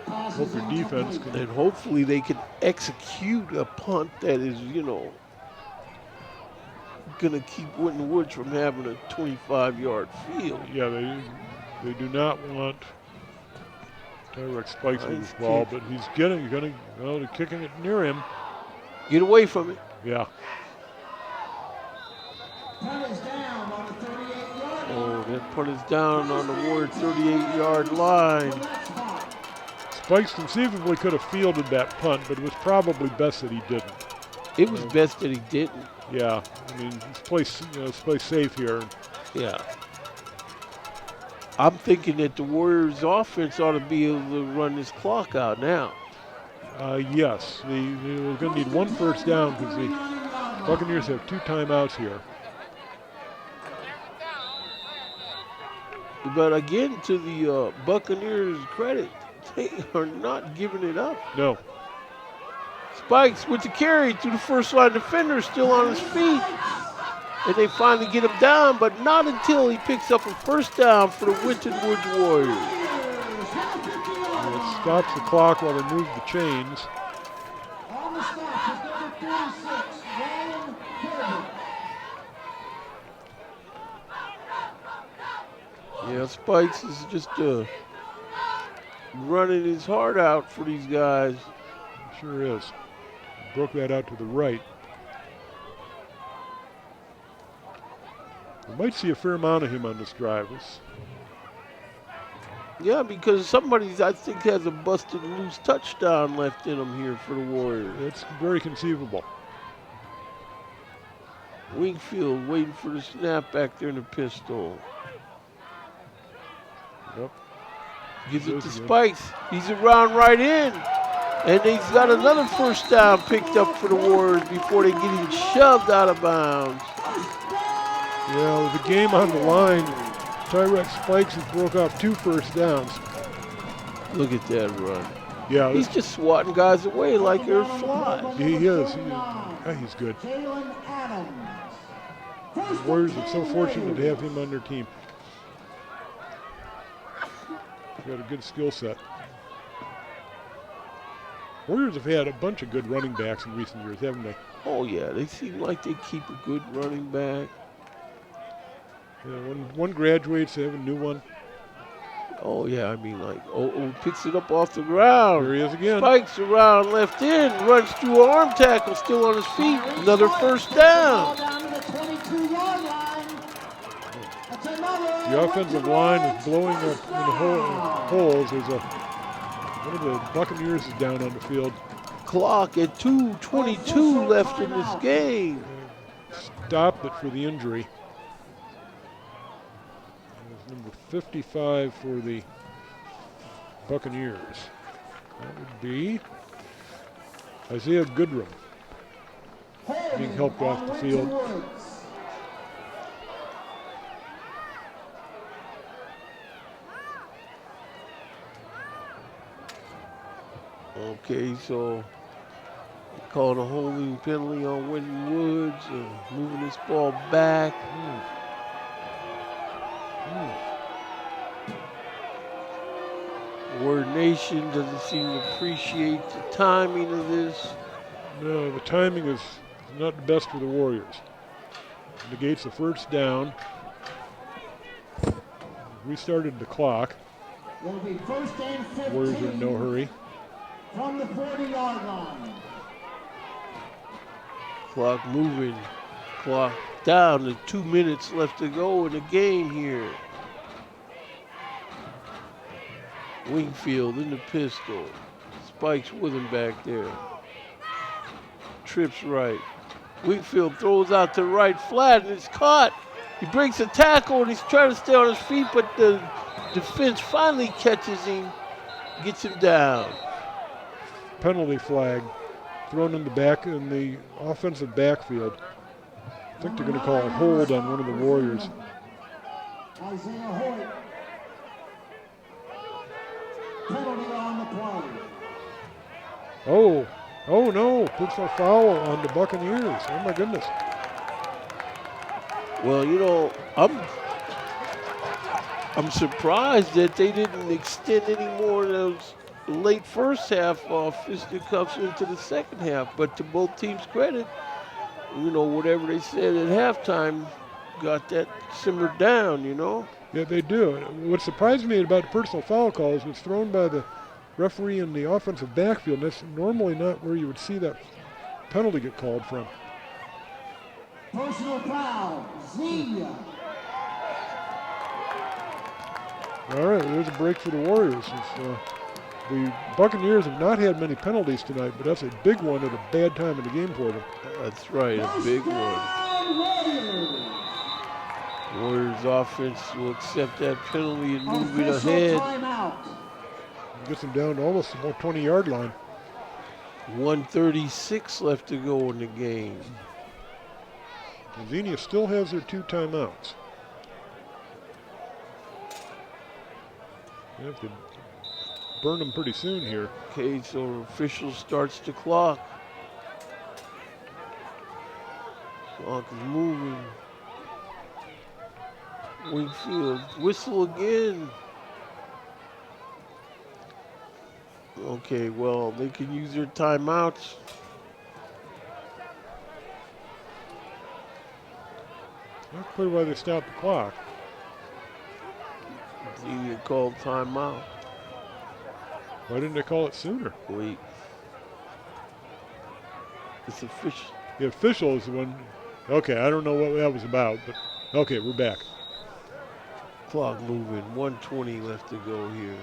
Hope your defense can. And hopefully they can execute a punt that is, you know, going to keep Winton Woods from having a 25-yard field. Yeah, they do not want Tyreek Spikes with Nice this ball, kick. but he's they're kicking it near him. Get away from it. Yeah. Punt is down on the 38-yard Oh, that punt is down on the Warrior 38-yard line. Spikes conceivably could have fielded that punt, but it was probably best that he didn't. It was best that he didn't. Yeah, I mean, let's play safe here. Yeah. I'm thinking that the Warriors' offense ought to be able to run this clock out now. Yes, they're going to need one first down because the Buccaneers have 2 timeouts here. But again, to the Buccaneers' credit, they are not giving it up. No. Spikes with the carry through the first line defender, still on his feet. And they finally get him down, but not until he picks up a first down for the Winton Woods Warriors. And it stops the clock while they move the chains. On the stop is number 36, Ryan Kirby. Yeah, Spikes is just running his heart out for these guys. Sure is. Broke that out to the right. We might see a fair amount of him on this drive. Yeah, because somebody, I think, has a busted loose touchdown left in him here for the Warriors. It's very conceivable. Wingfield waiting for the snap back there in the pistol. Yep. Gives it to Good. Spikes. He's around right in. And he's got another first down picked up for the Warriors before they get him shoved out of bounds. Yeah, with the game on the line, Tyreek Spikes has broke off 2 first downs. Look at that run. Yeah, He's just swatting guys away like they're flies. he is. He's good. Jalen Adams. The Warriors are so fortunate to have him on their team. He's got a good skill set. Warriors have had a bunch of good running backs in recent years, haven't they? Oh, yeah, they seem like they keep a good running back. Yeah, one graduates, they have a new one. Oh, yeah, I mean, like, picks it up off the ground. There he is again. Spikes around left in, runs through an arm tackle, still on his feet. Another first down. Down to the 22-yard line. That's another. The offensive line is blowing up in the holes. There's one of the Buccaneers is down on the field. Clock at 2:22 left in this game. Stopped it for the injury. There's number 55 for the Buccaneers. That would be Isaiah Goodrum being helped off the field. Okay, so Calling a holding penalty on Winton Woods, moving this ball back. Warrior Nation doesn't seem to appreciate the timing of this. No, the timing is not the best for the Warriors. Negates the first down. Restarted the clock. It'll be first and 15. Warriors are in no hurry. From the 40-yard line. Clock moving. Clock down to 2 minutes left to go in the game here. Wingfield in the pistol. Spikes with him back there. Trips right. Wingfield throws out to right flat and it's caught. He breaks a tackle and he's trying to stay on his feet, but the defense finally catches him, gets him down. Penalty flag thrown in the offensive backfield. I think they're going to call a hold on one of the Warriors. Isaiah Hoyt. Penalty on the play. Oh no, personal foul on the Buccaneers. Oh my goodness. Well, you know, I'm surprised that they didn't extend any more of those late first half fisticuffs into the second half. But to both teams' credit, you know, whatever they said at halftime got that simmered down, you know. Yeah, they do. What surprised me about the personal foul calls was thrown by the referee in the offensive backfield. That's normally not where you would see that penalty get called from. Personal foul, Xenia. All right, there's a break for the Warriors. The Buccaneers have not had many penalties tonight, but that's a big one at a bad time in the game for them. That's right, a big one. Warriors offense will accept that penalty and move it ahead. Gets them down to almost the 20-yard line. 1:36 left to go in the game. Xenia still has their 2 timeouts. They have to burn them pretty soon here. Okay, so official starts the clock. Clock is moving. Wingfield, whistle again. Okay, well, they can use their timeouts. Not clear why they stopped the clock. Xenia called timeout. Why didn't they call it sooner? Wait. It's official. The official is the one. Okay, I don't know what that was about, but okay, we're back. Clock moving, 1:20 left to go here.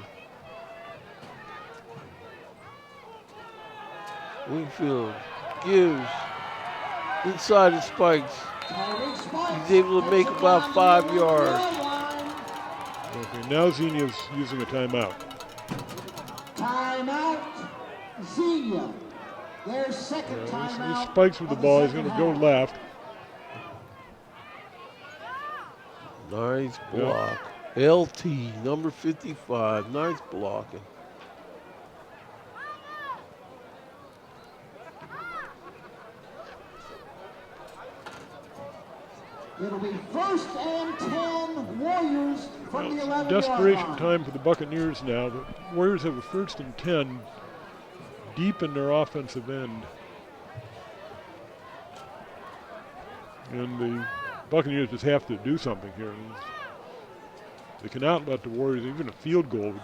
Wingfield gives inside the spikes. He's able to make about 5 yards. Okay, now Xenia's using a timeout. Timeout, Xenia. Their second He timeout. spikes with the ball. He's going to go left. Nice block. LT, number 55. Nice blocking. It'll be first and 10 Warriors from the 11-yard Desperation line. time for the Buccaneers now. The Warriors have a first and 10 deep in their offensive end. And the Buccaneers just have to do something here. They cannot let the Warriors, even a field goal, would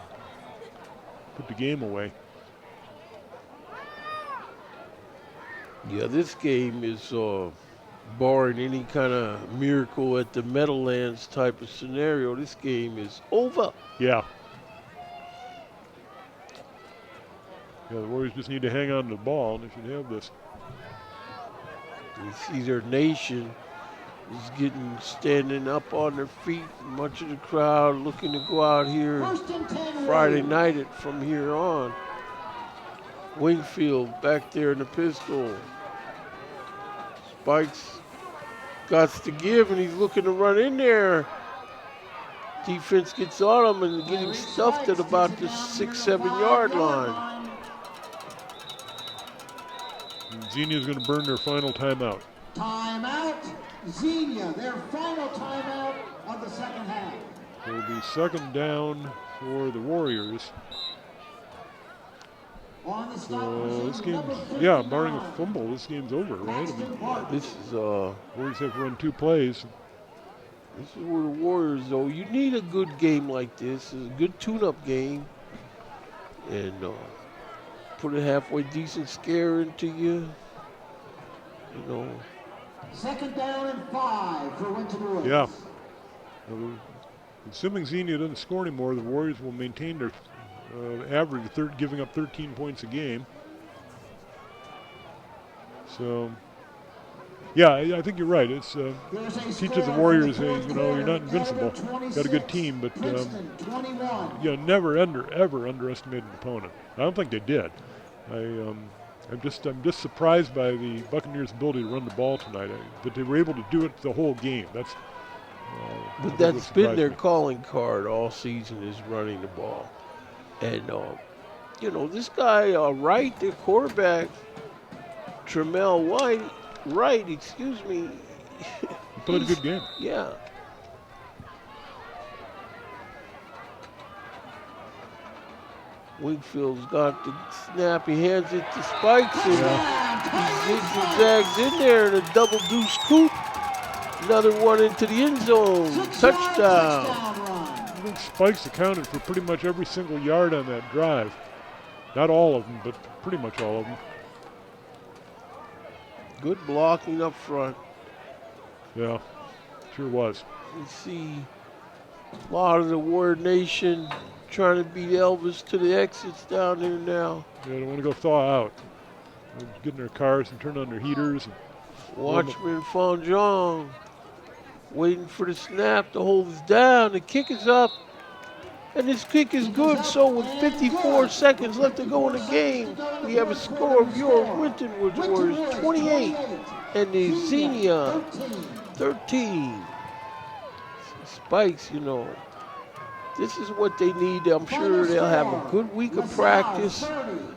put the game away. Yeah, this game is barring any kind of miracle at the Meadowlands type of scenario. This game is over. Yeah. Yeah, the Warriors just need to hang on to the ball, and they should have this. You see their nation is standing up on their feet. Much of the crowd looking to go out here First and 10 Friday Warriors. night from here on. Wingfield back there in the pistol. Spikes got to give, and he's looking to run in there. Defense gets on him and getting stuffed at about the 6-7 yard line. Xenia's going to burn their final timeout. Timeout, Xenia, their final timeout of the second half. It will be second down for the Warriors. On the stop, So this receiver game's, number yeah, barring a 59. fumble, this game's over, right? I mean, This is Warriors have to run 2 plays. This is where the Warriors, though, you need a good game like this. It's a good tune-up game. And put a halfway decent scare into you. You know. Second down and 5 for Winton Woods. Yeah. Assuming Xenia doesn't score anymore, the Warriors will maintain their average, giving up 13 points a game. So, yeah, I think you're right. It's teaches the Warriors, you know, you're not invincible. Got a good team, but you know, never ever underestimate an opponent. I don't think they did. I'm just surprised by the Buccaneers' ability to run the ball tonight. That they were able to do it the whole game. That's but that's been their calling card all season, is running the ball. And you know, this guy Wright, the quarterback, Tremel Wright, excuse me. He played a good game. Yeah. Wingfield's got the snap. He hands it to Spikes, and he zigs and zags in there in a double deuce scoop. Another one into the end zone. Touchdown. I think Spikes accounted for pretty much every single yard on that drive. Not all of them, but pretty much all of them. Good blocking up front. Yeah, sure was. You see a lot of the Warrior Nation trying to beat Elvis to the exits down there now. Yeah, they don't want to go thaw out. They're getting their cars and turn on their heaters. And Watchman Fonjong waiting for the snap to hold us down. The kick is up, and this kick is good. So with 54 seconds left to go in the game, we have a score of your Winton Woods Warriors 28 and the Xenia 13. Spikes, you know, this is what they need. I'm sure they'll have a good week of practice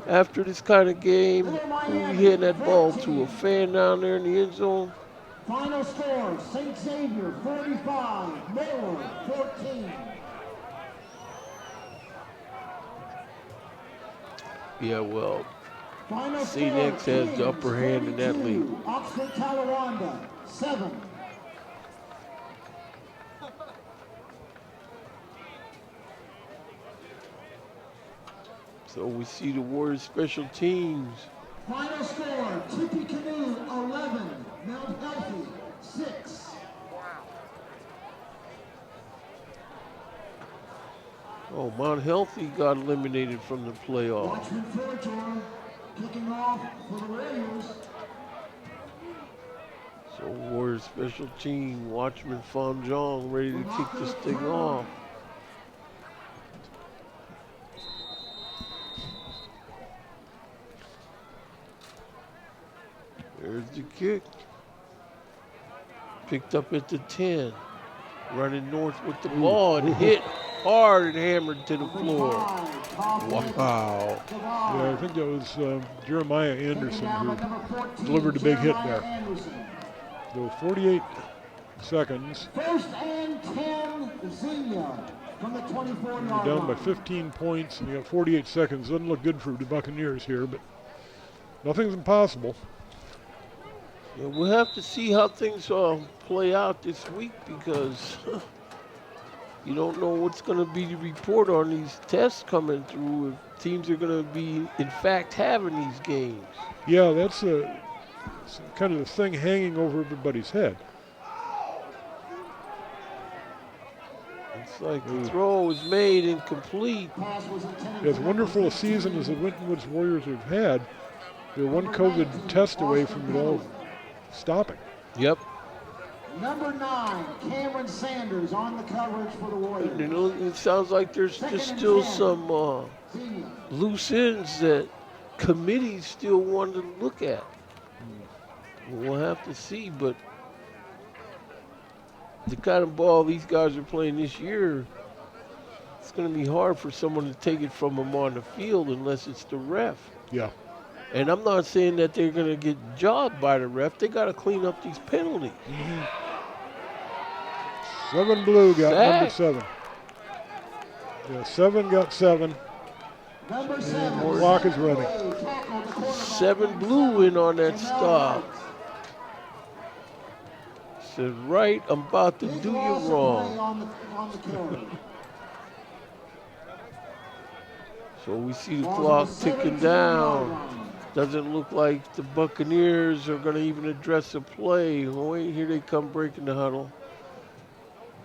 after this kind of game. Who we hitting that ball to? A fan down there in the end zone? Final score, St. Xavier 45, Miller 14. Yeah, well, Final St. score, X has the upper hand in that 42, league. Oxford, Talawanda 7. So we see the Warriors special teams. Final score, Tippy Canoe 11, Mount Healthy 6. Oh, Mount Healthy got eliminated from the playoffs. Watchman Furtor kicking off for the Warriors. So Warriors special team, Watchman Fonjong ready to kick this thing off. There's the kick. Picked up at the 10. Running north with the ball and hit hard and hammered to the floor. Wow. yeah, I think that was Jeremiah Anderson who delivered the big hit there. So 48 seconds. First and 10, Xenia from the 24-yard line. Down by 15 points, and you got 48 seconds. Doesn't look good for the Buccaneers here, but nothing's impossible. Yeah, we'll have to see how things play out this week, because you don't know what's going to be the report on these tests coming through, if teams are going to be, in fact, having these games. Yeah, that's it's kind of the thing hanging over everybody's head. It's like the throw was made incomplete. As wonderful a season as the Winton Woods Warriors have had, they're one COVID test away from it all stopping. Yep. Number 9, Cameron Sanders on the coverage for the Warriors. You know, it sounds like there's just still some Xenia. loose ends that committees still want to look at. We'll have to see, but the kind of ball these guys are playing this year, it's going to be hard for someone to take it from them on the field unless it's the ref. Yeah. And I'm not saying that they're going to get jobbed by the ref. They got to clean up these penalties. 7 blue got number Sack. 7. Yeah, 7 got 7. Number And 7. the clock is running. Tackled the quarterback. 7 blue in on that stop. Said, right, I'm about to do you wrong. On the carry. So we see the clock ticking down. Doesn't look like the Buccaneers are going to even address the play. Oh, wait, here they come breaking the huddle.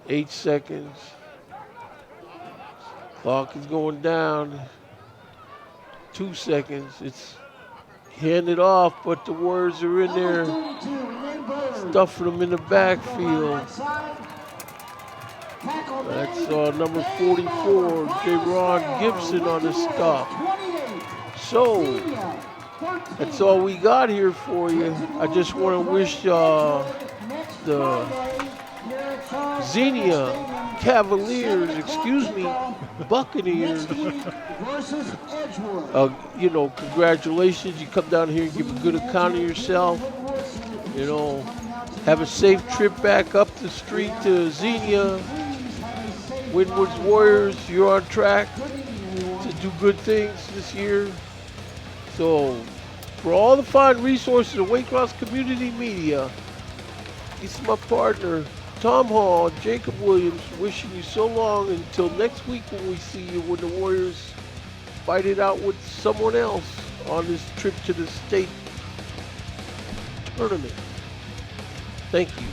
8 seconds. Clock is going down. 2 seconds. It's handed off, but the Warriors are in there stuffing them in the backfield. That's number 44, J-Ron Gibson on the stop. So, that's all we got here for you. I just want to wish the Xenia Cavaliers, Buccaneers, congratulations. You come down here and give a good account of yourself. Have a safe trip back up the street to Xenia. Winwood's Warriors, you're on track to do good things this year. So, for all the fine resources of Waycross Community Media, this is my partner, Tom Hall, Jacob Williams, wishing you so long until next week when we see you when the Warriors fight it out with someone else on this trip to the state tournament. Thank you.